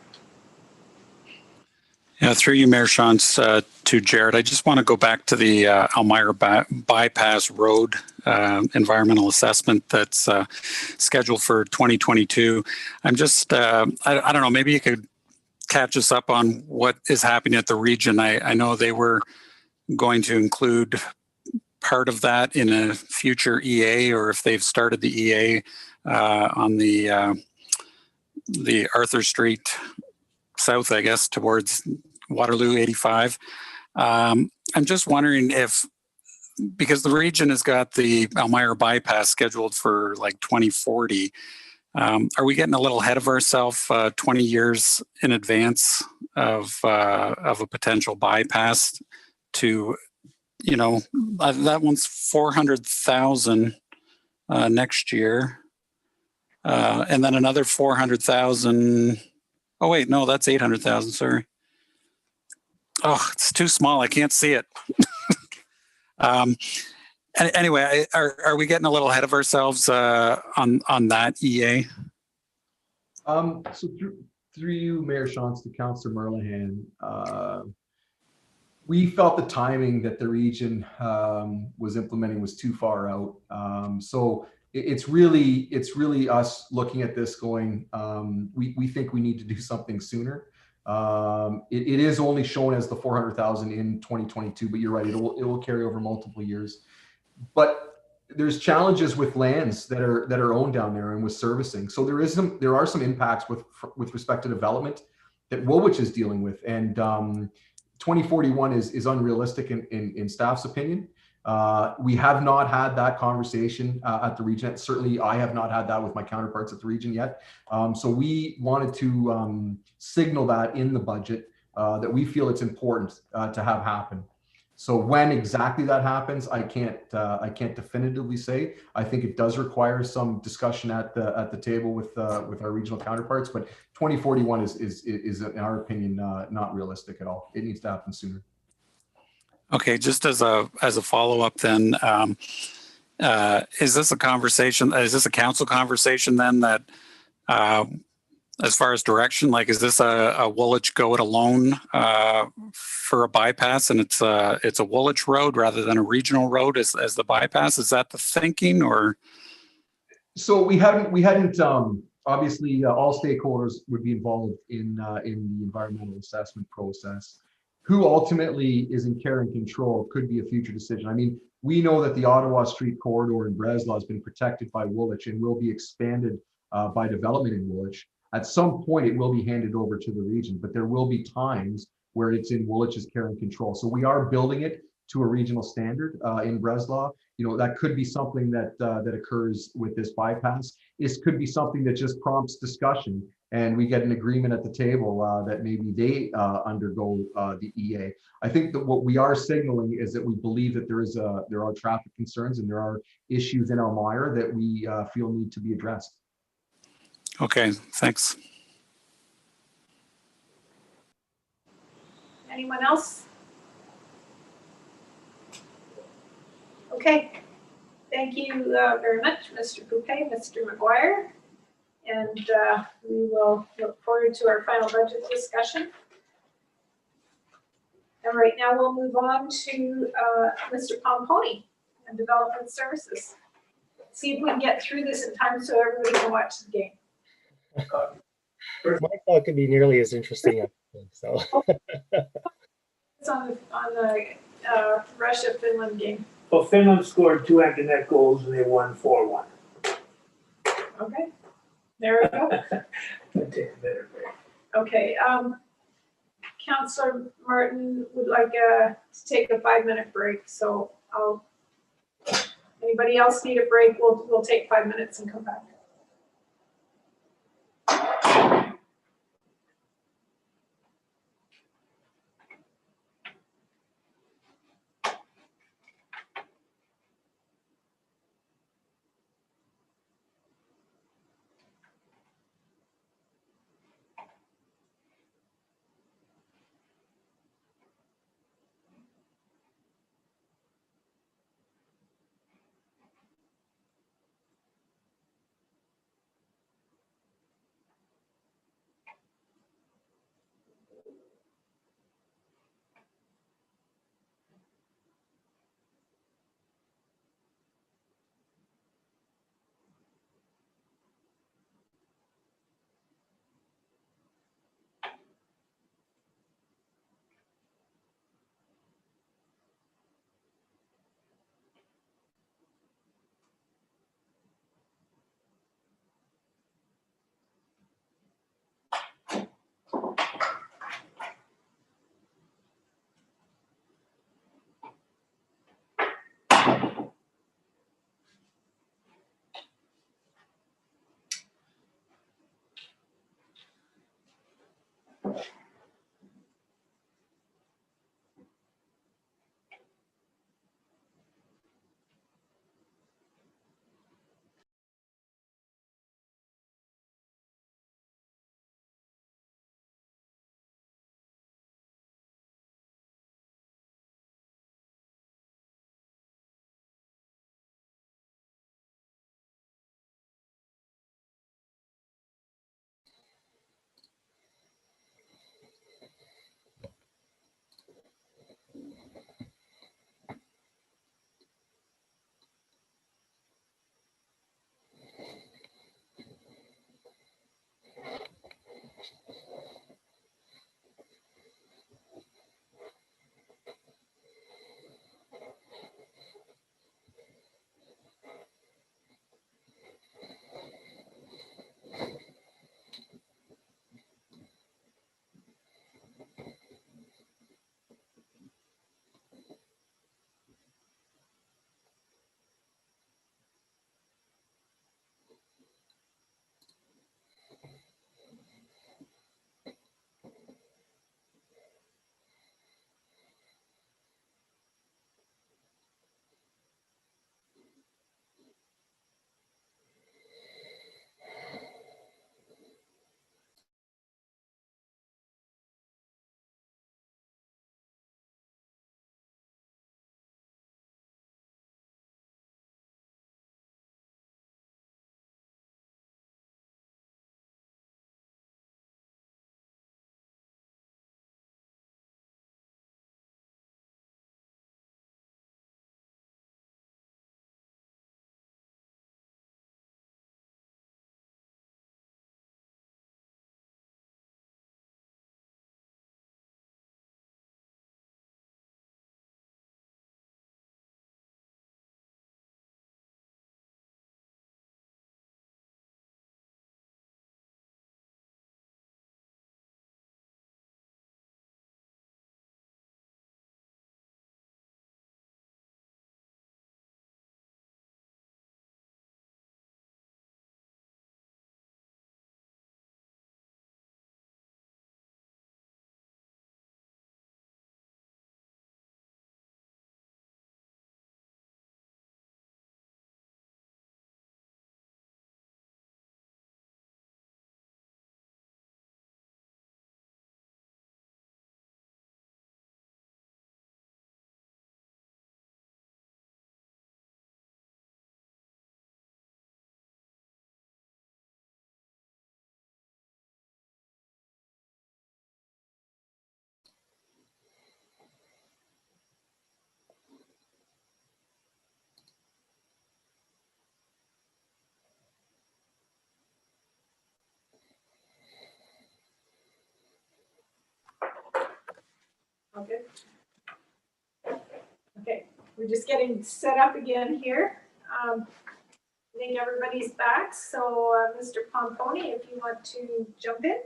Yeah, through you, Mayor Shantz, to Jared. I just want to go back to the Elmira Bypass Road environmental assessment that's scheduled for 2022. I'm just, I don't know, maybe you could catch us up on what is happening at the region. I know they were going to include part of that in a future EA, or if they've started the EA on the Arthur Street south, I guess, towards Waterloo 85. I'm just wondering if, because the region has got the Elmira bypass scheduled for like 2040, are we getting a little ahead of ourselves 20 years in advance of a potential bypass to, you know, that one's 400,000 next year. And then another 400,000. Oh, wait, no, that's 800,000. Sorry. Oh, it's too small. I can't see it. Anyway, are we getting a little ahead of ourselves on that EA? So through you, Mayor Shantz, to Councillor Merlihan, we felt the timing that the region was implementing was too far out. So it's really us looking at this going, we think we need to do something sooner. It is only shown as the 400,000 in 2022, but you're right, it will carry over multiple years. But there's challenges with lands that are owned down there and with servicing. So there are some impacts with respect to development that Woolwich is dealing with. And 2041 is unrealistic in staff's opinion. We have not had that conversation at the region. Certainly, I have not had that with my counterparts at the region yet. So we wanted to signal that in the budget that we feel it's important to have happen. So when exactly that happens, I can't definitively say. I think it does require some discussion at the table with our regional counterparts. But 2041 is in our opinion not realistic at all. It needs to happen sooner. Okay, just as a follow-up then, is this a conversation, is this a council conversation then that as far as direction, like is this a Woolwich go it alone for a bypass, and it's a Woolwich road rather than a regional road as the bypass? Is that the thinking, or? So we hadn't obviously all stakeholders would be involved in the environmental assessment process. Who ultimately is in care and control could be a future decision. I mean, we know that the Ottawa Street corridor in Breslau has been protected by Woolwich and will be expanded by development in Woolwich. At some point, it will be handed over to the region, but there will be times where it's in Woolwich's care and control. So we are building it to a regional standard in Breslau. You know, that could be something that occurs with this bypass. This could be something that just prompts discussion, and we get an agreement at the table that maybe they undergo the EA. I think that what we are signaling is that we believe that there are traffic concerns and there are issues in Elmira that we feel need to be addressed. Okay, thanks. Anyone else? Okay, thank you very much, Mr. Poupet, Mr. McGuire. And we will look forward to our final budget discussion. And right now we'll move on to Mr. Pomponi and Development Services. See if we can get through this in time so everybody can watch the game. My thought could be nearly as interesting, I think, so. It's on the Russia-Finland game. Well, Finland scored 2 empty net goals and they won 4-1. Okay, there we go. Take a better break. Okay, Councillor Martin would like to take a 5-minute break, so anybody else need a break? We'll take 5 minutes and come back. Okay. Okay, we're just getting set up again here. I think everybody's back, so Mr. Pomponi, if you want to jump in.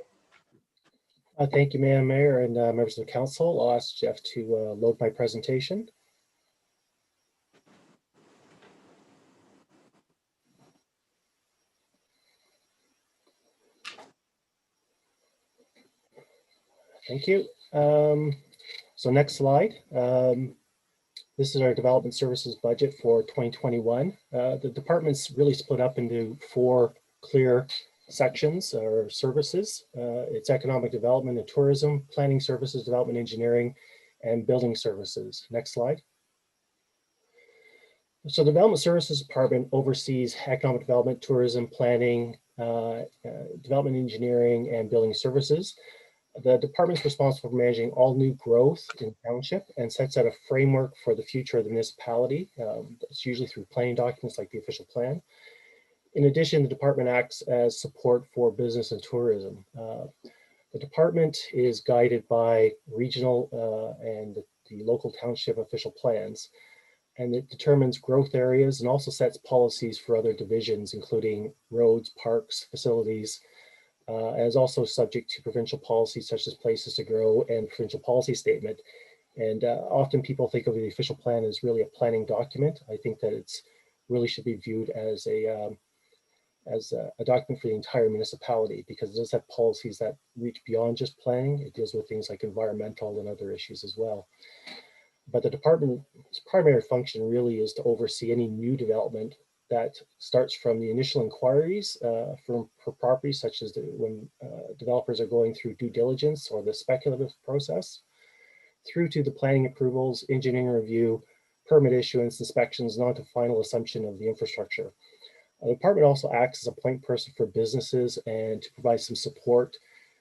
Thank you, Madam Mayor and members of the council. I'll ask Jeff to load my presentation. Thank you. So next slide. This is our development services budget for 2021. The department's really split up into 4 clear sections or services. It's economic development and tourism, planning services, development engineering, and building services. Next slide. So the Development Services Department oversees economic development, tourism, planning, development engineering, and building services. The department is responsible for managing all new growth in the township and sets out a framework for the future of the municipality. It's usually through planning documents like the official plan. In addition, the department acts as support for business and tourism. The department is guided by regional and the local township official plans, and it determines growth areas and also sets policies for other divisions, including roads, parks, facilities, and is also subject to provincial policies such as places to grow and provincial policy statement. And often people think of the official plan as really a planning document. I think that it's really should be viewed as a document for the entire municipality, because it does have policies that reach beyond just planning. It deals with things like environmental and other issues as well. But the department's primary function really is to oversee any new development that starts from the initial inquiries for properties, such as when developers are going through due diligence or the speculative process, through to the planning approvals, engineering review, permit issuance, inspections, and on to final assumption of the infrastructure. The department also acts as a point person for businesses and to provide some support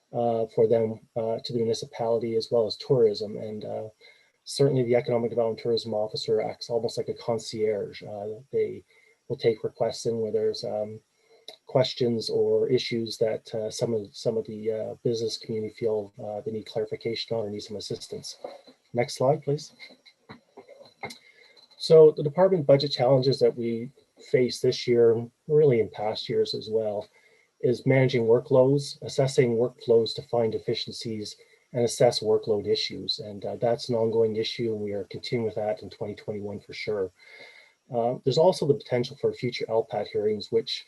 for them to the municipality, as well as tourism. And certainly the Economic Development Tourism Officer acts almost like a concierge. They will take requests in where there's questions or issues that some of the business community feel they need clarification on or need some assistance. Next slide, please. So the department budget challenges that we face this year, really in past years as well, is managing workloads, assessing workflows to find efficiencies, and assess workload issues. And that's an ongoing issue, and we are continuing with that in 2021 for sure. There's also the potential for future LPAT hearings, which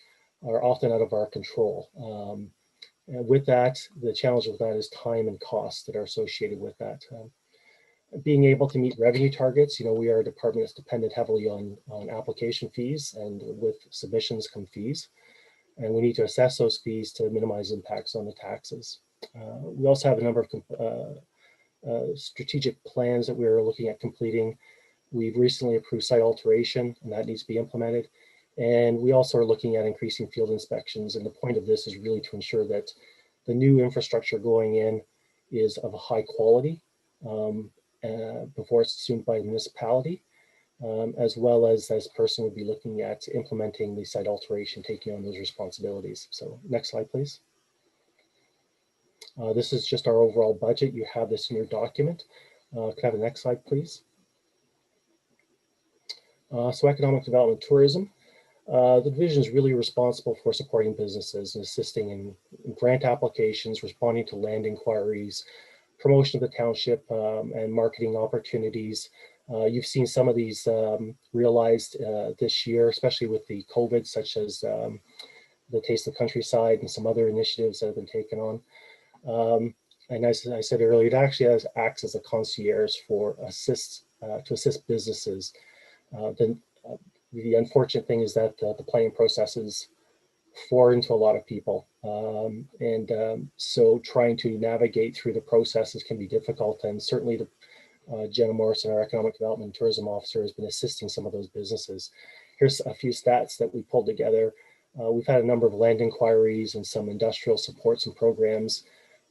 are often out of our control. And with that, the challenge with that is time and costs that are associated with that. Being able to meet revenue targets, we are a department that's dependent heavily on application fees, and with submissions come fees. And we need to assess those fees to minimize impacts on the taxes. We also have a number of strategic plans that we're looking at completing. We've recently approved site alteration, and that needs to be implemented. And we also are looking at increasing field inspections. And the point of this is really to ensure that the new infrastructure going in is of a high quality before it's assumed by the municipality, as well as this person would be looking at implementing the site alteration, taking on those responsibilities. So next slide, please. This is just our overall budget. You have this in your document. Can I have the next slide, please? So economic development tourism. The division is really responsible for supporting businesses and assisting in grant applications, responding to land inquiries, promotion of the township, and marketing opportunities. You've seen some of these realized this year, especially with the COVID, such as the Taste of the Countryside and some other initiatives that have been taken on. And as I said earlier, it actually acts as a concierge for to assist businesses. The unfortunate thing is that the planning process is foreign to a lot of people. So trying to navigate through the processes can be difficult. And certainly Jenna Morrison, our Economic Development and Tourism Officer, has been assisting some of those businesses. Here's a few stats that we pulled together. We've had a number of land inquiries and some industrial supports and programs.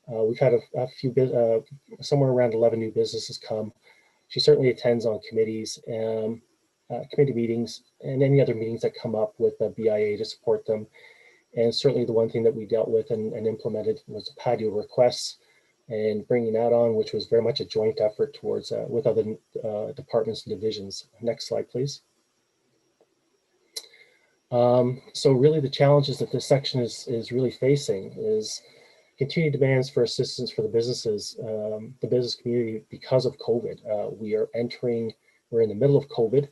We've had a few, somewhere around 11 new businesses come. She certainly attends on committees, committee meetings, and any other meetings that come up with the BIA to support them. And certainly the one thing that we dealt with and implemented was patio requests. and bringing that on, which was very much a joint effort towards with other departments and divisions. Next slide, please. So really the challenges that this section is really facing is continued demands for assistance for the businesses, the business community because of COVID. We're in the middle of COVID.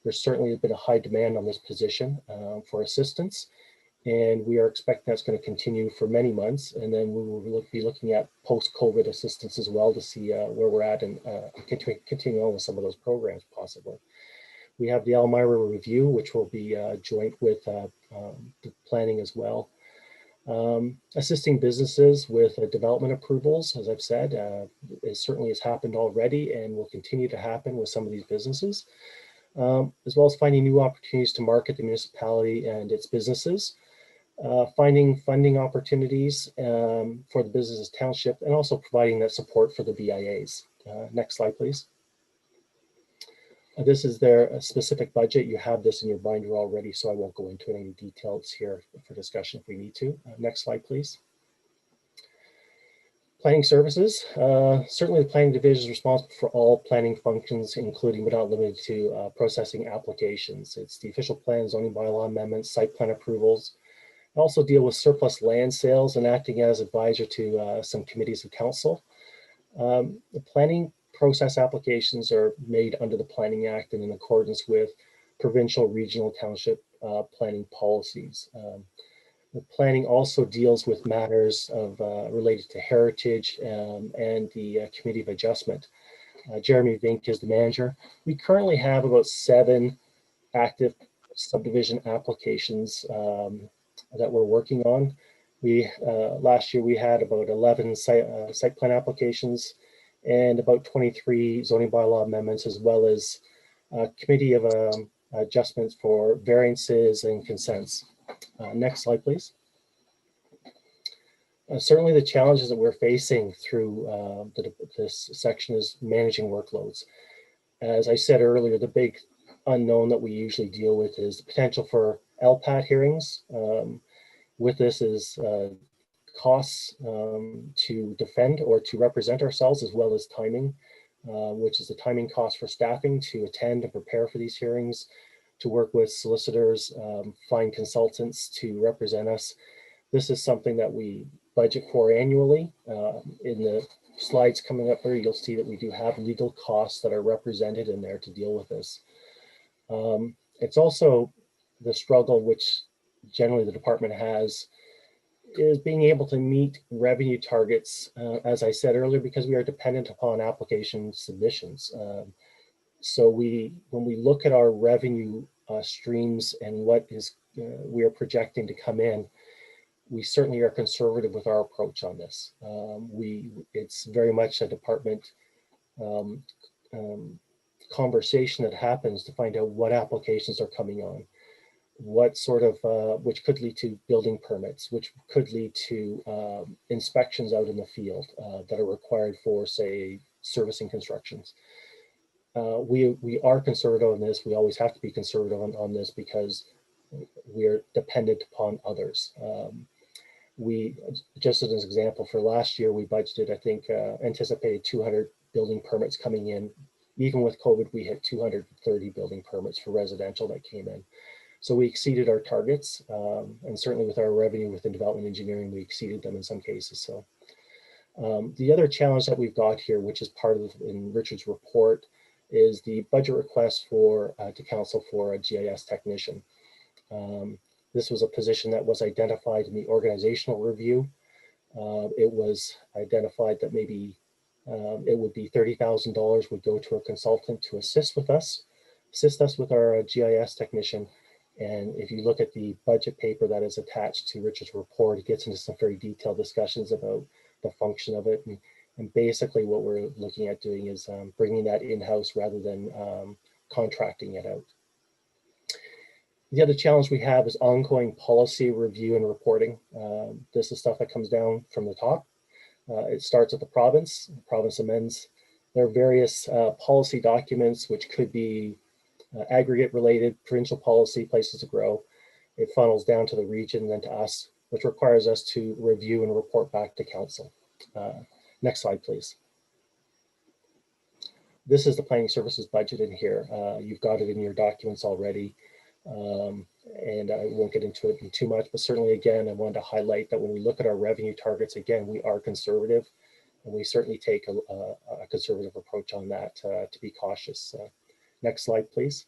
There's certainly been a high demand on this position for assistance, and we are expecting that's going to continue for many months. And then we will be looking at post-COVID assistance as well to see where we're at and continue on with some of those programs possibly. We have the Elmira review, which will be joint with the planning as well. Assisting businesses with development approvals, as I've said, it certainly has happened already and will continue to happen with some of these businesses, as well as finding new opportunities to market the municipality and its businesses, finding funding opportunities for the businesses township, and also providing that support for the BIAs. Next slide, please. This is their specific budget. You have this in your binder already, so I won't go into any details here for discussion if we need to. Next slide, please. Planning services. Certainly the planning division is responsible for all planning functions, including but not limited to processing applications. It's the official plan, zoning bylaw amendments, site plan approvals. Also deal with surplus land sales and acting as advisor to some committees of council. The planning process applications are made under the Planning Act and in accordance with provincial, regional, township planning policies. The planning also deals with matters of related to heritage and the Committee of Adjustment. Jeremy Vink is the manager. We currently have about 7 active subdivision applications that we're working on. Last year we had about 11 site plan applications and about 23 zoning bylaw amendments, as well as Committee of Adjustments for variances and consents. Next slide, please. Certainly the challenges that we're facing through this section is managing workloads. As I said earlier, the big unknown that we usually deal with is the potential for LPAT hearings. With this is costs to defend or to represent ourselves, as well as timing, which is the timing cost for staffing to attend and prepare for these hearings, to work with solicitors, find consultants to represent us. This is something that we budget for annually. In the slides coming up here, you'll see that we do have legal costs that are represented in there to deal with this. It's also the struggle which generally the department has is being able to meet revenue targets, as I said earlier, because we are dependent upon application submissions. So when we look at our revenue streams and what is we are projecting to come in, we certainly are conservative with our approach on this. It's very much a department conversation that happens to find out what applications are coming on, what sort of, which could lead to building permits, which could lead to inspections out in the field that are required for, say, servicing constructions. We are conservative on this. We always have to be conservative on this because we are dependent upon others. Just as an example, for last year, we budgeted, I think, anticipated 200 building permits coming in. Even with COVID, we had 230 building permits for residential that came in. So we exceeded our targets, and certainly with our revenue within development engineering, we exceeded them in some cases. So the other challenge that we've got here, which is part of in Richard's report, is the budget request for to council for a GIS technician. This was a position that was identified in the organizational review. It was identified that maybe it would be $30,000 would go to a consultant to assist us with our GIS technician. And if you look at the budget paper that is attached to Richard's report, it gets into some very detailed discussions about the function of it. And basically what we're looking at doing is bringing that in-house rather than contracting it out. The other challenge we have is ongoing policy review and reporting. This is stuff that comes down from the top. It starts at the province amends. There are various policy documents which could be aggregate related, provincial policy, places to grow. It funnels down to the region and then to us, which requires us to review and report back to council. Next slide, please. This is the planning services budget in here. You've got it in your documents already. And I won't get into it too much, but certainly again, I wanted to highlight that when we look at our revenue targets, again, we are conservative, and we certainly take a conservative approach on that to be cautious. Next slide, please.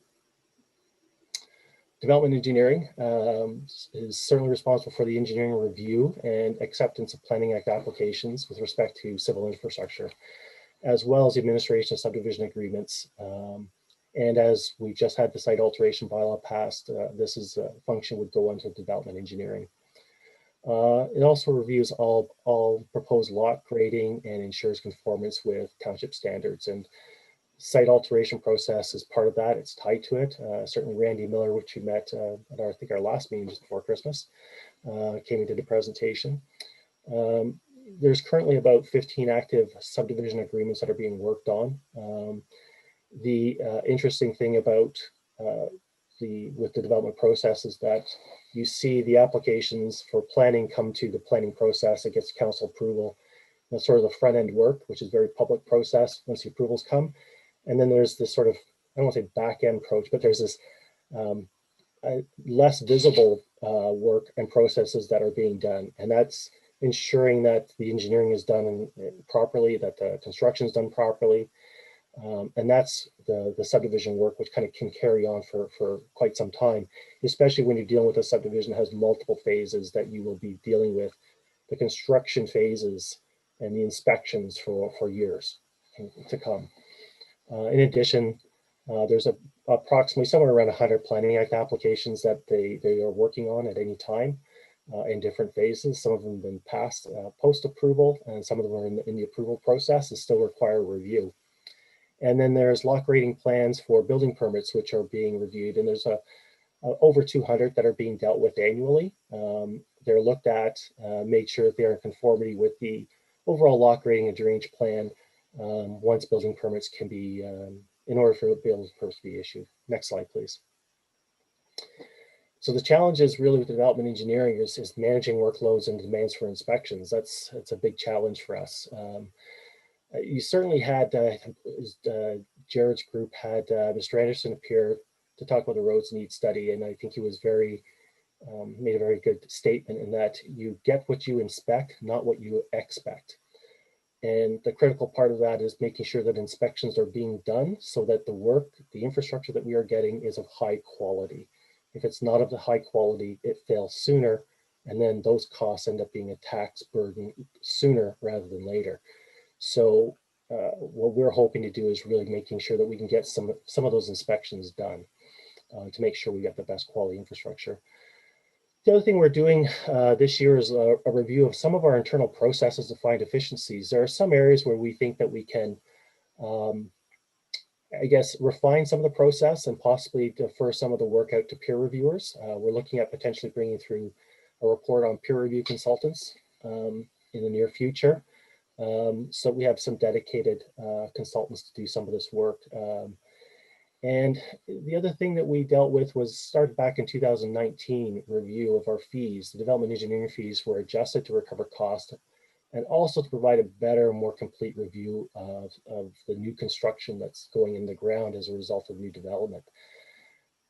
Development engineering is certainly responsible for the engineering review and acceptance of Planning Act applications with respect to civil infrastructure, as well as the administration of subdivision agreements. And as we just had the site alteration bylaw passed, this is a function would go into development engineering. It also reviews all proposed lot grading and ensures conformance with township standards. And site alteration process is part of that. It's tied to it. Certainly Randy Miller, which we met at I think our last meeting just before Christmas, came and did a presentation. There's currently about 15 active subdivision agreements that are being worked on. The interesting thing about with the development process is that you see the applications for planning come to the planning process. It gets council approval. That's sort of the front end work, which is very public process once the approvals come. And then there's this sort of, I don't want to say back end approach, but there's this less visible work and processes that are being done. And that's ensuring that the engineering is done properly, that the construction is done properly. And that's the subdivision work, which kind of can carry on for quite some time, especially when you're dealing with a subdivision that has multiple phases that you will be dealing with the construction phases and the inspections for years to come. In addition, there's approximately somewhere around 100 Planning Act applications that they are working on at any time in different phases. Some of them have been passed post-approval, and some of them are in the approval process and still require review. And then there's lot grading plans for building permits, which are being reviewed. And there's over 200 that are being dealt with annually. They're looked at, made sure that they're in conformity with the overall lot grading and drainage plan once building permits can be, in order for building permits to be issued. Next slide, please. So the challenge is really with development engineering is managing workloads and demands for inspections. That's a big challenge for us. You certainly had, Jared's group had Mr. Anderson appear to talk about the roads need study, and I think he was made a very good statement in that you get what you inspect, not what you expect. And the critical part of that is making sure that inspections are being done so that the infrastructure that we are getting is of high quality. If it's not of the high quality, it fails sooner, and then those costs end up being a tax burden sooner rather than later. So what we're hoping to do is really making sure that we can get some of those inspections done to make sure we get the best quality infrastructure. The other thing we're doing this year is a review of some of our internal processes to find efficiencies. There are some areas where we think that we can, I guess, refine some of the process and possibly defer some of the work out to peer reviewers. We're looking at potentially bringing through a report on peer review consultants in the near future. So we have some dedicated consultants to do some of this work. And the other thing that we dealt with was started back in 2019 review of our fees. The development engineering fees were adjusted to recover cost and also to provide a better, more complete review of the new construction that's going in the ground as a result of new development.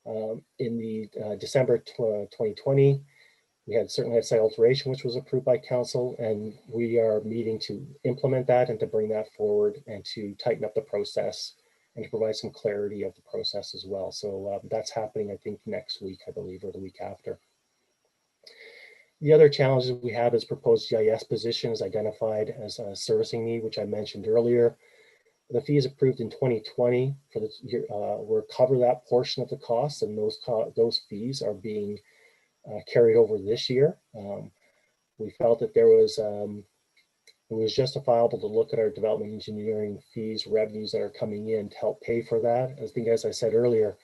In the December 2020, we had certainly had site alteration, which was approved by council, and we are meeting to implement that and to bring that forward and to tighten up the process and to provide some clarity of the process as well. So that's happening, I think, next week, I believe, or the week after. The other challenges we have is proposed GIS position is identified as a servicing need, which I mentioned earlier. The fees approved in 2020 for the year will cover that portion of the costs, and those fees are being carried over this year. We felt that it was justifiable to look at our development engineering fees, revenues that are coming in to help pay for that. I think, as I said earlier,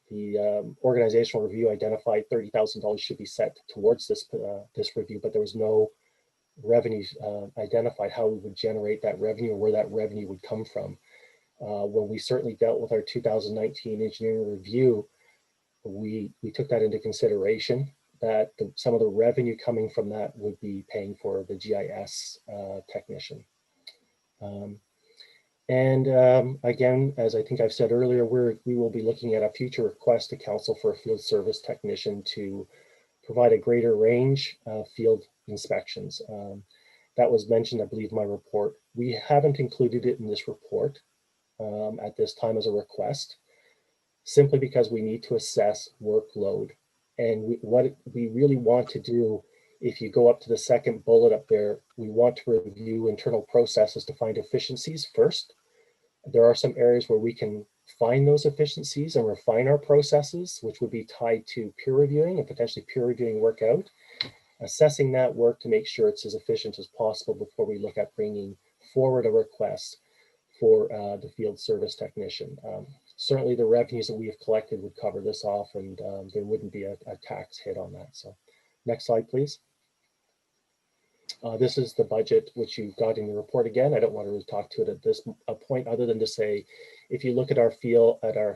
the organizational review identified $30,000 should be set towards this review, but there was no revenue identified how we would generate that revenue or where that revenue would come from. When we certainly dealt with our 2019 engineering review, we took that into consideration, that some of the revenue coming from that would be paying for the GIS technician. Again, as I think I've said earlier, we will be looking at a future request to council for a field service technician to provide a greater range of field inspections. That was mentioned, I believe, in my report. We haven't included it in this report at this time as a request, simply because we need to assess workload. And what we really want to do, if you go up to the second bullet up there, we want to review internal processes to find efficiencies first. There are some areas where we can find those efficiencies and refine our processes, which would be tied to peer reviewing and potentially peer reviewing work out, assessing that work to make sure it's as efficient as possible before we look at bringing forward a request for the field service technician. Certainly the revenues that we have collected would cover this off, and there wouldn't be a tax hit on that. So next slide, please. This is the budget, which you got in the report again. I don't want to really talk to it at this point, other than to say, if you look at our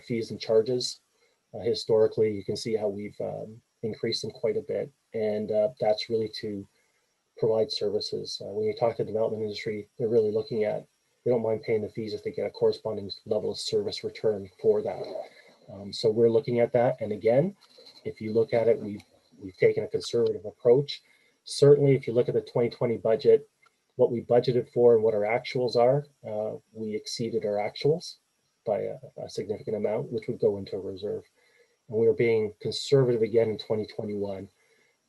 fees and charges, historically, you can see how we've increased them quite a bit. And that's really to provide services. When you talk to the development industry, they're really looking at, they don't mind paying the fees if they get a corresponding level of service return for that. So we're looking at that. And again, if you look at it, we've taken a conservative approach. Certainly, if you look at the 2020 budget, what we budgeted for and what our actuals are, we exceeded our actuals by a significant amount, which would go into a reserve. And we are being conservative again in 2021.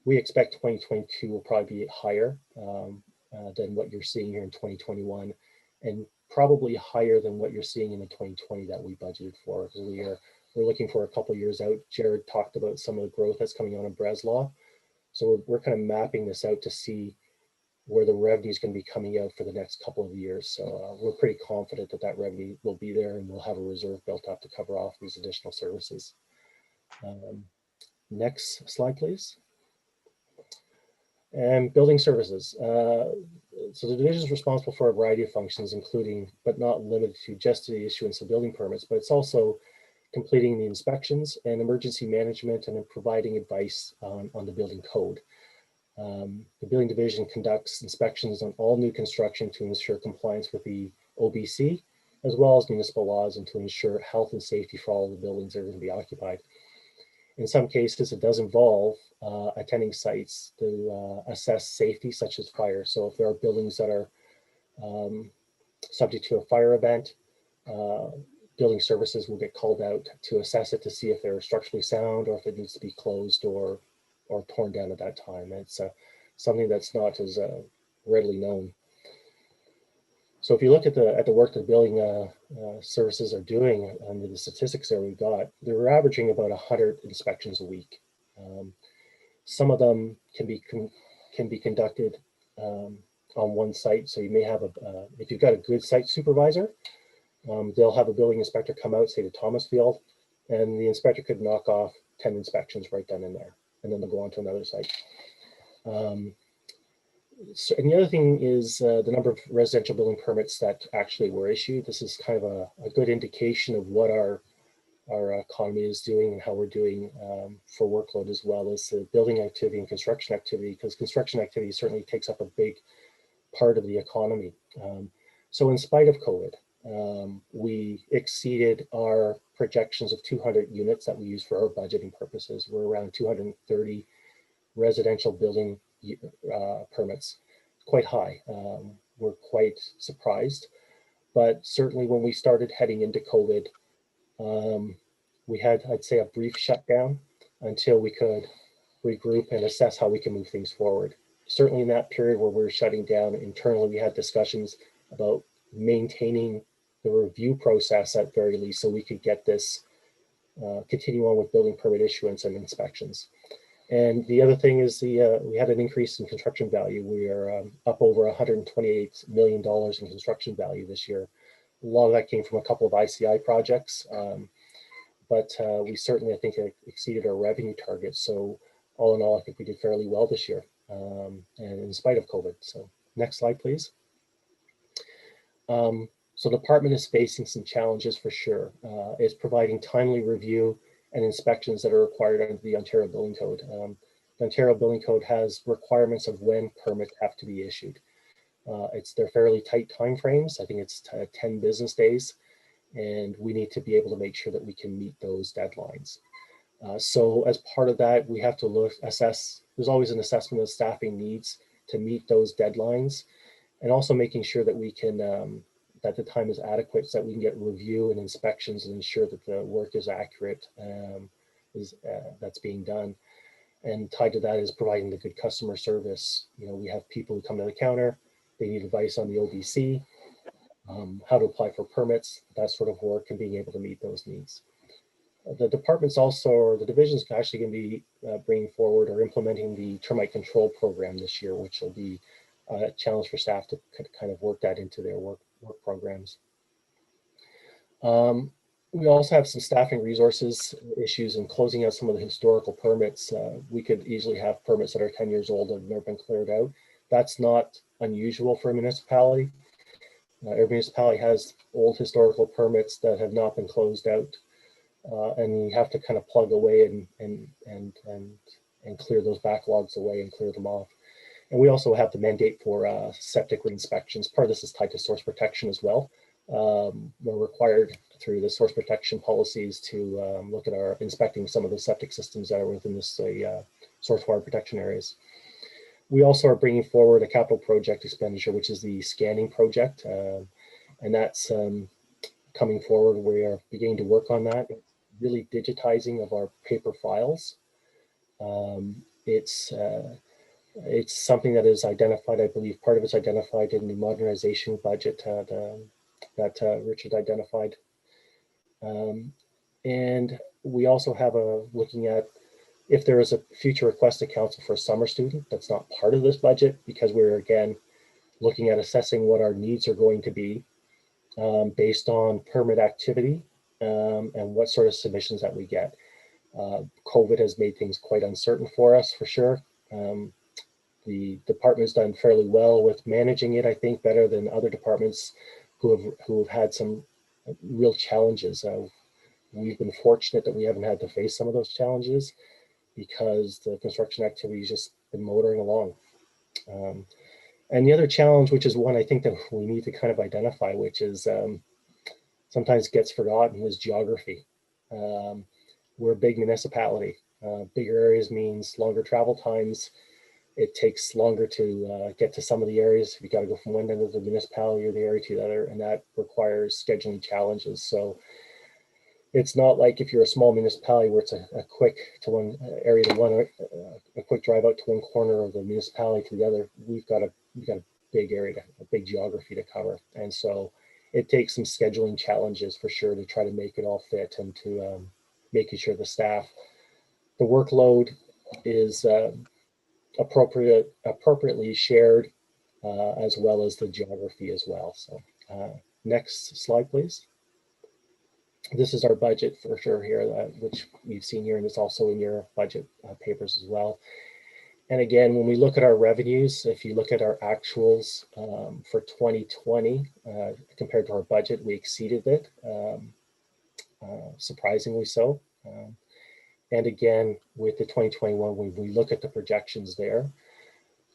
We expect 2022 will probably be higher than what you're seeing here in 2021, and probably higher than what you're seeing in the 2020 that we budgeted for, because we're looking for a couple of years out. Jared talked about some of the growth that's coming on in Breslau. So we're kind of mapping this out to see where the revenue is going to be coming out for the next couple of years. So we're pretty confident that that revenue will be there, and we'll have a reserve built up to cover off these additional services. Next slide, please. And building services. So the division is responsible for a variety of functions, including, but not limited to, just the issuance of building permits, but it's also completing the inspections and emergency management, and then providing advice on the building code. The building division conducts inspections on all new construction to ensure compliance with the OBC, as well as municipal laws, and to ensure health and safety for all the buildings that are going to be occupied. In some cases, it does involve attending sites to assess safety, such as fire. So if there are buildings that are subject to a fire event, building services will get called out to assess it to see if they're structurally sound, or if it needs to be closed or torn down at that time. It's something that's not as readily known. So if you look at the work that building services are doing under the statistics that we've got, they're averaging about 100 inspections a week. Some of them can be conducted on one site. So you may have if you've got a good site supervisor, they'll have a building inspector come out, say to Thomasfield, and the inspector could knock off 10 inspections right then and there, and then they'll go on to another site. So, and the other thing is the number of residential building permits that actually were issued. This is kind of a good indication of what our economy is doing and how we're doing for workload, as well as the building activity and construction activity, because construction activity certainly takes up a big part of the economy. So in spite of COVID, we exceeded our projections of 200 units that we use for our budgeting purposes. We're around 230 residential building permits, quite high. We're quite surprised, but certainly when we started heading into COVID, we had, I'd say, a brief shutdown until we could regroup and assess how we can move things forward. Certainly in that period where we were shutting down internally, we had discussions about maintaining the review process at very least, so we could get this continue on with building permit issuance and inspections. And the other thing is we had an increase in construction value. We are up over $128 million in construction value this year. A lot of that came from a couple of ICI projects, but we certainly, I think, exceeded our revenue targets. So all in all, I think we did fairly well this year, and in spite of COVID. So next slide, please. So the department is facing some challenges for sure. It's providing timely review and inspections that are required under the Ontario Building Code. The Ontario Building Code has requirements of when permits have to be issued. They're fairly tight timeframes. I think it's 10 business days, and we need to be able to make sure that we can meet those deadlines. So as part of that, we have to assess, there's always an assessment of staffing needs to meet those deadlines, and also making sure that we can, that the time is adequate so that we can get review and inspections and ensure that the work is accurate, that's being done. And tied to that is providing the good customer service. You know, we have people who come to the counter, they need advice on the OBC, how to apply for permits, that sort of work, and being able to meet those needs. The departments also, or the divisions, actually going to be bringing forward or implementing the termite control program this year, which will be a challenge for staff to kind of work that into their work programs. We also have some staffing resources issues in closing out some of the historical permits. We could easily have permits that are 10 years old and have never been cleared out. That's not unusual for a municipality. Every municipality has old historical permits that have not been closed out. And you have to kind of plug away and clear those backlogs away and clear them off. And we also have the mandate for septic re-inspections. Part of this is tied to source protection as well. We're required through the source protection policies to look at inspecting some of the septic systems that are within this source water protection areas. We also are bringing forward a capital project expenditure, which is the scanning project. And that's coming forward. We are beginning to work on that. It's really digitizing of our paper files. It's something that is identified, I believe part of it's identified in the modernization budget that Richard identified. And we also have looking at if there is a future request to council for a summer student. That's not part of this budget because we're again looking at assessing what our needs are going to be based on permit activity and what sort of submissions that we get. COVID has made things quite uncertain for us, for sure. The department has done fairly well with managing it, I think, better than other departments who have had some real challenges. We've been fortunate that we haven't had to face some of those challenges because the construction activity has just been motoring along. And the other challenge, which is one I think that we need to kind of identify, which is sometimes gets forgotten, is geography. We're a big municipality. Bigger areas means longer travel times. It takes longer to get to some of the areas. You got to go from one end of the municipality or the area to the other, and that requires scheduling challenges. So it's not like if you're a small municipality where it's a quick to one area to one, a quick drive out to one corner of the municipality to the other. We've got a big area, a big geography to cover, and so it takes some scheduling challenges for sure to try to make it all fit and to making sure the workload is appropriately shared, as well as the geography as well. So next slide, please. This is our budget for sure here, which you've seen here, and it's also in your budget papers as well. And again, when we look at our revenues, if you look at our actuals for 2020 compared to our budget, we exceeded it, surprisingly so. And again, with the 2021, when we look at the projections there,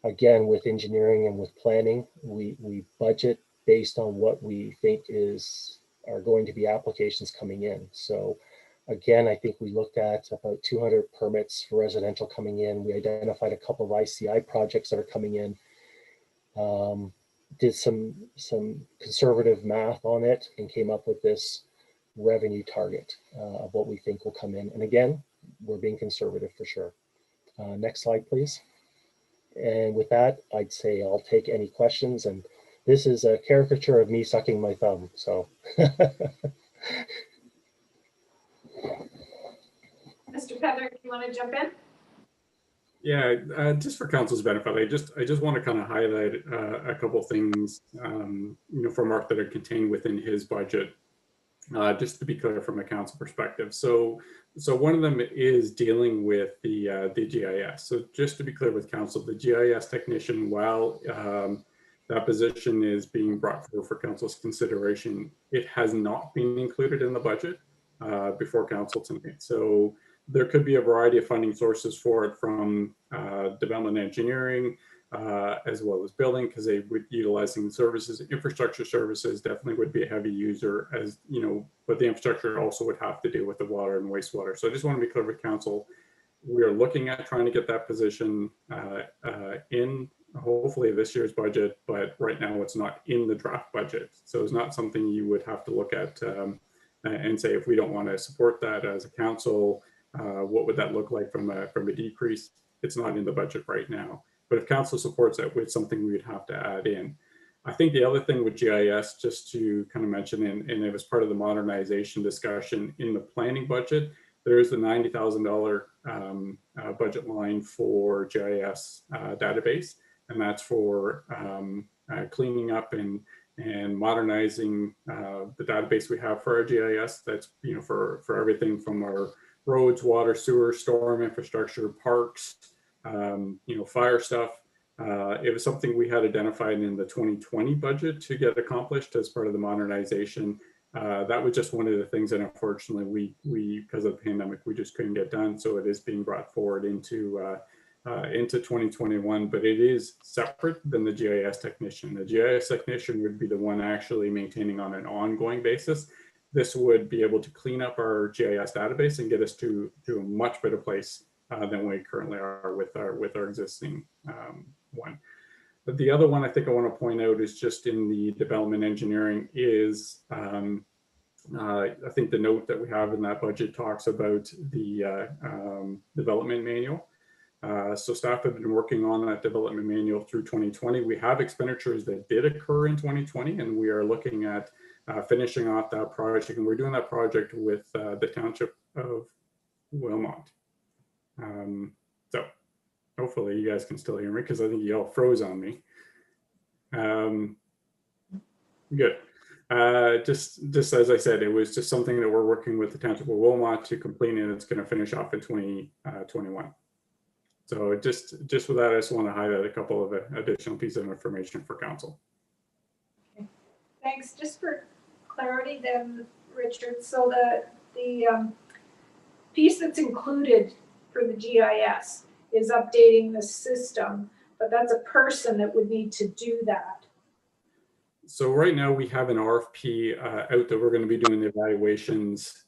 again, with engineering and with planning, we budget based on what we think are going to be applications coming in. So again, I think we looked at about 200 permits for residential coming in. We identified a couple of ICI projects that are coming in. Did some conservative math on it and came up with this revenue target of what we think will come in. And again, we're being conservative for sure. Next slide, please. And with that, I'd say I'll take any questions. And this is a caricature of me sucking my thumb. So. Mr. Pedler, do you want to jump in? Yeah, just for council's benefit, I just want to kind of highlight a couple of things, for Mark that are contained within his budget, just to be clear from a council perspective. So one of them is dealing with the GIS. So just to be clear with council, the GIS technician, while that position is being brought forward for council's consideration, it has not been included in the budget before council tonight. So there could be a variety of funding sources for it, from development engineering, as well as building, because they would utilizing the services. Infrastructure services definitely would be a heavy user, as you know, but the infrastructure also would have to deal with the water and wastewater. So I just want to be clear with council. We are looking at trying to get that position in hopefully this year's budget, but right now it's not in the draft budget. So it's not something you would have to look at and say, if we don't want to support that as a council, what would that look like from a decrease? It's not in the budget right now. But if council supports it, it's something we would have to add in. I think the other thing with GIS, just to kind of mention, and it was part of the modernization discussion in the planning budget, there is the $90,000 budget line for GIS database, and that's for cleaning up and modernizing the database we have for our GIS. That's, you know, for everything from our roads, water, sewer, storm infrastructure, parks, you know, fire stuff. It was something we had identified in the 2020 budget to get accomplished as part of the modernization. That was just one of the things that unfortunately we because of the pandemic, we just couldn't get done. So it is being brought forward into 2021, but it is separate than the GIS technician. The GIS technician would be the one actually maintaining on an ongoing basis. This would be able to clean up our GIS database and get us to a much better place than we currently are with our existing one. But the other one I think I want to point out is just in the development engineering is I think the note that we have in that budget talks about the development manual. So staff have been working on that development manual through 2020. We have expenditures that did occur in 2020, and we are looking at finishing off that project. And we're doing that project with the Township of Wilmot. So hopefully you guys can still hear me, because I think you all froze on me. Good. Just as I said, it was just something that we're working with the Township of Wilmot to complete, and it's going to finish off in 2021. So just with that, I just want to highlight a couple of additional pieces of information for council. Okay. Thanks. Just for clarity then, Richard, so the piece that's included for the GIS is updating the system, but that's a person that would need to do that. So right now we have an RFP out that we're going to be doing the evaluations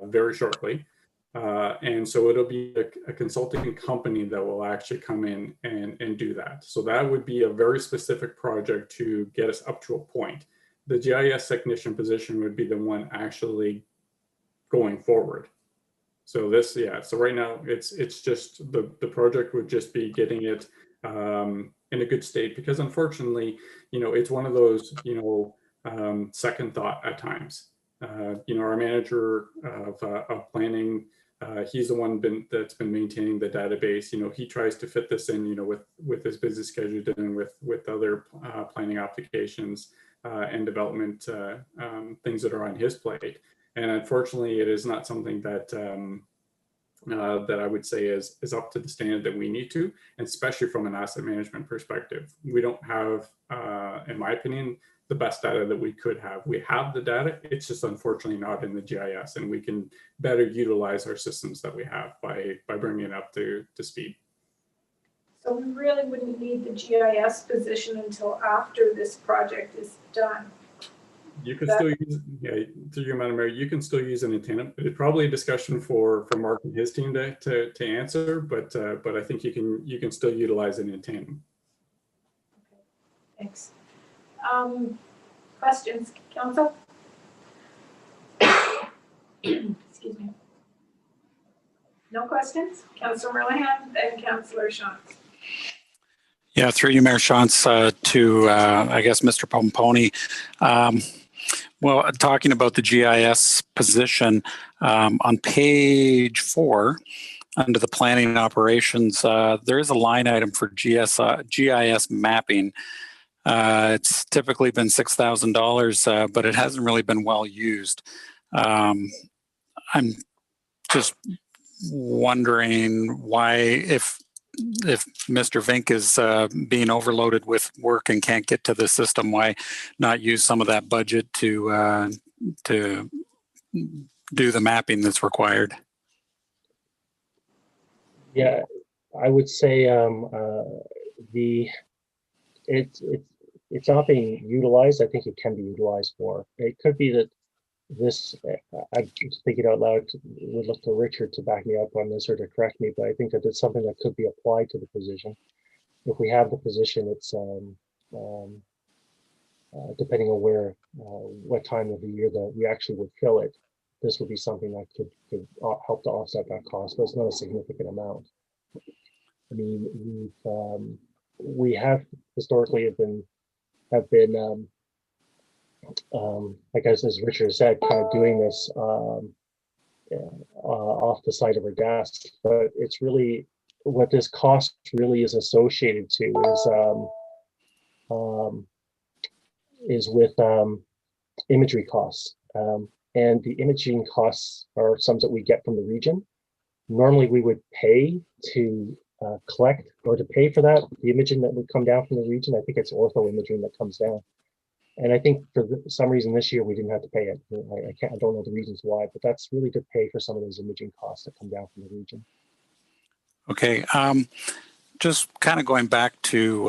very shortly. And so it'll be a consulting company that will actually come in and do that. So that would be a very specific project to get us up to a point. The GIS technician position would be the one actually going forward. So this, yeah, so right now it's just the project would just be getting it in a good state, because unfortunately, you know, it's one of those, you know, second thought at times. You know, our manager of planning, he's the one that's been maintaining the database. You know, he tries to fit this in, you know, with his busy schedule, dealing with other planning applications and development things that are on his plate. And unfortunately, it is not something that that I would say is up to the standard that we need to, and especially from an asset management perspective. We don't have, in my opinion, the best data that we could have. We have the data, it's just unfortunately not in the GIS, and we can better utilize our systems that we have by bringing it up to speed. So we really wouldn't need the GIS position until after this project is done. You can still use, yeah, through your Madam Mayor, you can still use an antenna. It's probably a discussion for Mark and his team to answer, but I think you can still utilize an antenna. Okay, thanks. Questions, council? Excuse me. No questions? Councillor Merlihan, then Councillor Shantz. Yeah, through you, Mayor Shantz, to I guess Mr. Pomponi. Well, talking about the GIS position, on page 4, under the planning operations, there is a line item for GIS mapping. It's typically been $6,000, but it hasn't really been well used. I'm just wondering why, if Mr. Vink is being overloaded with work and can't get to the system, why not use some of that budget to do the mapping that's required? Yeah, I would say it's not being utilized. I think it can be utilized more. It could be that this, I'm just thinking out loud, would look to Richard to back me up on this or to correct me, but I think that it's something that could be applied to the position. If we have the position, it's depending on what time of the year that we actually would fill it, this would be something that could help to offset that cost, but it's not a significant amount. I mean, we have historically have been like as Richard said, kind of doing this off the side of our desk, but it's really what this cost really is associated to is with imagery costs. And the imaging costs are some that we get from the region. Normally we would pay to collect or to pay for that, the imaging that would come down from the region. I think it's ortho imaging that comes down. And I think for some reason this year we didn't have to pay it. I don't know the reasons why, but that's really to pay for some of those imaging costs that come down from the region. Okay, just kind of going back to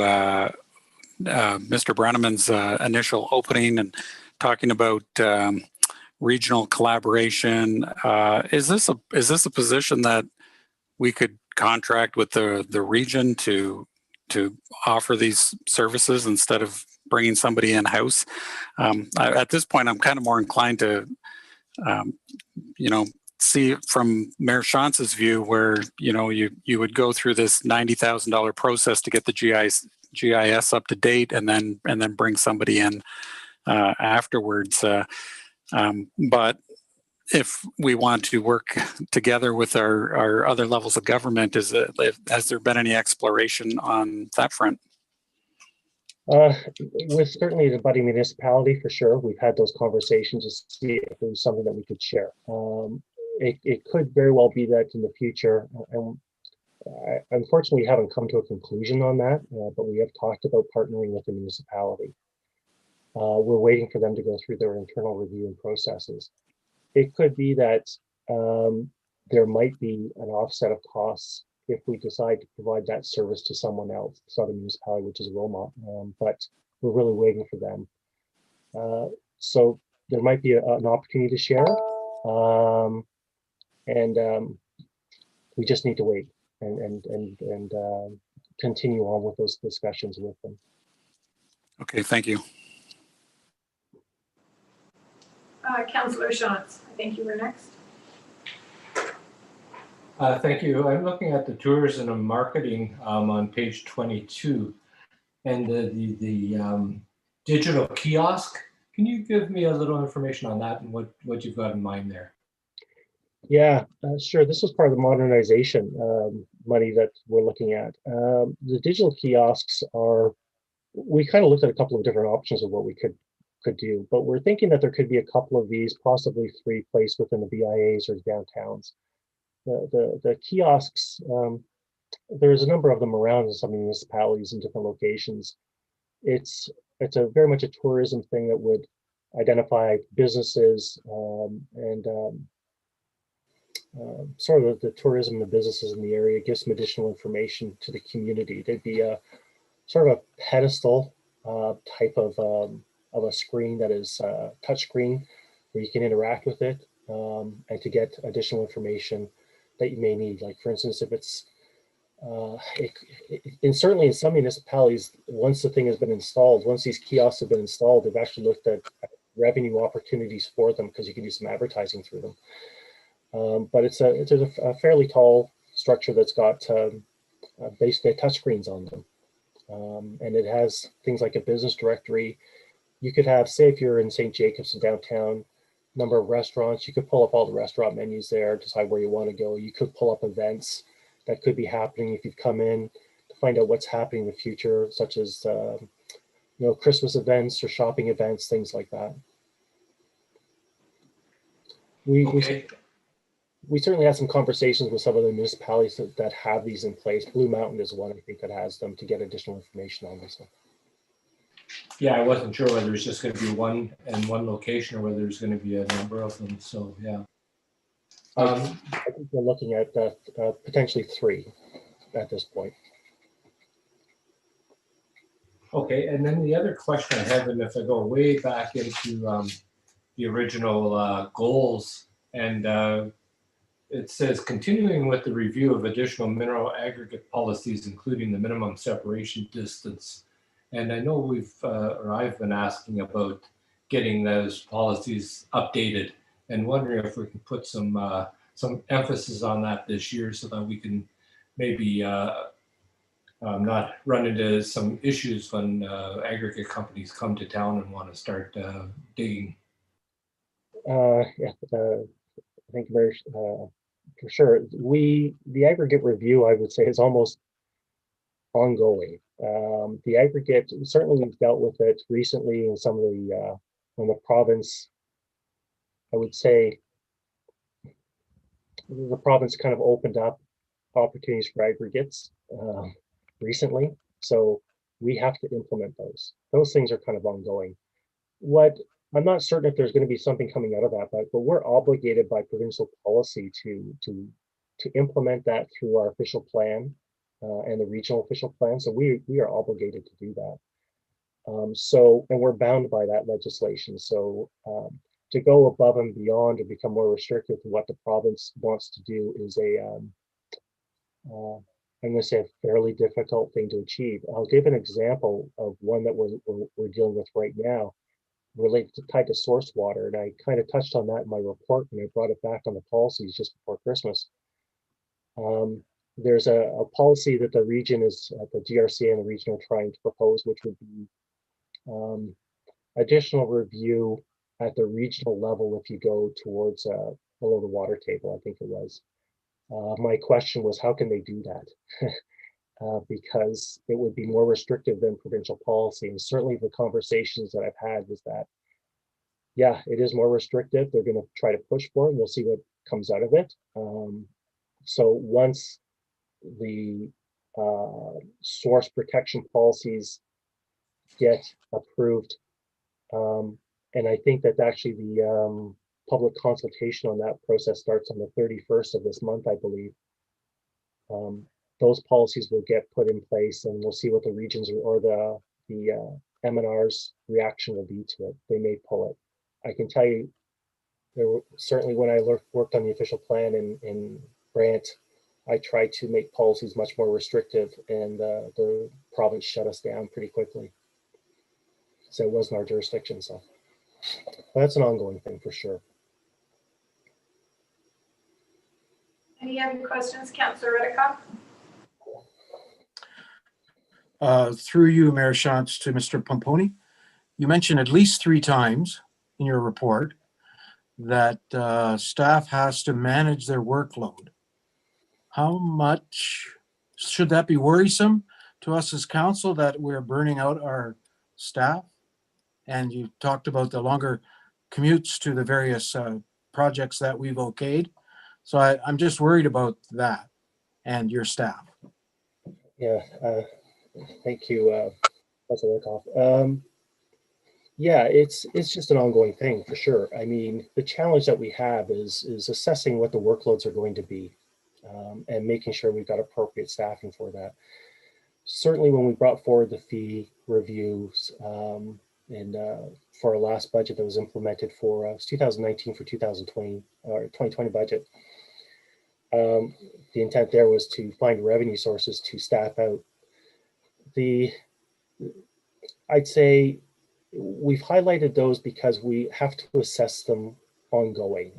Mr. Brenneman's initial opening and talking about regional collaboration. Is this a position that we could contract with the region to offer these services instead of bringing somebody in house? At this point, I'm kind of more inclined to, see from Mayor Schantz's view, where you would go through this $90,000 process to get the GIS up to date, and then bring somebody in afterwards. But if we want to work together with our other levels of government, has there been any exploration on that front? With certainly the budding municipality, for sure, we've had those conversations to see if there was something that we could share. It could very well be that in the future, and unfortunately we haven't come to a conclusion on that, but we have talked about partnering with the municipality. We're waiting for them to go through their internal review and processes. It could be that there might be an offset of costs if we decide to provide that service to someone else, Southern Municipality, which is Roma, but we're really waiting for them. So there might be an opportunity to share, and we just need to wait and continue on with those discussions with them. Okay, thank you. Councillor Shantz, I think you were next. Thank you. I'm looking at the tourism and marketing on page 22, and the digital kiosk. Can you give me a little information on that and what you've got in mind there? Yeah, sure. This is part of the modernization money that we're looking at. The digital kiosks we kind of looked at a couple of different options of what we could do, but we're thinking that there could be a couple of these, possibly 3 placed within the BIAs or downtowns. The kiosks, there's a number of them around in some municipalities in different locations. It's very much a tourism thing that would identify businesses and sort of the tourism and the businesses in the area, give some additional information to the community. There'd be a sort of a pedestal type of a screen that is touch screen where you can interact with it and to get additional information that you may need. Like for instance, if it's and certainly in some municipalities, once the thing has been installed, once these kiosks have been installed, they've actually looked at revenue opportunities for them because you can do some advertising through them. But it's a fairly tall structure that's got basically touchscreens on them. And it has things like a business directory. You could have, say if you're in St. Jacobs in downtown, number of restaurants, you could pull up all the restaurant menus there, decide where you want to go. You could pull up events that could be happening if you've come in to find out what's happening in the future, such as Christmas events or shopping events, things like that. We certainly had some conversations with some of the municipalities that have these in place. Blue Mountain is one, I think, that has them to get additional information on this one. Yeah, I wasn't sure whether it's just going to be one in one location or whether there's going to be a number of them. So, yeah. I think we're looking at potentially 3 at this point. Okay, and then the other question I have, and if I go way back into the original goals, and it says continuing with the review of additional mineral aggregate policies, including the minimum separation distance. And I know or I've been asking about getting those policies updated, and wondering if we can put some emphasis on that this year, so that we can maybe not run into some issues when aggregate companies come to town and want to start digging. Yeah, I think very for sure. The aggregate review, I would say, is almost ongoing. The aggregate, certainly we've dealt with it recently in some of the when the province, I would say, the province kind of opened up opportunities for aggregates recently. So we have to implement those. Those things are kind of ongoing. What I'm not certain if there's going to be something coming out of that, but we're obligated by provincial policy to implement that through our official plan and the regional official plan. So we are obligated to do that. And we're bound by that legislation. So to go above and beyond or become more restrictive to what the province wants to do is I'm going to say a fairly difficult thing to achieve. I'll give an example of one that we're dealing with right now, related to tied to source water, and I kind of touched on that in my report when I brought it back on the policies just before Christmas. There's a policy that the region is, the GRC and the region are trying to propose, which would be additional review at the regional level if you go towards below the water table, I think it was. My question was, how can they do that? Because it would be more restrictive than provincial policy. And certainly the conversations that I've had was that, yeah, it is more restrictive. They're going to try to push for it, and we'll see what comes out of it. So once the source protection policies get approved, and I think that actually the public consultation on that process starts on the 31st of this month, I believe. Those policies will get put in place, and we'll see what the regions or the M&R's reaction will be to it. They may pull it. I can tell you, there were, certainly when I worked on the official plan in Brant, I tried to make policies much more restrictive, and the province shut us down pretty quickly. So it wasn't our jurisdiction. So that's an ongoing thing for sure. Any other questions, Councillor Redikoff? Through you, Mayor Shantz, to Mr. Pomponi. You mentioned at least 3 times in your report that staff has to manage their workload. How much should that be worrisome to us as council, that we're burning out our staff? And you talked about the longer commutes to the various projects that we've okayed. So I'm just worried about that and your staff. Yeah, thank you, Councillor Redikoff. Yeah, it's just an ongoing thing for sure. I mean, the challenge that we have is assessing what the workloads are going to be, and making sure we've got appropriate staffing for that. Certainly when we brought forward the fee reviews and for our last budget that was implemented for 2019 for 2020 or 2020 budget, the intent there was to find revenue sources to staff out. I'd say we've highlighted those because we have to assess them ongoing.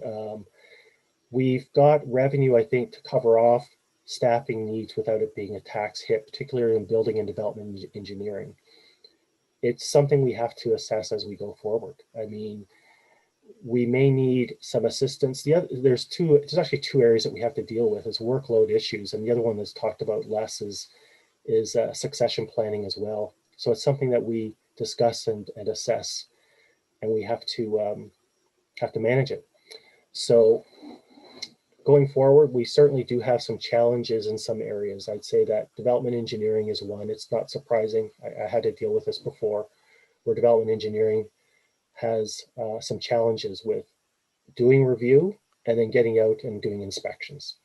We've got revenue, I think, to cover off staffing needs without it being a tax hit, particularly in building and development engineering. It's something we have to assess as we go forward. I mean, we may need some assistance. There's actually 2 areas that we have to deal with is workload issues, and the other one that's talked about less is succession planning as well. So it's something that we discuss and assess, and we have to manage it. So going forward, we certainly do have some challenges in some areas. I'd say that development engineering is one. It's not surprising. I had to deal with this before, where development engineering has some challenges with doing review and then getting out and doing inspections.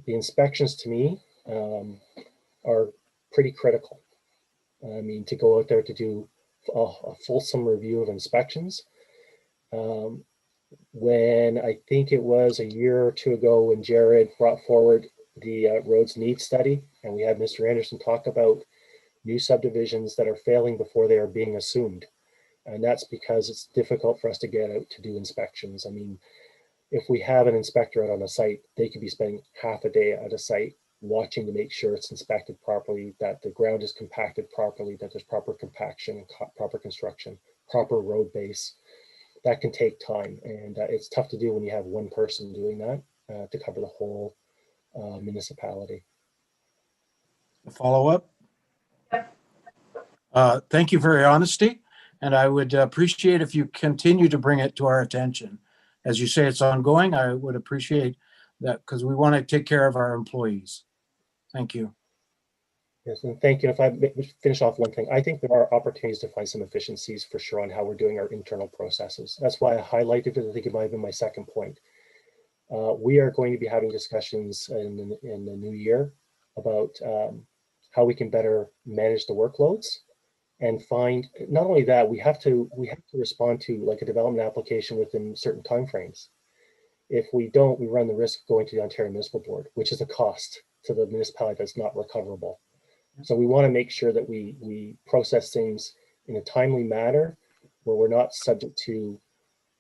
The inspections to me are pretty critical. I mean, to go out there to do a fulsome review of inspections. When I think it was a year or two ago when Jared brought forward the roads needs study, and we had Mr. Anderson talk about new subdivisions that are failing before they are being assumed. And that's because it's difficult for us to get out to do inspections. I mean, if we have an inspector out on a site, they could be spending half a day at a site watching to make sure it's inspected properly, that the ground is compacted properly, that there's proper compaction, proper construction, proper road base. That can take time, and it's tough to do when you have one person doing that to cover the whole municipality. Follow up. Thank you for your honesty, and I would appreciate if you continue to bring it to our attention. As you say, it's ongoing. I would appreciate that because we want to take care of our employees. Thank you. Yes, and thank you. If I finish off one thing, I think there are opportunities to find some efficiencies for sure on how we're doing our internal processes. That's why I highlighted it. I think it might have been my second point. We are going to be having discussions in the new year about how we can better manage the workloads and find, not only that, we have to respond to like a development application within certain timeframes. If we don't, we run the risk of going to the Ontario Municipal Board, which is a cost to the municipality that's not recoverable. So we want to make sure that we process things in a timely manner where we're not subject to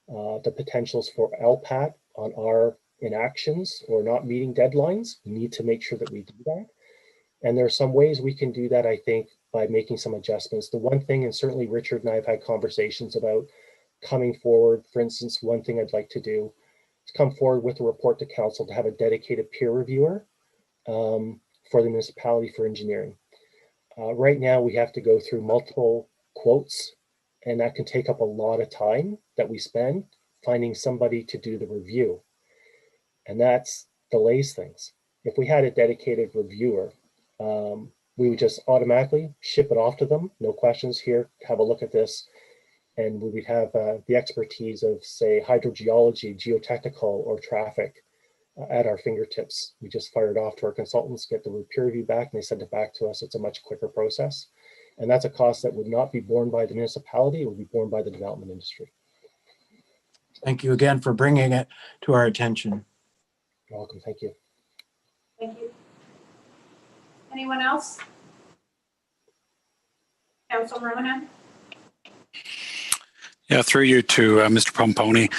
the potentials for LPAT on our inactions or not meeting deadlines. We need to make sure that we do that. And there are some ways we can do that, I think, by making some adjustments. The one thing, and certainly Richard and I have had conversations about coming forward, for instance, one thing I'd like to do is come forward with a report to council to have a dedicated peer reviewer for the municipality for engineering. Right now, we have to go through multiple quotes, and that can take up a lot of time that we spend finding somebody to do the review. And that's delays things. If we had a dedicated reviewer, we would just automatically ship it off to them. No questions here, have a look at this. And we would have the expertise of, say, hydrogeology, geotechnical, or traffic at our fingertips. We just fire it off to our consultants, get the peer review back, and they send it back to us. It's a much quicker process. And that's a cost that would not be borne by the municipality, it would be borne by the development industry. Thank you again for bringing it to our attention. You're welcome, thank you. Thank you. Anyone else? Council Ronan? Yeah, through you to Mr. Pomponi.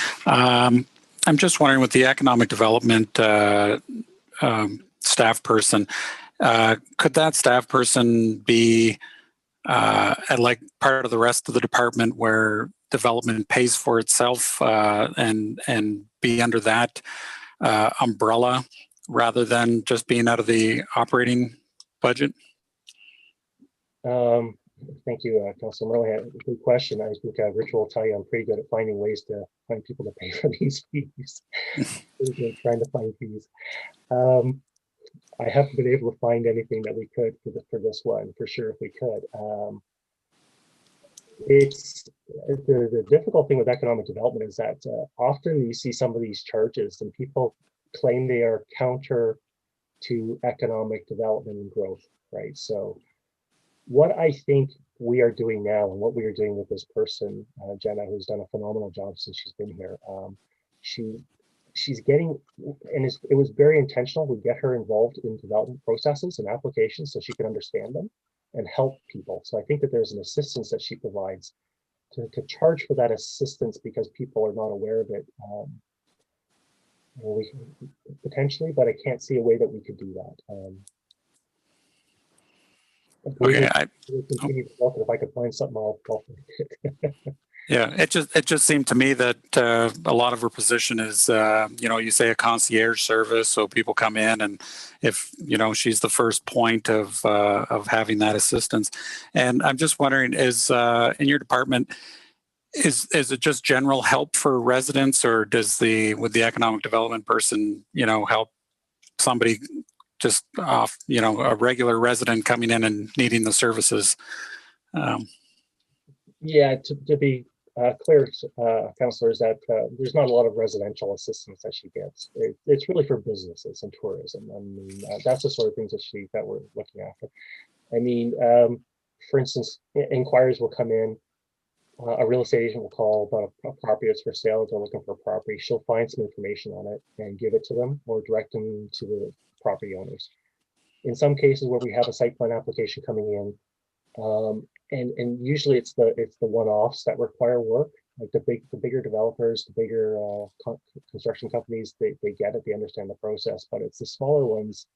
I'm just wondering with the economic development staff person, could that staff person be like part of the rest of the department where development pays for itself and be under that umbrella rather than just being out of the operating budget? Thank you, Councilor Merlin. Good question. I think Rich will tell you I'm pretty good at finding ways to find people to pay for these fees. Trying to find fees. I haven't been able to find anything that we could for this one, for sure, if we could. It's the difficult thing with economic development is that often you see some of these charges and people claim they are counter to economic development and growth, right? So what I think we are doing now and what we are doing with this person, Jenna, who's done a phenomenal job since she's been here, she's getting, and it was very intentional. We get her involved in development processes and applications so she can understand them and help people. So I think that there's an assistance that she provides to charge for that assistance because people are not aware of it. We potentially, but I can't see a way that we could do that. Okay, we'll continue to look, if I could find something, I'll yeah, it just seemed to me that a lot of her position is, you say a concierge service, so people come in, and if she's the first point of having that assistance. And I'm just wondering, is in your department, is it just general help for residents, or would the economic development person help somebody just off, a regular resident coming in and needing the services? Yeah, to be clear, councillors, that there's not a lot of residential assistance that she gets. It's really for businesses and tourism. I mean, that's the sort of things that we're looking after. I mean, For instance, inquiries will come in. A real estate agent will call about a property that's for sale. They're looking for a property. She'll find some information on it and give it to them or direct them to the property owners. In some cases where we have a site plan application coming in, and usually it's the one-offs that require work. Like the bigger developers, the bigger construction companies, they get it, they understand the process. But it's the smaller ones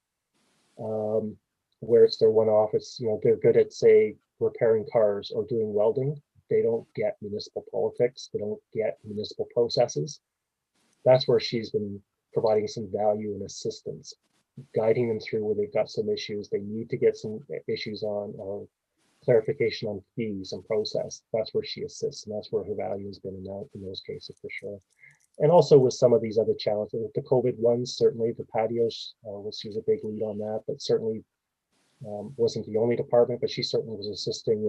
where it's their one-off. It's, you know, they're good at, say, repairing cars or doing welding. They don't get municipal politics. They don't get municipal processes. That's where she's been providing some value and assistance, guiding them through where they've got some issues. They need to get some issues on or clarification on fees and process. That's where she assists, and that's where her value has been in those cases for sure. And also with some of these other challenges, the COVID ones, certainly the patios, she was a big lead on that, but certainly wasn't the only department, but she certainly was assisting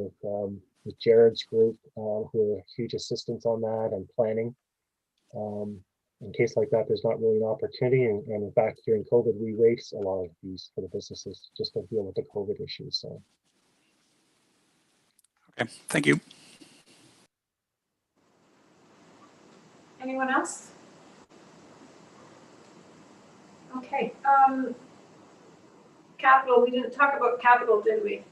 with Jared's group, who were a huge assistance on that and planning. In case like that, there's not really an opportunity. And in fact, during COVID, we waived a lot of fees for the businesses just to deal with the COVID issues. So. Okay, thank you. Anyone else? Okay, capital, we didn't talk about capital, did we?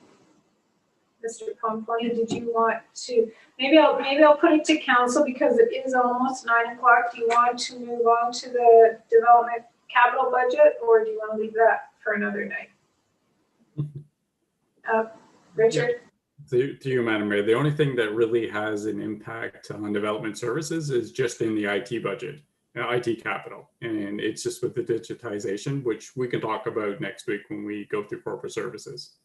Mr. Pomponia, did you want to, maybe I'll put it to council because it is almost 9 o'clock. Do you want to move on to the development capital budget, or do you want to leave that for another night? Richard? To you, Madam Mayor, the only thing that really has an impact on development services is just in the IT budget, IT capital. And it's just with the digitization, which we can talk about next week when we go through corporate services.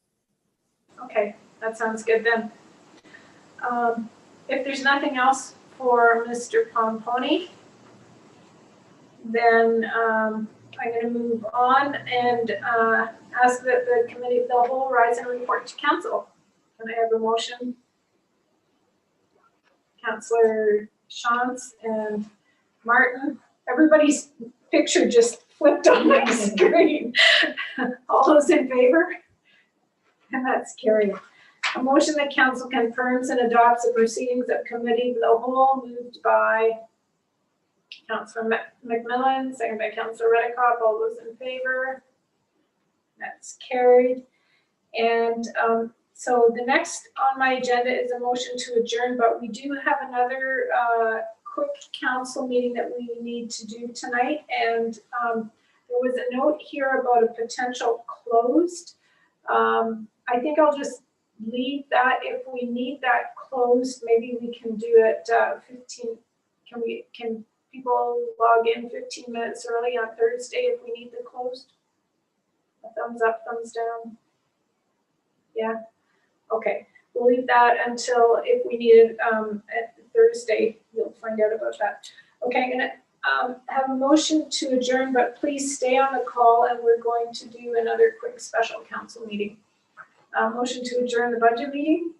Okay, that sounds good then. If there's nothing else for Mr. Pomponi, then I'm going to move on and ask that the committee of the whole rise and report to council. Can I have a motion? Councillor Shantz and Martin. Everybody's picture just flipped on my screen. All those in favor? And that's carried. A motion that council confirms and adopts the proceedings of committee of the whole, moved by Councillor McMillan, second by Councillor Redekop. All those in favor? That's carried. And so the next on my agenda is a motion to adjourn, but we do have another quick council meeting that we need to do tonight. And there was a note here about a potential closed. I think I'll just leave that. If we need that closed, maybe we can do it 15. Can people log in 15 minutes early on Thursday if we need the closed? A thumbs up, thumbs down. Yeah. Okay. We'll leave that until if we need it at Thursday. You'll find out about that. Okay. I'm gonna have a motion to adjourn, but please stay on the call, and we're going to do another quick special council meeting. Motion to adjourn the budget meeting.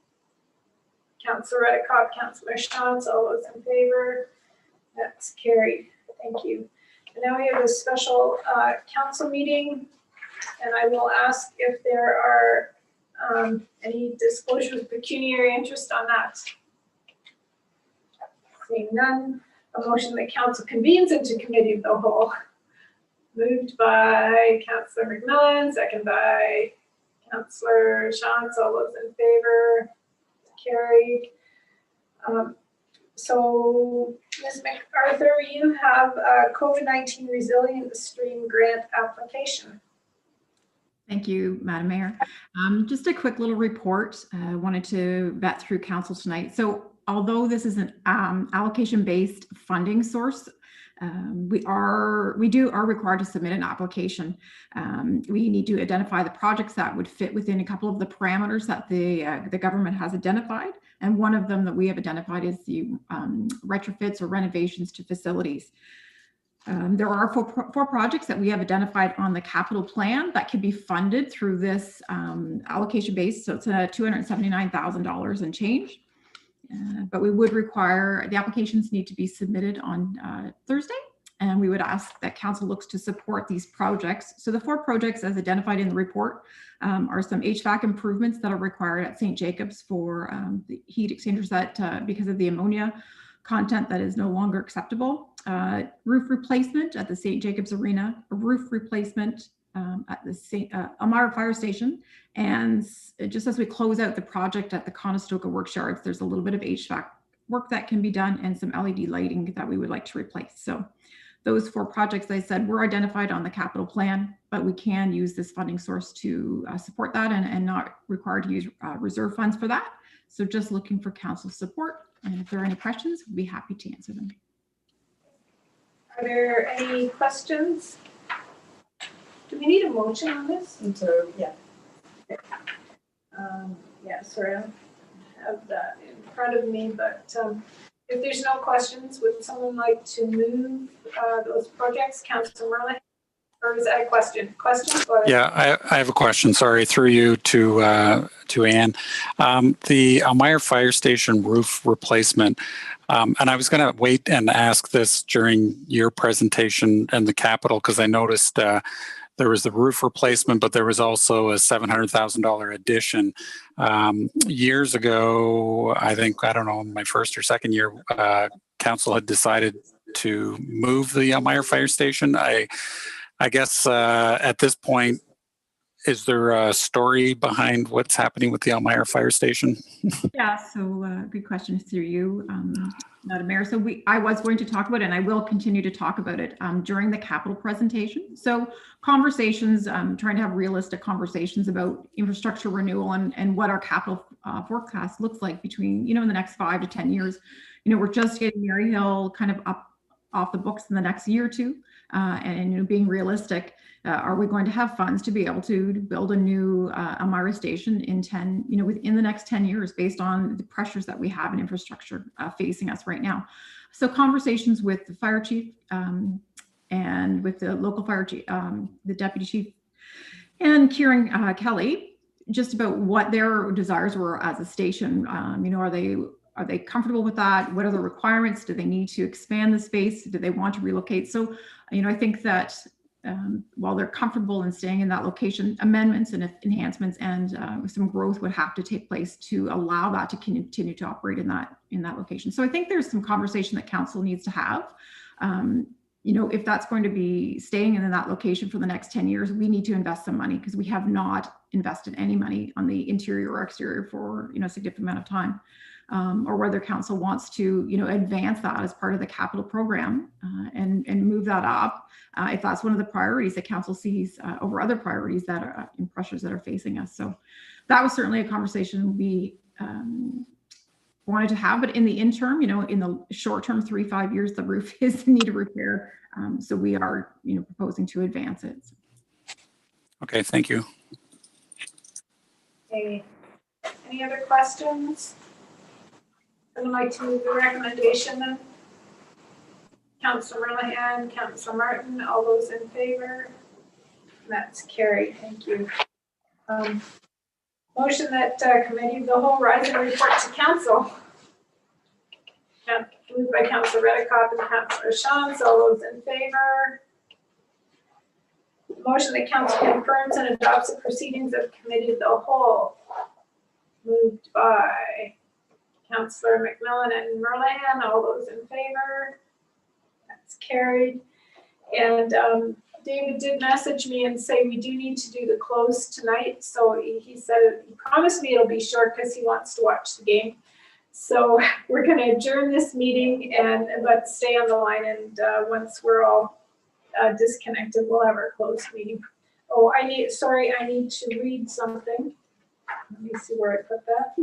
Councillor Redekop, Councillor Shantz, all those in favor? That's carried. Thank you. And now we have a special council meeting, and I will ask if there are any disclosures of pecuniary interest on that. Seeing none, a motion that council convenes into committee of the whole. Moved by Councillor McMillan, second by Councillor Shantz. All those in favor? Carried. So, Ms. MacArthur, you have a COVID-19 Resilient Stream Grant application. Thank you, Madam Mayor. Just a quick little report. I wanted to vet through council tonight. So although this is an allocation-based funding source, we are required to submit an application. We need to identify the projects that would fit within a couple of the parameters that the government has identified. And one of them that we have identified is the retrofits or renovations to facilities. There are four projects that we have identified on the capital plan that could be funded through this allocation base. So it's $279,000 and change. But we would require, the applications need to be submitted on Thursday. And we would ask that council looks to support these projects. So the 4 projects as identified in the report are some HVAC improvements that are required at St. Jacobs for the heat exchangers that because of the ammonia content that is no longer acceptable. Roof replacement at the St. Jacobs Arena, a roof replacement at the Elmira Fire Station. And just as we close out the project at the Conestoga Works Yards, there's a little bit of HVAC work that can be done and some LED lighting that we would like to replace. So those 4 projects, I said, were identified on the capital plan, but we can use this funding source to support that and not required to use reserve funds for that. So just looking for council support. And if there are any questions, we'd be happy to answer them. Are there any questions? Do we need a motion on this? So, yeah. Yeah, sorry, I don't have that in front of me, but if there's no questions, would someone like to move those projects? Councillor Merlin, or is that a question? Question? Yeah, I have a question. Sorry, through you to Anne. The Elmira Fire Station roof replacement, and I was going to wait and ask this during your presentation and the capital because I noticed there was the roof replacement, but there was also a $700,000 addition. Years ago, I think, I don't know, my first or second year, council had decided to move the Elmira Fire Station. I guess at this point, is there a story behind what's happening with the Elmira Fire Station? Yeah, so good question through you, Madam Mayor. So I was going to talk about it, and I will continue to talk about it during the capital presentation. So conversations, trying to have realistic conversations about infrastructure renewal and what our capital forecast looks like between, in the next 5 to 10 years. We're just getting Mary Hill kind of up off the books in the next year or two, and being realistic. Are we going to have funds to be able to build a new Elmira station within the next 10 years based on the pressures that we have in infrastructure facing us right now? So conversations with the fire chief and with the local fire chief, the deputy chief, and Kieran Kelly, just about what their desires were as a station. Are they comfortable with that? What are the requirements? Do they need to expand the space? Do they want to relocate? So, I think that while they're comfortable in staying in that location, amendments and enhancements and some growth would have to take place to allow that to continue to operate in that location. So I think there's some conversation that council needs to have. If that's going to be staying in that location for the next 10 years, we need to invest some money because we have not invested any money on the interior or exterior for a significant amount of time. Or whether council wants to, advance that as part of the capital program and move that up if that's one of the priorities that council sees over other priorities that are in pressures that are facing us. So that was certainly a conversation we wanted to have, but in the interim, in the short term, 3-5 years, the roof is in need of repair. So we are, proposing to advance it. Okay, thank you. Okay. Any other questions? I'd like to move the recommendation then. Councillor Merlihan, Councillor Martin, all those in favor? That's carried. Thank you. Motion that committee of the whole rise and report to council. Moved by Councillor Reddekopp and Councillor Shantz. All those in favor? Motion that council confirms and adopts the proceedings of committee of the whole. Moved by Councillor McMillan and Merlihan, all those in favor? That's carried. And David did message me and say we do need to do the close tonight. So he said, he promised me it'll be short because he wants to watch the game. So we're going to adjourn this meeting but stay on the line. And once we're all disconnected, we'll have our closed meeting. Oh, I need to read something. Let me see where I put that.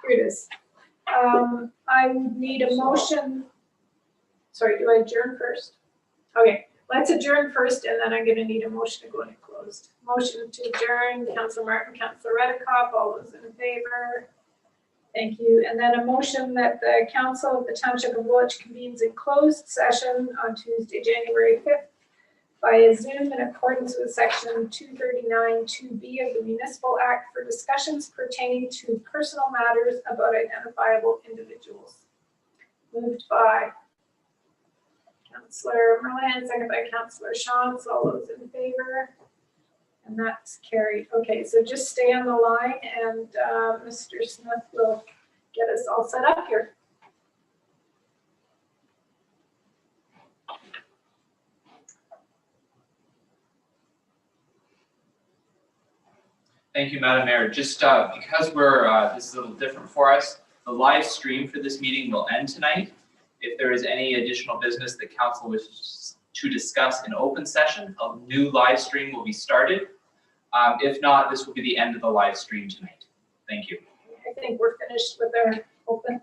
Here it is. I would need a motion. Sorry, do I adjourn first? Okay, let's adjourn first, and then I'm going to need a motion to go into closed. Motion to adjourn, Councillor Martin, Councillor Reddekopp, all those in favor? Thank you. And then a motion that the Council of the Township of Woolwich convenes in closed session on Tuesday, January 5th via Zoom in accordance with section 239(2)(b) of the Municipal Act for discussions pertaining to personal matters about identifiable individuals. Moved by Councillor Merlan, second by Councillor Shantz. All those in favor? And that's carried. Okay, so just stay on the line and Mr. Smith will get us all set up here. Thank you, Madam Mayor. Just because we're, this is a little different for us, the live stream for this meeting will end tonight. If there is any additional business that council wishes to discuss in open session, a new live stream will be started. If not, this will be the end of the live stream tonight. Thank you. I think we're finished with our open.